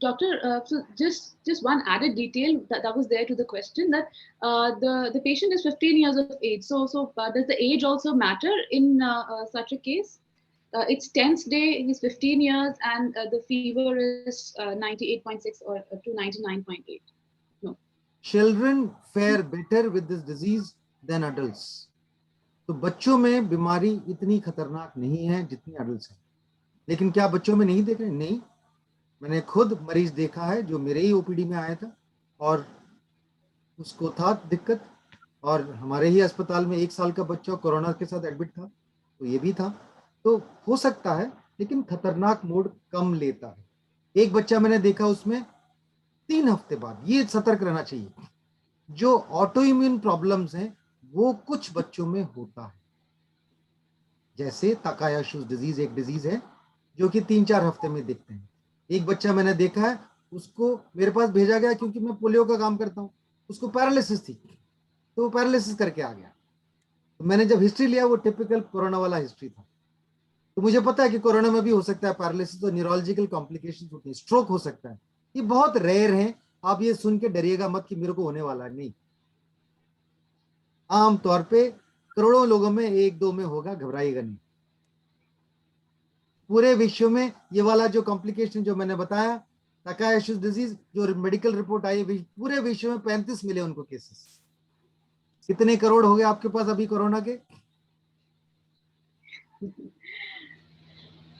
Doctor, so just one added detail that was there to the question, that the patient is 15 years of age. So does the age also matter in such a case? It's 10th day, he's 15 years, and the fever is 98.6 or to 99.8. No. Children fare better with this disease than adults. तो बच्चों में बीमारी इतनी खतरनाक नहीं है जितनी एडल्ट्स है। लेकिन क्या बच्चों में नहीं देख रहे? नहीं, मैंने खुद मरीज देखा है जो मेरे ही ओपीडी में आया था और उसको था दिक्कत, और हमारे ही अस्पताल में 1 साल का बच्चा कोरोना के साथ एडमिट था, तो ये भी था। तो हो सकता है, लेकिन खतरनाक मोड कम लेता है। एक बच्चा मैंने देखा, उसमें 3 हफ्ते बाद, ये सतर्क रहना चाहिए, जो ऑटो इम्यून प्रॉब्लम्स हैं वो कुछ बच्चों में होता है। जैसे तकायाशुस डिजीज एक डिजीज है जो कि 3-4 हफ्ते में दिखते हैं। एक बच्चा मैंने देखा है, उसको मेरे पास भेजा गया क्योंकि मैं पोलियो का काम करता हूँ, उसको पैरालिसिस थी, तो वो पैरालिसिस करके आ गया। तो मैंने जब हिस्ट्री लिया वो टिपिकल कोरोना वाला हिस्ट्री था। तो मुझे पता है कि कोरोना में भी हो सकता है पैरालिसिस, तो न्यूरोलॉजिकल कॉम्प्लिकेशन होती है, स्ट्रोक हो सकता है, ये बहुत रेयर है। आप ये सुन के डरिएगा मत कि मेरे को होने वाला है, नहीं, आमतौर पे करोड़ों लोगों में 1-2 में होगा, घबराइएगा नहीं। पूरे विश्व में ये वाला जो कॉम्प्लिकेशन जो मैंने बताया, तकायाशुस डिजीज, जो मेडिकल रिपोर्ट आई, पूरे विश्व में 35 मिले उनको केसेस। कितने करोड़ हो गए आपके पास अभी कोरोना के?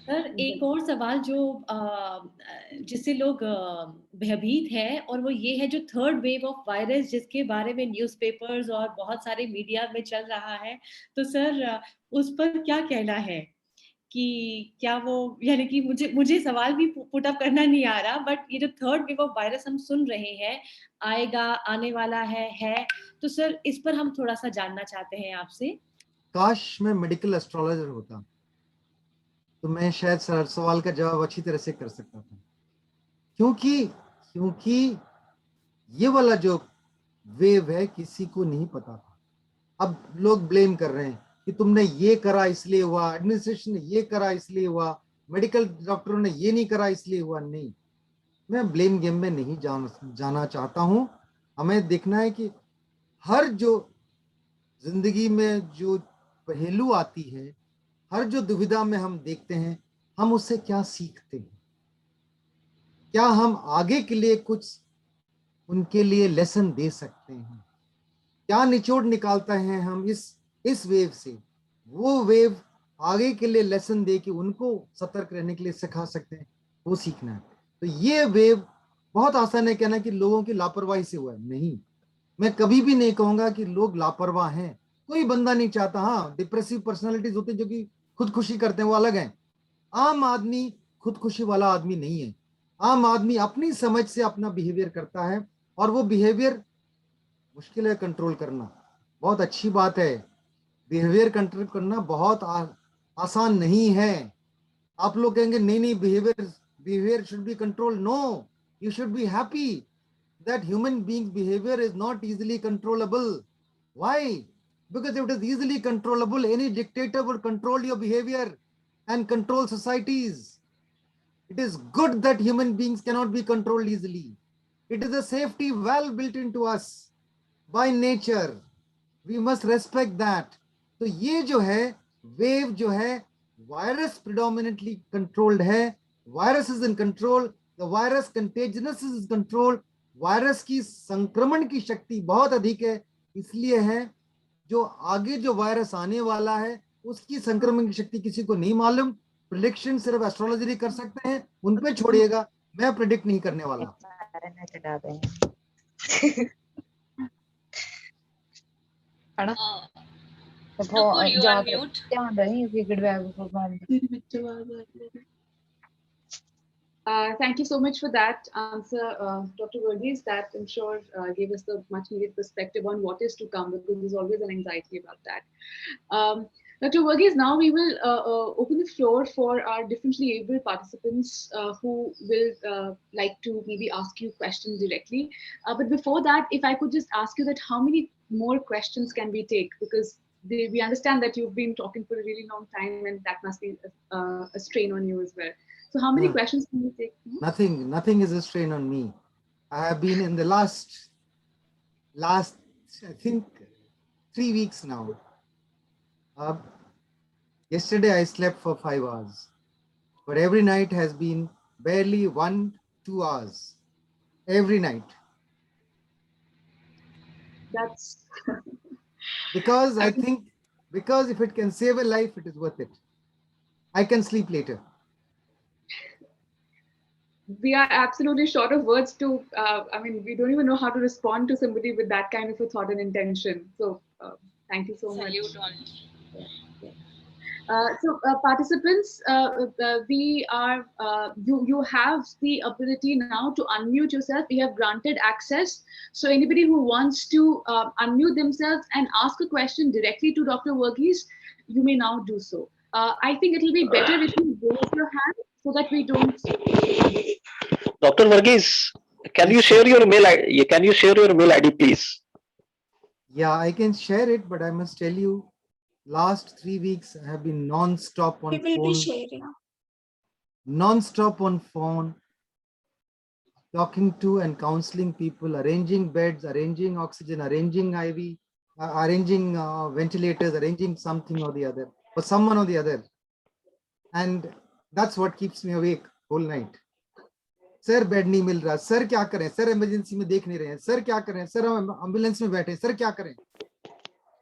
सर एक और सवाल जो जिससे लोग भयभीत है, और वो ये है जो थर्ड वेव ऑफ वायरस जिसके बारे में न्यूज़पेपर्स और बहुत सारे मीडिया में चल रहा है, तो सर उस पर क्या कहना है कि क्या वो, यानी कि मुझे सवाल भी पुट अप करना नहीं आ रहा, बट ये जो थर्ड वेव ऑफ वायरस हम सुन रहे हैं, आएगा, आने वाला है, तो सर इस पर हम थोड़ा सा जानना चाहते हैं आपसे। काश मैं मेडिकल एस्ट्रोलॉजर होता तो मैं शायद सवाल का जवाब अच्छी तरह से कर सकता था, क्योंकि ये वाला जो वेव है किसी को नहीं पता था। अब लोग ब्लेम कर रहे हैं कि तुमने ये करा इसलिए हुआ, एडमिनिस्ट्रेशन ने ये करा इसलिए हुआ, मेडिकल डॉक्टरों ने ये नहीं करा इसलिए हुआ। नहीं, मैं ब्लेम गेम में नहीं जाना चाहता हूं। हमें देखना है कि हर जो जिंदगी में जो पहलू आती है, हर जो दुविधा में हम देखते हैं, हम उससे क्या सीखते हैं, क्या हम आगे के लिए कुछ उनके लिए लेसन दे सकते हैं, क्या निचोड़ निकालता है हम इस वेव से, वो वेव आगे के लिए लेसन दे कि उनको सतर्क रहने के लिए सिखा सकते हैं, वो सीखना है। तो ये वेव बहुत आसान है कहना कि लोगों की लापरवाही से हुआ है। नहीं, मैं कभी भी नहीं कहूंगा कि लोग लापरवाह हैं। कोई बंदा नहीं चाहता, हाँ डिप्रेसिव पर्सनालिटीज होते हैं जो कि खुदकुशी करते हैं, वो अलग है। आम आदमी खुदकुशी वाला आदमी नहीं है। आम आदमी अपनी समझ से अपना बिहेवियर करता है, और वो बिहेवियर मुश्किल है कंट्रोल करना। बहुत अच्छी बात है, बिहेवियर कंट्रोल करना बहुत आसान नहीं है। आप लोग कहेंगे नहीं नहीं behaviour should be control. No, you should be happy that human beings behavior is not easily controllable. Why? Because if it is easily controllable, any dictator would control your behavior and control societies. It is good that human beings cannot be controlled easily. It is a safety valve built into us by nature. We must respect that. तो ये जो है वेव जो है, वायरस predominantly controlled है, virus is in control, the virus contagiousness is controlled, virus की संक्रमण की शक्ति बहुत अधिक है, इसलिए है जो आगे जो वायरस आने वाला है उसकी संक्रमण की शक्ति किसी को नहीं मालूम। प्रेडिक्शन सिर्फ एस्ट्रोलॉजी कर सकते हैं, उन पे छोड़िएगा, मैं प्रेडिक्ट नहीं करने वाला। Nupur, you are mute. Thank you so much for that answer, Dr. Verghese. That I'm sure gave us the much needed perspective on what is to come, because there's always an anxiety about that. Dr. Verghese, now we will open the floor for our differently able participants who will like to maybe ask you questions directly. But before that, if I could just ask you that how many more questions can we take? Because we understand that you've been talking for a really long time, and that must be a strain on you as well. So how many questions can you take? Nothing is a strain on me. I have been in the last I think 3 weeks now. Yesterday I slept for 5 hours, but every night has been barely 1-2 hours. Every night. That's because I think if it can save a life, it is worth it. I can sleep later. We are absolutely short of words to, I mean, we don't even know how to respond to somebody with that kind of a thought and intention. So thank you so much. So participants, we are, you have the ability now to unmute yourself. We have granted access. So anybody who wants to unmute themselves and ask a question directly to Dr. Verghese, you may now do so. I think it will be better if you raise your hand so that we don't. Dr. Verghese, can you share your mail ID? Can you share your mail ID, please? Yeah, I can share it, but I must tell you, last 3 weeks I have been non-stop on phone. We will be sharing. Non-stop on phone, talking to and counseling people, arranging beds, arranging oxygen, arranging IV, arranging ventilators, arranging something or the other, or someone or the other. And that's what keeps me awake whole night. Sir bed नहीं मिल रहा, सर क्या करें, सर इमरजेंसी में देख नहीं रहे हैं, सर क्या करें, सर हम एम्बुलेंस में बैठे, सर क्या करें.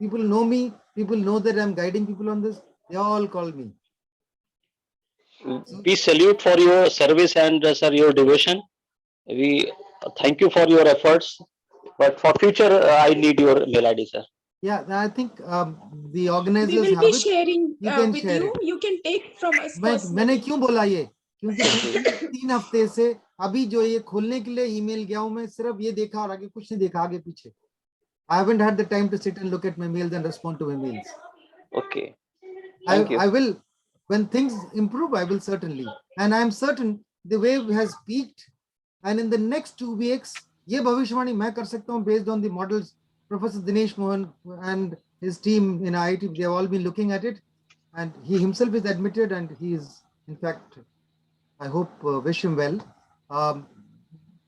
People know me, people know that I'm guiding people on this, they all call me. We salute for your service and sir, your devotion. We thank you for your efforts, but for future I need your mail ID, sir. Yeah, I think the We organizers will have be it, sharing you can with share you. it. You can take from us मैंने personally. क्यों बोला ये, क्योंकि पिछले 3 हफ्ते से अभी जो ये खोलने के लिए ईमेल गया हूं मैं, सिर्फ ये देखा और आगे कुछ नहीं देखा, आगे पीछे. I haven't had the time to sit and look at my mails and respond to my mails. Okay. Thank you. I will, when things improve, I will certainly. And I am certain the wave has peaked. And in the next 2 weeks, ये भविष्यवाणी मैं कर सकता हूँ based on the models Professor Dinesh Mohan and his team in IIT, they have all been looking at it. And he himself is admitted, and he is, in fact, I hope, wish him well.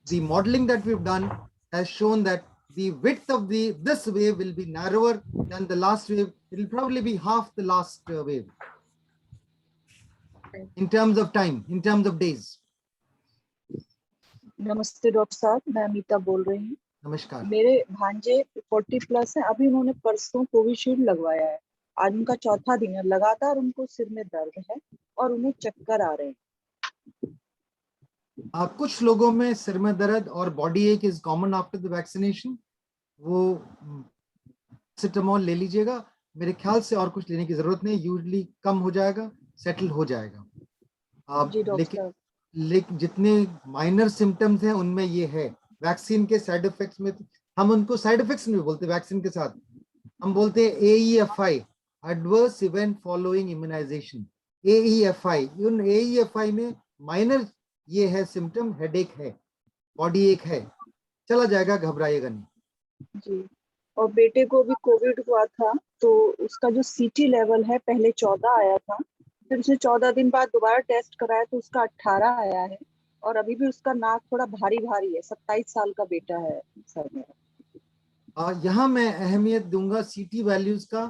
The modeling that we've done has shown that the width of this wave will be narrower than the last wave. It will probably be half the last wave in terms of time, in terms of days. नमस्ते डॉक्टर साहब, मैं अमिता बोल रही हूँ। नमस्कार. मेरे भांजे 40+ हैं, अभी उन्होंने परसों कोविशील्ड लगवाया है। आज उनका 4था दिन है। लगातार उनको सिर में दर्द है और उन्हें चक्कर आ रहे हैं। कुछ लोगों में सिर में दर्द और बॉडी एक is common after the vaccination. वो पैरासिटामोल ले लीजिएगा, मेरे ख्याल से और कुछ लेने की जरूरत नहीं, यूजुअली कम हो जाएगा, सेटल हो जाएगा. लेकिन जितने माइनर सिम्टम्स हैं उनमें ये है. वैक्सीन के साइड इफेक्ट्स में हम उनको साइड इफेक्ट्स नहीं बोलते, वैक्सीन के साथ हम बोलते हैं AEFI, adverse event following immunisation. AEFI, उन AEFI में माइनर ये है सिम्टम, हेडेक है, बॉडी एक है, चला जाएगा, घबराइएगा नहीं जी। और बेटे को भी कोविड हुआ था, तो उसका जो CT लेवल है पहले 14 आया था, फिर उसने 14 दिन बाद दोबारा टेस्ट कराया तो उसका 18 आया है, और अभी भी उसका नाक थोड़ा भारी भारी है। 27 साल का बेटा है सर मेरा। यहाँ मैं अहमियत दूंगा CT वैल्यूज का.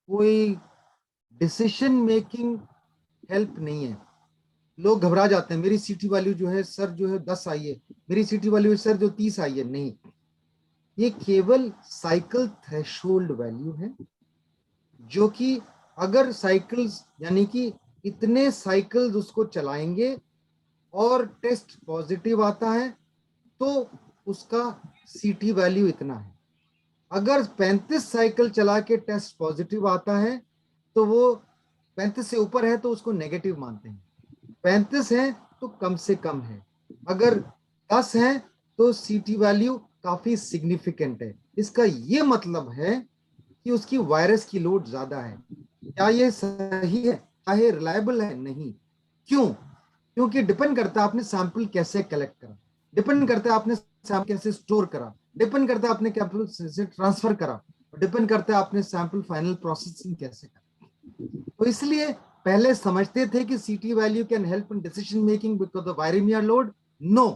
कोई डिसीजन मेकिंग हेल्प नहीं है. लोग घबरा जाते हैं, मेरी CT वैल्यू जो है सर जो है 10 आई है, मेरी CT वैल्यू सर जो 30 आई है. नहीं, ये केवल साइकिल थ्रेशोल्ड वैल्यू है, जो कि अगर साइकिल्स यानी कि इतने साइकिल्स उसको चलाएंगे और टेस्ट पॉजिटिव आता है तो उसका CT वैल्यू इतना है. अगर 35 साइकिल चला के टेस्ट पॉजिटिव आता है तो वो 35 से ऊपर है तो उसको नेगेटिव मानते हैं. 35 है तो कम से कम है, अगर 10 है तो CT वैल्यू काफी सिग्निफिकेंट है. इसका ये मतलब है कि उसकी वायरस की लोड ज्यादा है. क्या ये सही है? क्या ये रिलायबल है? नहीं. क्यों? क्योंकि डिपेंड करता है आपने सैंपल कैसे कलेक्ट करा, डिपेंड करता है आपने सैंपल कैसे स्टोर करा, डिपेंड करता है आपने सैंपल से ट्रांसफर करा, डिपेंड करता है आपने सैंपल फाइनल प्रोसेसिंग कैसे करा. तो इसलिए पहले समझते थे कि CT value can help in decision making because of viraemia load. No,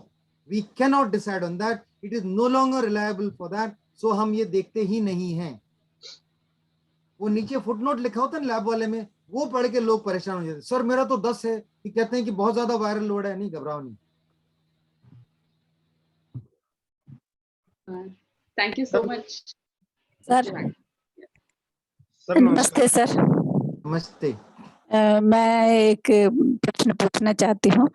we can not decide on that. It is no longer reliable for that. So हम ये देखते ही नहीं हैं. वो नीचे फुटनोट लिखा होता है ना लैब वाले में, वो पढ़ के लोग परेशान हो जाते हैं. सर मेरा तो 10 है, कि कहते हैं कि बहुत ज्यादा वायरल लोड है. नहीं, घबराओ नहीं. Thank you so much. Sir नमस्ते सर. नमस्ते. मैं एक प्रश्न पूछना चाहती हूँ.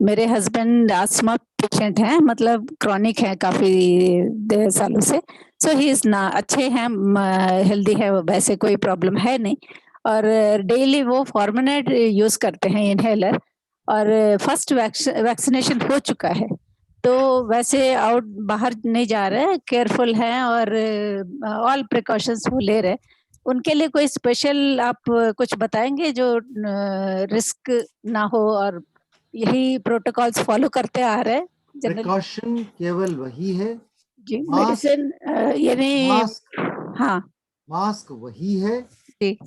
मेरे हस्बैंड आस्थमा पेशेंट हैं, मतलब क्रॉनिक है काफी सालों से. सो ही इज ना अच्छे हैं, हेल्दी है, वैसे कोई प्रॉब्लम है नहीं. और डेली वो फॉर्मिनेट यूज करते हैं, इनहेलर. और फर्स्ट वैक्सीनेशन हो चुका है, तो वैसे आउट बाहर नहीं जा रहे, केयरफुल हैं और ऑल प्रिकॉशंस वो ले रहे. उनके लिए कोई स्पेशल आप कुछ बताएंगे जो रिस्क ना हो, और यही प्रोटोकॉल्स फॉलो करते आ रहे हैं? प्रिकॉशन केवल वही है जी, मेडिसिन यानी हाँ, मास्क वही है जी,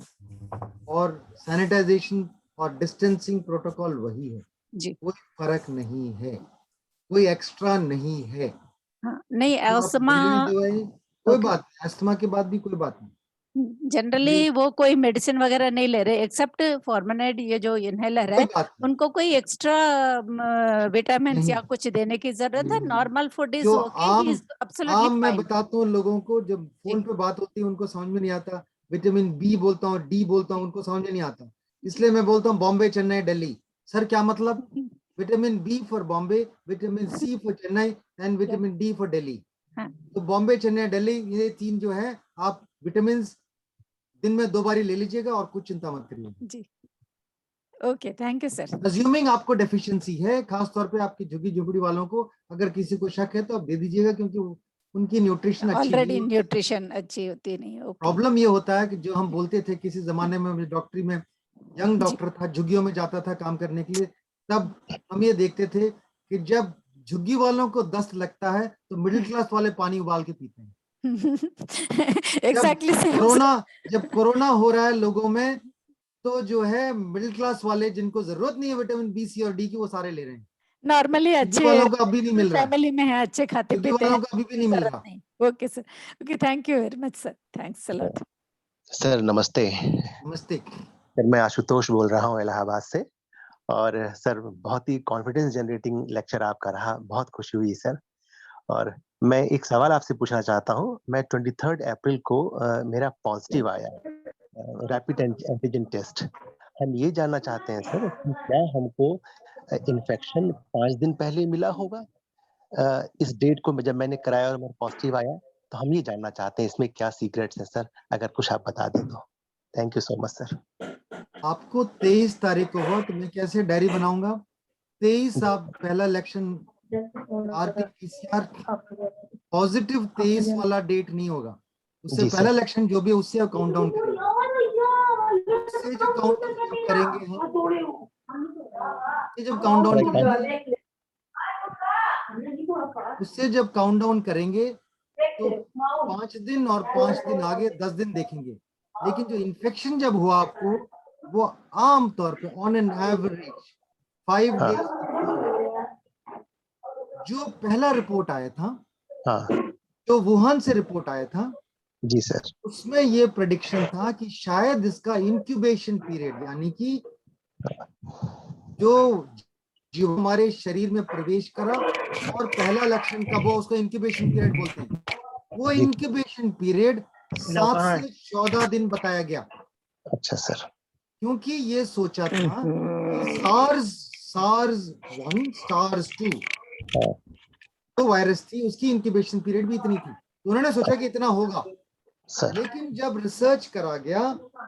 और सैनिटाइजेशन और डिस्टेंसिंग प्रोटोकॉल वही है जी. कोई फर्क नहीं है, कोई एक्स्ट्रा नहीं है. हाँ, नहीं तो अस्थमा कोई बात, अस्थमा के बाद भी कोई बात नहीं. जनरली वो कोई मेडिसिन वगैरह नहीं ले रहे एक्सेप्ट फॉर्मिनेट, ये जो इनहेलर है, उनको कोई एक्स्ट्रा विटामिन या कुछ देने की जरूरत है? Normal food is okay. मैं बताता हूँ लोगों को, जब फोन पे बात होती है उनको समझ में नहीं आता. विटामिन B बोलता हूँ, D बोलता हूँ, उनको समझ में नहीं आता, इसलिए मैं बोलता हूँ बॉम्बे, चेन्नई, दिल्ली. सर क्या मतलब? Vitamin B for Bombay, vitamin C for Chennai and vitamin D for Delhi. तो बॉम्बे, चेन्नई, दिल्ली, ये 3 जो है आप विटामिन दिन में 2 बारी ले लीजिएगा और कुछ चिंता मत करिए जी। Okay, thank you sir. Assuming आपको डेफिशिएंसी है, खास तौर पे आपकी झुग्गी झोपड़ी वालों को अगर किसी को शक है तो आप दे दीजिएगा, क्योंकि उनकी न्यूट्रिशन अच्छी ऑलरेडी न्यूट्रिशन अच्छी होती नहीं। ओके। प्रॉब्लम ये होता है कि जो हम बोलते थे किसी जमाने में, डॉक्टरी में यंग डॉक्टर था, झुग्गियों में जाता था काम करने के लिए, तब हम ये देखते थे कि जब झुग्गी वालों को दस्त लगता है तो मिडिल क्लास वाले पानी उबाल के पीते हैं। एग्जैक्टली जब कोरोना हो रहा है लोगों में, तो जो है मिडिल क्लास वाले जिनको जरूरत नहीं है विटामिन बी, सी और डी की, वो सारे ले रहे हैं। नॉर्मली अच्छे वालों को अभी नहीं मिल रहा, फैमिली में है, अच्छे खाते पीते हैं, वालों को अभी भी नहीं मिल रहा। Okay sir, okay, thank you very much sir, thanks a lot. Sir नमस्ते। नमस्ते सर, मैं आशुतोष बोल रहा हूँ इलाहाबाद से। और सर बहुत ही कॉन्फिडेंस जनरेटिंग लेक्चर आपका रहा, बहुत खुशी हुई सर। और मैं एक सवाल आपसे पूछना चाहता हूँ। मैं 23 अप्रैल को मेरा पॉजिटिव आया रैपिड एंटीजन टेस्ट। हम ये जानना चाहते हैं सर कि क्या हमको इन्फेक्शन 5 दिन पहले मिला होगा इस डेट को जब मैंने कराया और मेरा पॉजिटिव आया? तो हम ये जानना चाहते हैं इसमें क्या सीक्रेट्स हैं सर, अगर कुछ आप बता दें तो। Thank you so much sir. आपको 23 तारीख को हुआ तो मैं कैसे डायरी बनाऊंगा? 23 आप पहला इलेक्शन आरटीपीसीआर पॉजिटिव 23 वाला डेट नहीं होगा, उससे पहला इलेक्शन जो भी है उससे आप काउंट डाउन करेंगे। उससे जो काउंट डाउन करेंगे उससे जब काउंट डाउन करेंगे तो 5 दिन और 5 दिन आगे 10 दिन देखेंगे। लेकिन जो इन्फेक्शन जब हुआ आपको, वो आम तौर पे ऑन एन एवरेज 5 डेज जो पहला रिपोर्ट आया था, जो वुहान से रिपोर्ट आया था, जी सर, उसमें ये प्रेडिक्शन था कि शायद इसका इंक्यूबेशन पीरियड, यानी कि जो हमारे शरीर में प्रवेश करा और पहला लक्षण कब हो, उसको इंक्यूबेशन पीरियड बोलते हैं। वो इंक्यूबेशन पीरियड 7 से 14 दिन बताया गया। अच्छा सर। क्योंकि ये सोचा था कि SARS-1 SARS-2 जो वायरस थी उसकी इंक्यूबेशन पीरियड भी इतनी थी, तो उन्होंने सोचा कि इतना होगा सर। लेकिन जब रिसर्च करा गया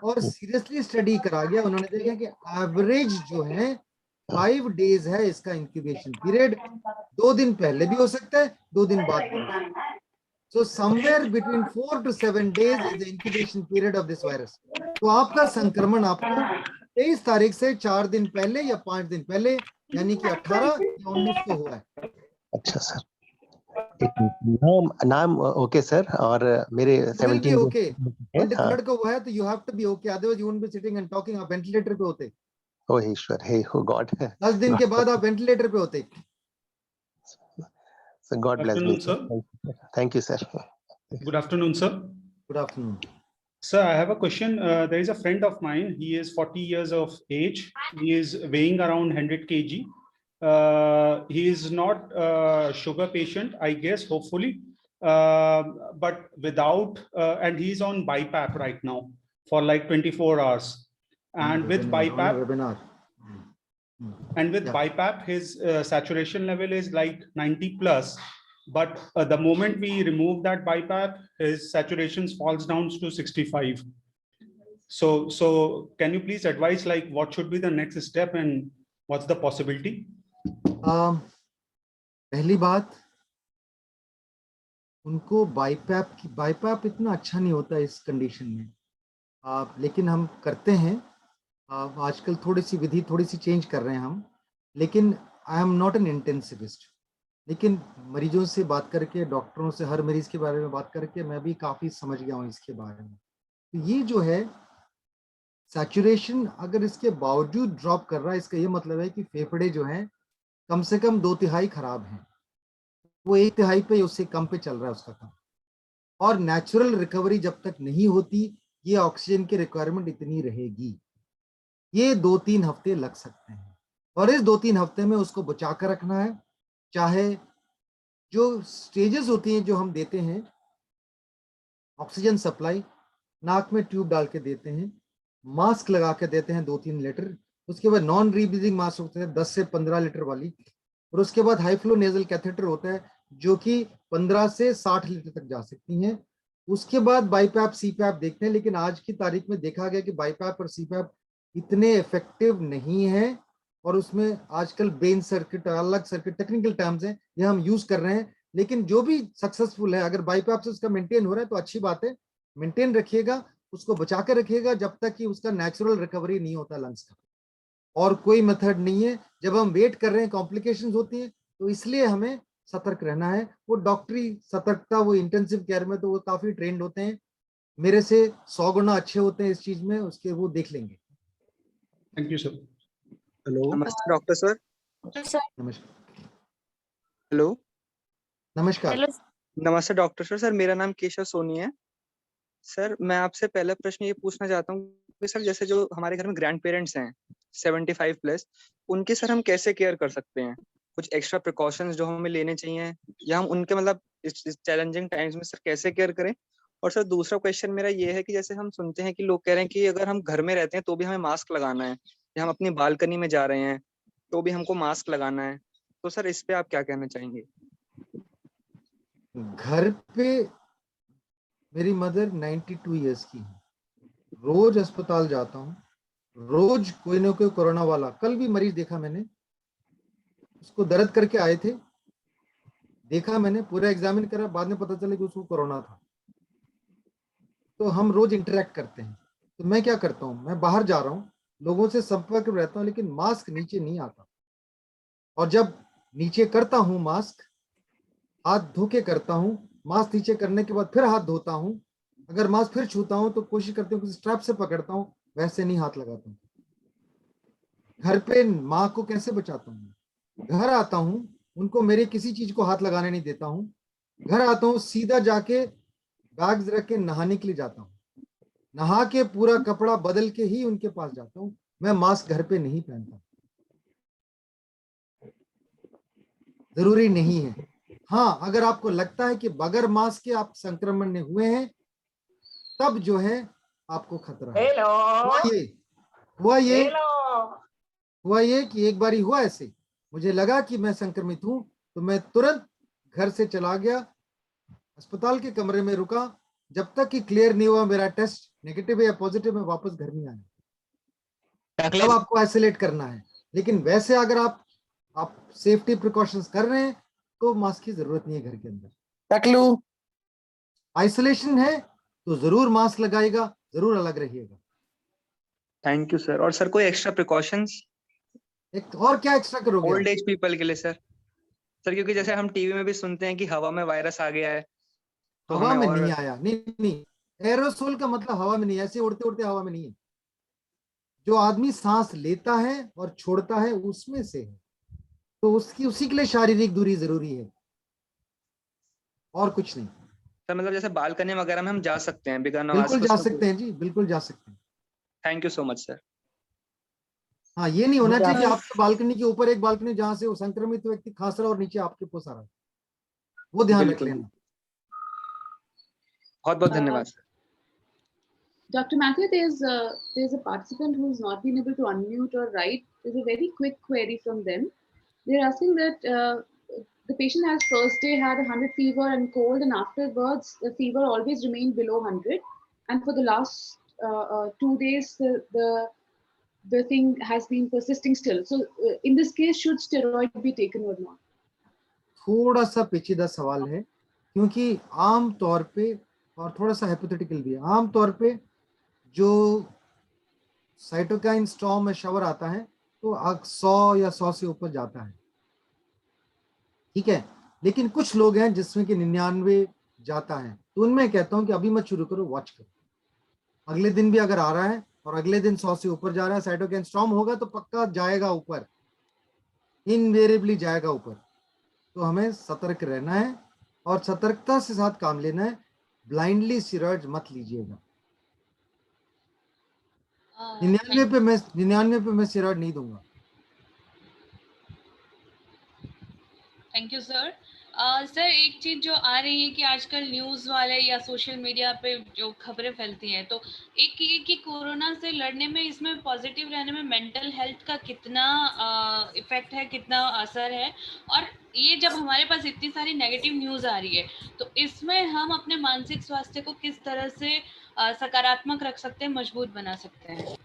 और सीरियसली स्टडी करा गया, उन्होंने देखा कि एवरेज जो है 5 डेज है इसका इंक्यूबेशन पीरियड। 2 दिन पहले भी हो सकता है, 2 दिन बाद भी। So somewhere between 4 to 7 days is the incubation period of this virus. तो आपका संक्रमण आपको 23 तारीख से 4 दिन पहले या 5 दिन पहले, यानी कि 18 या 19 को हुआ है। अच्छा सर, नाम ओके सर। और मेरे 17 ओके 23rd को हुआ है तो you have to be okay, otherwise you won't be sitting and talking। आप वेंटिलेटर पे होते। ओह ईश्वर, हे हो गॉड। 10 दिन के बाद आप वेंटिलेटर पे होते। So God bless you, sir. Thank you, sir. Good afternoon, sir. Good afternoon. Sir, I have a question. There is a friend of mine. He is 40 years of age. He is weighing around 100 kg. He is not a sugar patient, I guess, hopefully. But without, and he's on BiPAP right now for like 24 hours. And with BiPAP, BiPAP, his saturation level is like 90 plus. But the moment we remove that BiPAP, his saturations falls down to 65. So can you please advise like what should be the next step and what's the possibility? पहली बात, उनको बाईपैप इतना अच्छा नहीं होता इस कंडीशन में, लेकिन हम करते हैं। आजकल थोड़ी सी विधि थोड़ी सी चेंज कर रहे हैं हम, लेकिन I am not an intensivist. लेकिन मरीजों से बात करके, डॉक्टरों से हर मरीज के बारे में बात करके मैं भी काफ़ी समझ गया हूँ इसके बारे में। तो ये जो है सैचुरेशन अगर इसके बावजूद ड्रॉप कर रहा है, इसका ये मतलब है कि फेफड़े जो हैं कम से कम 2/3 खराब हैं, वो 1/3 पे उससे कम पे चल रहा है उसका काम। और नेचुरल रिकवरी जब तक नहीं होती, ये ऑक्सीजन की रिक्वायरमेंट इतनी रहेगी। ये 2-3 हफ्ते लग सकते हैं और इस 2-3 हफ्ते में उसको बचा कर रखना है। चाहे जो स्टेजेस होती हैं जो हम देते हैं, ऑक्सीजन सप्लाई नाक में ट्यूब डाल के देते हैं, मास्क लगा के देते हैं 2-3 लीटर, उसके बाद नॉन रीब्रीथिंग मास्क होता है 10 से 15 लीटर वाली, और उसके बाद हाई फ्लो नेजल कैथेटर होता है जो कि 15 से 60 लीटर तक जा सकती हैं। उसके बाद बाईपैप सीपैप देखते हैं, लेकिन आज की तारीख में देखा गया कि बाईपैप और सीपैप इतने इफेक्टिव नहीं है, और उसमें आजकल ब्रेन सर्किट, अलग सर्किट, टेक्निकल टर्म्स हैं, ये हम यूज कर रहे हैं। लेकिन जो भी सक्सेसफुल है, अगर बाईपैप से उसका मेंटेन हो रहा है तो अच्छी बात है, मेंटेन रखिएगा, उसको बचा कर रखिएगा जब तक कि उसका नेचुरल रिकवरी नहीं होता लंग्स का। और कोई मेथड नहीं है, जब हम वेट कर रहे हैं कॉम्प्लिकेशंस होती हैं, तो इसलिए हमें सतर्क रहना है। वो डॉक्टरी सतर्कता, वो इंटेंसिव केयर में तो वो काफी ट्रेंड होते हैं, मेरे से 100 गुना अच्छे होते हैं इस चीज में, उसके वो देख लेंगे। Thank you sir. हेलो, नमस्ते डॉक्टर सर। नमस्कार। हेलो, नमस्कार। नमस्ते डॉक्टर सर। सर मेरा नाम केशव सोनी है। सर मैं आपसे पहला प्रश्न ये पूछना चाहता हूँ कि सर जैसे जो हमारे घर में ग्रैंड पेरेंट्स हैं 75+, उनकी सर हम कैसे केयर कर सकते हैं? कुछ एक्स्ट्रा प्रिकॉशंस जो हमें लेने चाहिए, या हम उनके मतलब इस चैलेंजिंग टाइम्स में सर कैसे केयर करें? और सर दूसरा क्वेश्चन मेरा ये है कि जैसे हम सुनते हैं कि लोग कह रहे हैं कि अगर हम घर में रहते हैं तो भी हमें मास्क लगाना है, या हम अपनी बालकनी में जा रहे हैं तो भी हमको मास्क लगाना है, तो सर इस पे आप क्या कहना चाहेंगे? घर पे मेरी मदर 92 ईयर्स की है, रोज अस्पताल जाता हूँ, रोज कोई ना कोई कोरोना वाला, कल भी मरीज देखा मैंने, उसको दर्द करके आए थे, देखा मैंने, पूरा एग्जामिन करा, बाद में पता चला कि उसको कोरोना था। तो हम रोज इंटरेक्ट करते हैं, तो मैं क्या करता हूँ, मैं बाहर जा रहा हूँ, लोगों से संपर्क में रहता हूँ, लेकिन मास्क नीचे नहीं आता, और जब नीचे करता हूँ मास्क, हाथ धो के करता हूँ, मास्क नीचे करने के बाद फिर हाथ धोता हूँ, अगर मास्क फिर छूता हूँ तो कोशिश करता हूँ कि स्ट्रैप से पकड़ता हूँ, वैसे नहीं हाथ लगाता हूँ। घर पे माँ को कैसे बचाता हूँ? घर आता हूँ, उनको मेरे किसी चीज को हाथ लगाने नहीं देता हूँ, घर आता हूँ सीधा जाके बैग्स रख के नहाने के लिए जाता हूँ, नहा के पूरा कपड़ा बदल के ही उनके पास जाता हूँ, मैं मास्क घर पे नहीं पहनता, जरूरी नहीं है। हाँ, अगर आपको लगता है कि बगैर मास्क के आप संक्रमण में हुए हैं, तब जो है आपको खतरा है। हुआ ये कि एक बार ही हुआ ऐसे, मुझे लगा कि मैं संक्रमित हूं, तो मैं तुरंत घर से चला गया, अस्पताल के कमरे में रुका, जब तक कि क्लियर नहीं हुआ मेरा टेस्ट नेगेटिव है या पॉजिटिव, मैं वापस घर नहीं आया। तब आपको आइसोलेट करना है, लेकिन वैसे अगर आप सेफ्टी प्रिकॉशंस कर रहे हैं तो मास्क की जरूरत नहीं है घर के अंदर। आइसोलेशन है तो जरूर मास्क लगाएगा, जरूर अलग रहिएगा। Thank you sir. और सर कोई एक्स्ट्रा प्रिकॉशंस? और क्या एक्स्ट्रा करोगे? ओल्ड एज पीपल के लिए सर क्योंकि जैसे हम टीवी में भी सुनते हैं कि हवा में वायरस आ गया है, तो हवा में और... नहीं आया, नहीं, एरोसोल का मतलब हवा में नहीं, ऐसे उड़ते उड़ते हवा में नहीं है, जो आदमी सांस लेता है और छोड़ता है उसमें से है, तो उसी के लिए शारीरिक दूरी जरूरी है, और कुछ नहीं। सर मतलब जैसे बालकनी वगैरह में हम जा सकते हैं बिना मास्क? बिल्कुल जा सकते हैं जी, बिल्कुल जा सकते हैं। Thank you so much sir. हाँ, ये नहीं होना चाहिए कि आपके बालकनी के ऊपर एक बालकनी जहां से वो संक्रमित व्यक्ति खांस रहा और नीचे आपके पोस आ रहा है, वो ध्यान रख लेना। बहुत बहुत धन्यवाद sir. Dr. Matthew, there's a participant who's not been able to unmute or write. There's a very quick query from them. They're asking that the patient has first day had 100 fever and cold, and afterwards the fever always remained below 100, and for the last 2 days the thing has been persisting still. So in this case, should steroid be taken or not? थोड़ा सा पेचीदा सवाल है, क्योंकि आम तौर पे, और थोड़ा सा हाइपोथेटिकल भी है, आम तौर पे जो साइटोकाइन स्टॉर्म में शवर आता है तो 100 या 100 से ऊपर जाता है, ठीक है, लेकिन कुछ लोग हैं जिसमें कि 99 जाता है, तो उनमें कहता हूं कि अभी मत शुरू करो, वॉच करो, अगले दिन भी अगर आ रहा है और अगले दिन 100 से ऊपर जा रहा है, साइटोकाइन स्टॉर्म होगा तो पक्का जाएगा ऊपर, इनवेरिएबली जाएगा ऊपर, तो हमें सतर्क रहना है और सतर्कता से साथ काम लेना है, ब्लाइंडली स्टेरॉइड मत लीजिएगा। 99 पे मैं स्टेरॉइड नहीं दूंगा। Thank you sir. सर एक चीज जो आ रही है कि आजकल न्यूज वाले या सोशल मीडिया पे जो खबरें फैलती हैं, तो एक ये कि कोरोना से लड़ने में, इसमें पॉजिटिव रहने में मेंटल हेल्थ का कितना इफेक्ट है, कितना असर है, और ये जब हमारे पास इतनी सारी नेगेटिव न्यूज आ रही है, तो इसमें हम अपने मानसिक स्वास्थ्य को किस तरह से सकारात्मक रख सकते हैं, मजबूत बना सकते हैं?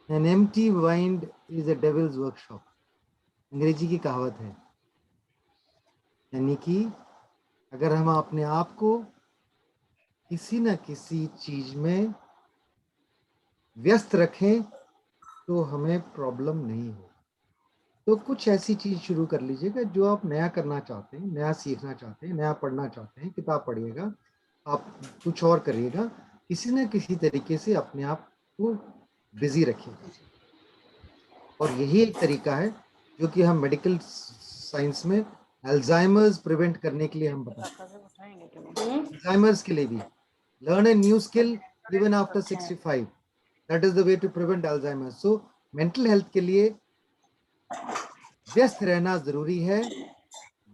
An empty mind is a devil's workshop. अंग्रेजी की कहावत है, यानी कि अगर हम अपने आप को किसी न किसी चीज में व्यस्त रखें तो हमें प्रॉब्लम नहीं हो। तो कुछ ऐसी चीज शुरू कर लीजिएगा जो आप नया करना चाहते हैं, नया सीखना चाहते हैं, नया पढ़ना चाहते हैं। किताब पढ़िएगा, आप कुछ और करिएगा, किसी न किसी तरीके से अपने आप को बिजी रखिएगा। और यही एक तरीका है जो कि हम मेडिकल साइंस में अल्जाइमर्स प्रिवेंट करने के लिए हम बताते हैं। अल्जाइमर्स के लिए भी learn a new skill even after 65, that is the way to prevent Alzheimer's. So mental health के लिए व्यस्त रहना जरूरी है,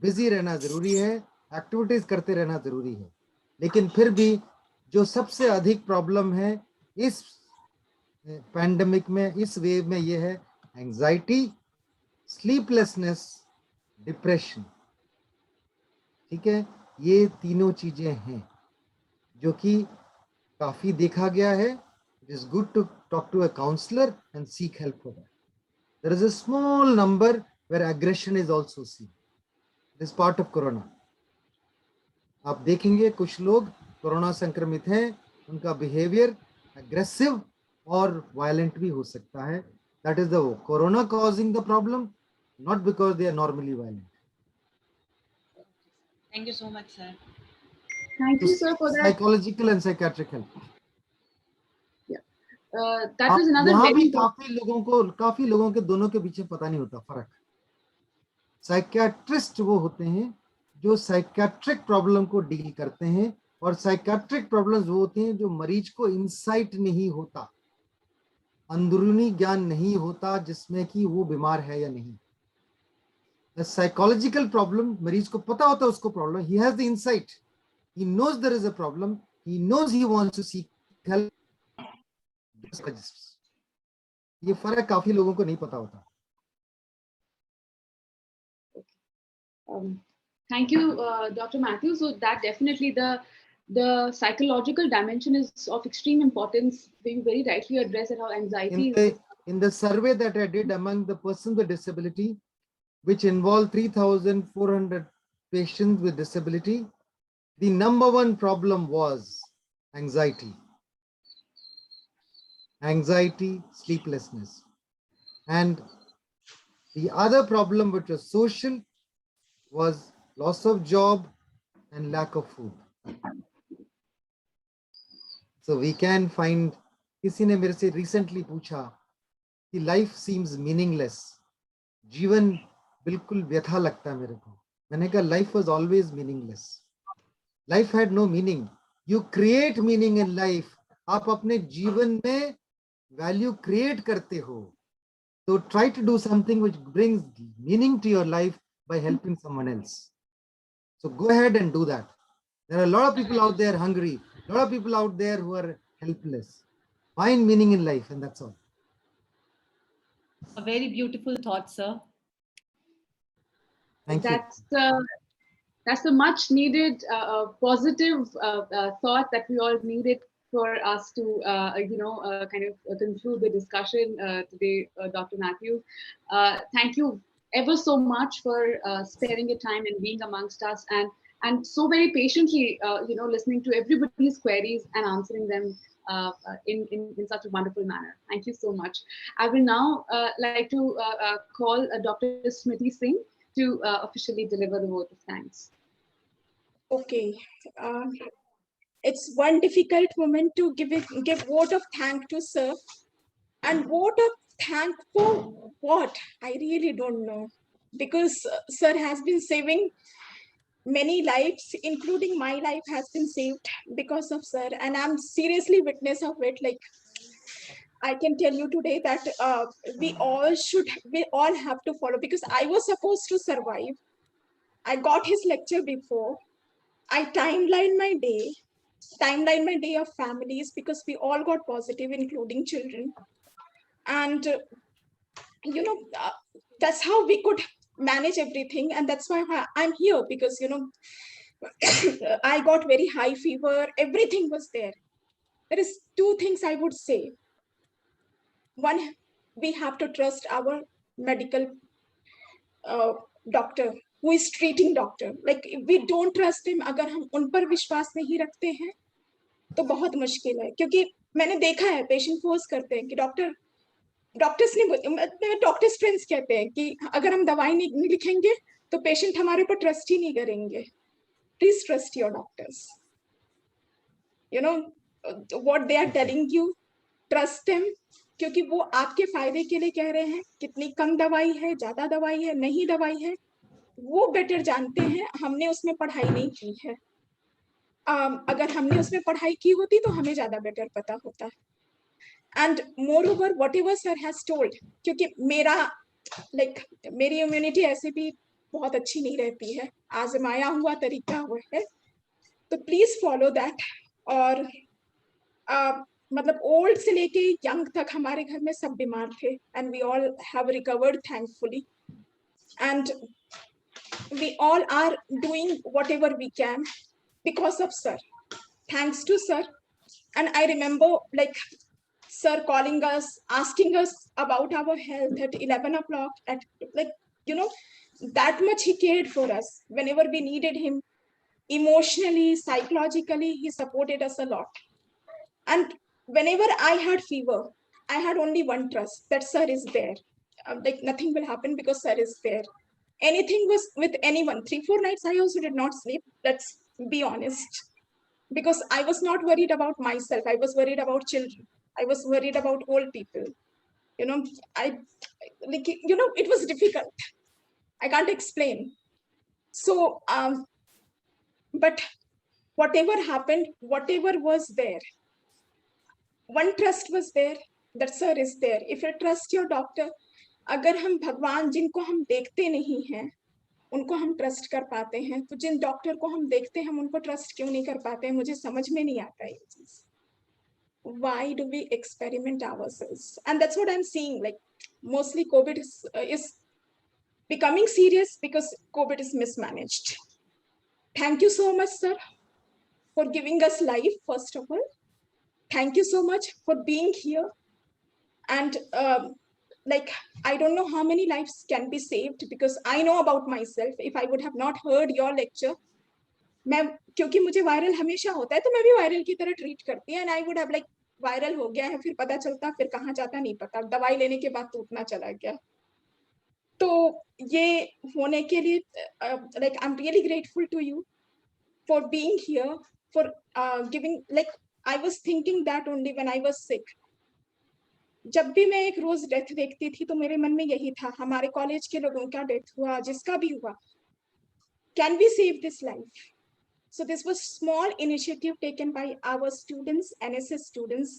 बिजी रहना जरूरी है, एक्टिविटीज करते रहना जरूरी है। लेकिन फिर भी जो सबसे अधिक प्रॉब्लम है इस पैंडेमिक में, इस वेव में, ये है एंजाइटी, स्लीपलेसनेस, डिप्रेशन। ठीक है, ये तीनों चीजें हैं जो कि काफी देखा गया है। It is good to talk to a counsellor and seek help for that. There is a small number where aggression is also seen. It is part of corona. आप देखेंगे कुछ लोग कोरोना संक्रमित हैं, उनका बिहेवियर एग्रेसिव और वायलेंट भी हो सकता है। That is the corona causing the problem, not because they are normally violent. Thank you so much, sir. Thank you, sir, for that. Psychological and psychiatric help. Yeah, that was another यहाँ very भी काफी लोगों के दोनों के बीच पता नहीं होता फर्क। साइकियाट्रिस्ट वो होते हैं जो साइकियाट्रिक प्रॉब्लम को डील करते हैं, और साइकियाट्रिक प्रॉब्लम्स वो होते हैं जो मरीज को इंसाइट नहीं होता, अंदरूनी ज्ञान नहीं होता जिसमें कि वो बीमार है या नहीं। साइकोलॉजिकल प्रॉब्लम, मरीज को पता होता है उसको problem, he has the insight, he knows there is a problem, he knows he wants to seek help. ये फर्क काफी लोगों को नहीं पता होता। Thank you, Dr. Matthew. So that definitely the psychological dimension is of extreme importance. You very rightly addressed how anxiety in the survey that I did among the persons with disability, which involved 3,400 patients with disability, the number one problem was anxiety. Anxiety, sleeplessness. And the other problem, which was social, was loss of job and lack of food. So we can find, किसी ने मेरे से recently पूछा कि life seems meaningless, जीवन बिल्कुल व्यथा लगता है मेरे को। मैंने कहा life was always meaningless. Life had no meaning. You create meaning in life. आप अपने जीवन में value create करते हो। So try to do something which brings meaning to your life by helping someone else. So go ahead and do that. There are a lot of people out there hungry, a lot of people out there who are helpless. Find meaning in life, and that's all. A very beautiful thought, sir. Thank you. That's the much needed positive thought that we all needed for us to, kind of conclude the discussion today, Dr. Matthew. Thank you ever so much for sparing your time and being amongst us, and so very patiently, listening to everybody's queries and answering them in such a wonderful manner. Thank you so much. I will now like to call Dr. Smriti Singh to officially deliver the vote of thanks. Okay. It's one difficult moment to give vote of thanks to sir. And vote of thanks for what? I really don't know. Because sir has been saving many lives, including my life has been saved because of sir. And I'm seriously witness of it. Like, I can tell you today that we all have to follow, because I was supposed to survive. I got his lecture before. I timeline my day of families, because we all got positive, including children. And, that's how we could manage everything. And that's why I'm here, because, I got very high fever. Everything was there. There is two things I would say. One, we have to trust our medical doctor who is treating doctor. Like, if we don't trust him, अगर हम उन पर विश्वास नहीं रखते हैं तो बहुत मुश्किल है, क्योंकि मैंने देखा है पेशेंट फोर्स करते हैं कि डॉक्टर्स ने डॉक्टर्स फ्रेंड्स कहते हैं कि अगर हम दवाई नहीं लिखेंगे तो पेशेंट हमारे पर ट्रस्ट ही नहीं करेंगे. Please trust your doctors. what they are telling you, trust them, क्योंकि वो आपके फायदे के लिए कह रहे हैं. कितनी कम दवाई है, ज्यादा दवाई है, नहीं दवाई है, वो बेटर जानते हैं. हमने उसमें पढ़ाई नहीं की है. अगर हमने उसमें पढ़ाई की होती तो हमें ज्यादा बेटर पता होता. And more over what ever sir has told, क्योंकि मेरी इम्यूनिटी ऐसे भी बहुत अच्छी नहीं रहती है, आजमाया हुआ तरीका हुआ है, तो प्लीज फॉलो दैट. और मतलब ओल्ड से लेके यंग तक हमारे घर में सब बीमार थे, and we all have recovered thankfully, and we all are doing whatever we can because of sir. Thanks to sir. And I remember sir calling us, asking us about our health at 11 o'clock, at that much he cared for us. Whenever we needed him, emotionally, psychologically, he supported us a lot. And whenever I had fever, I had only one trust, that sir is there. Nothing will happen because sir is there. Anything was with anyone. 3-4 nights I also did not sleep. Let's be honest, because I was not worried about myself. I was worried about children. I was worried about old people. It was difficult. I can't explain. So, but whatever happened, whatever was there, one trust was there, that sir is there. If you trust your doctor, अगर हम भगवान जिनको हम देखते नहीं हैं उनको हम ट्रस्ट कर पाते हैं, तो जिन डॉक्टर को हम देखते हैं हम उनको ट्रस्ट क्यों नहीं कर पाते हैं? मुझे समझ में नहीं आता ये चीज. Why do we experiment ourselves? And that's what I'm seeing. Mostly COVID is becoming serious because COVID is mismanaged. Thank you so much, sir, for giving us life, first of all. Thank you so much for being here. And I don't know how many lives can be saved, because I know about myself. If I would have not heard your lecture, क्योंकि मुझे वायरल हमेशा होता है तो मैं भी वायरल की तरह ट्रीट करती है, and I would have viral हो गया है, फिर पता चलता, फिर कहाँ जाता नहीं पता, दवाई लेने के बाद तो उतना चला गया. तो ये होने के लिए I am really grateful to you for being here, for giving. I was thinking that only when I was sick. जब भी मैं एक रोज डेथ देखती थी तो मेरे मन में यही था, हमारे कॉलेज के लोगों का डेथ हुआ, जिसका भी हुआ, can we save this life? So this was small initiative taken by our students, NSS students,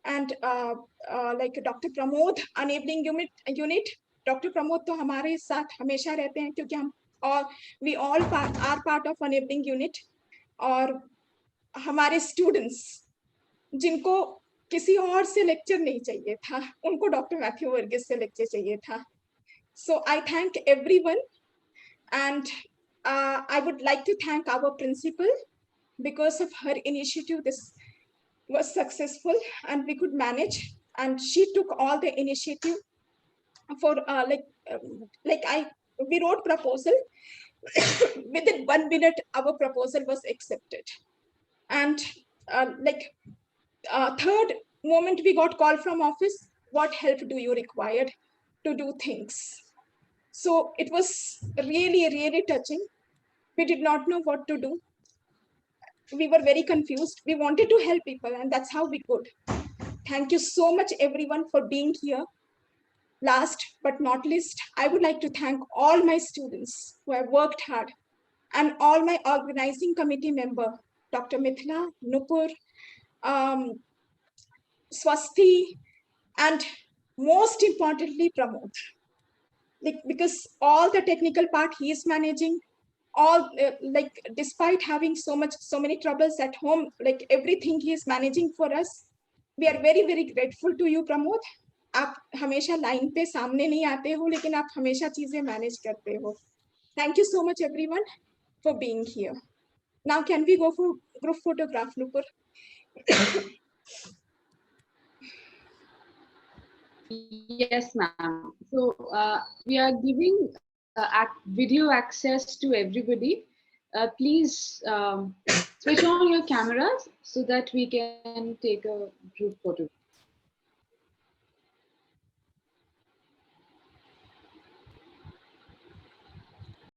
and Dr. Pramod, enabling unit. Dr. Pramod तो हमारे साथ हमेशा रहते हैं, क्योंकि हम और we all are part of enabling unit. और हमारे students जिनको किसी और से लेक्चर नहीं चाहिए था, उनको डॉक्टर मैथ्यू वर्गीस से लेक्चर चाहिए था. So I thank everyone, and I would like to thank our principal. Because of her initiative, this was successful and we could manage, and she took all the initiative for we wrote proposal. Within 1 minute our proposal was accepted, and third moment we got call from office, what help do you require to do things? So it was really, really touching. We did not know what to do. We were very confused. We wanted to help people, and that's how we could. Thank you so much, everyone, for being here. Last but not least, I would like to thank all my students who have worked hard, and all my organizing committee member, Dr. Mithila, Nupur, Swasti, and most importantly, Pramod. Because all the technical part he is managing, all like despite having so many troubles at home, like everything he is managing for us. We are very very grateful to you, Pramod. आप हमेशा लाइन पे सामने नहीं आते हो, लेकिन आप हमेशा चीजें मैनेज करते हो. Thank you so much everyone for being here. Now can we go for group photograph, Nupur? Yes, ma'am. So we are giving video access to everybody. Please switch on your cameras so that we can take a group photo.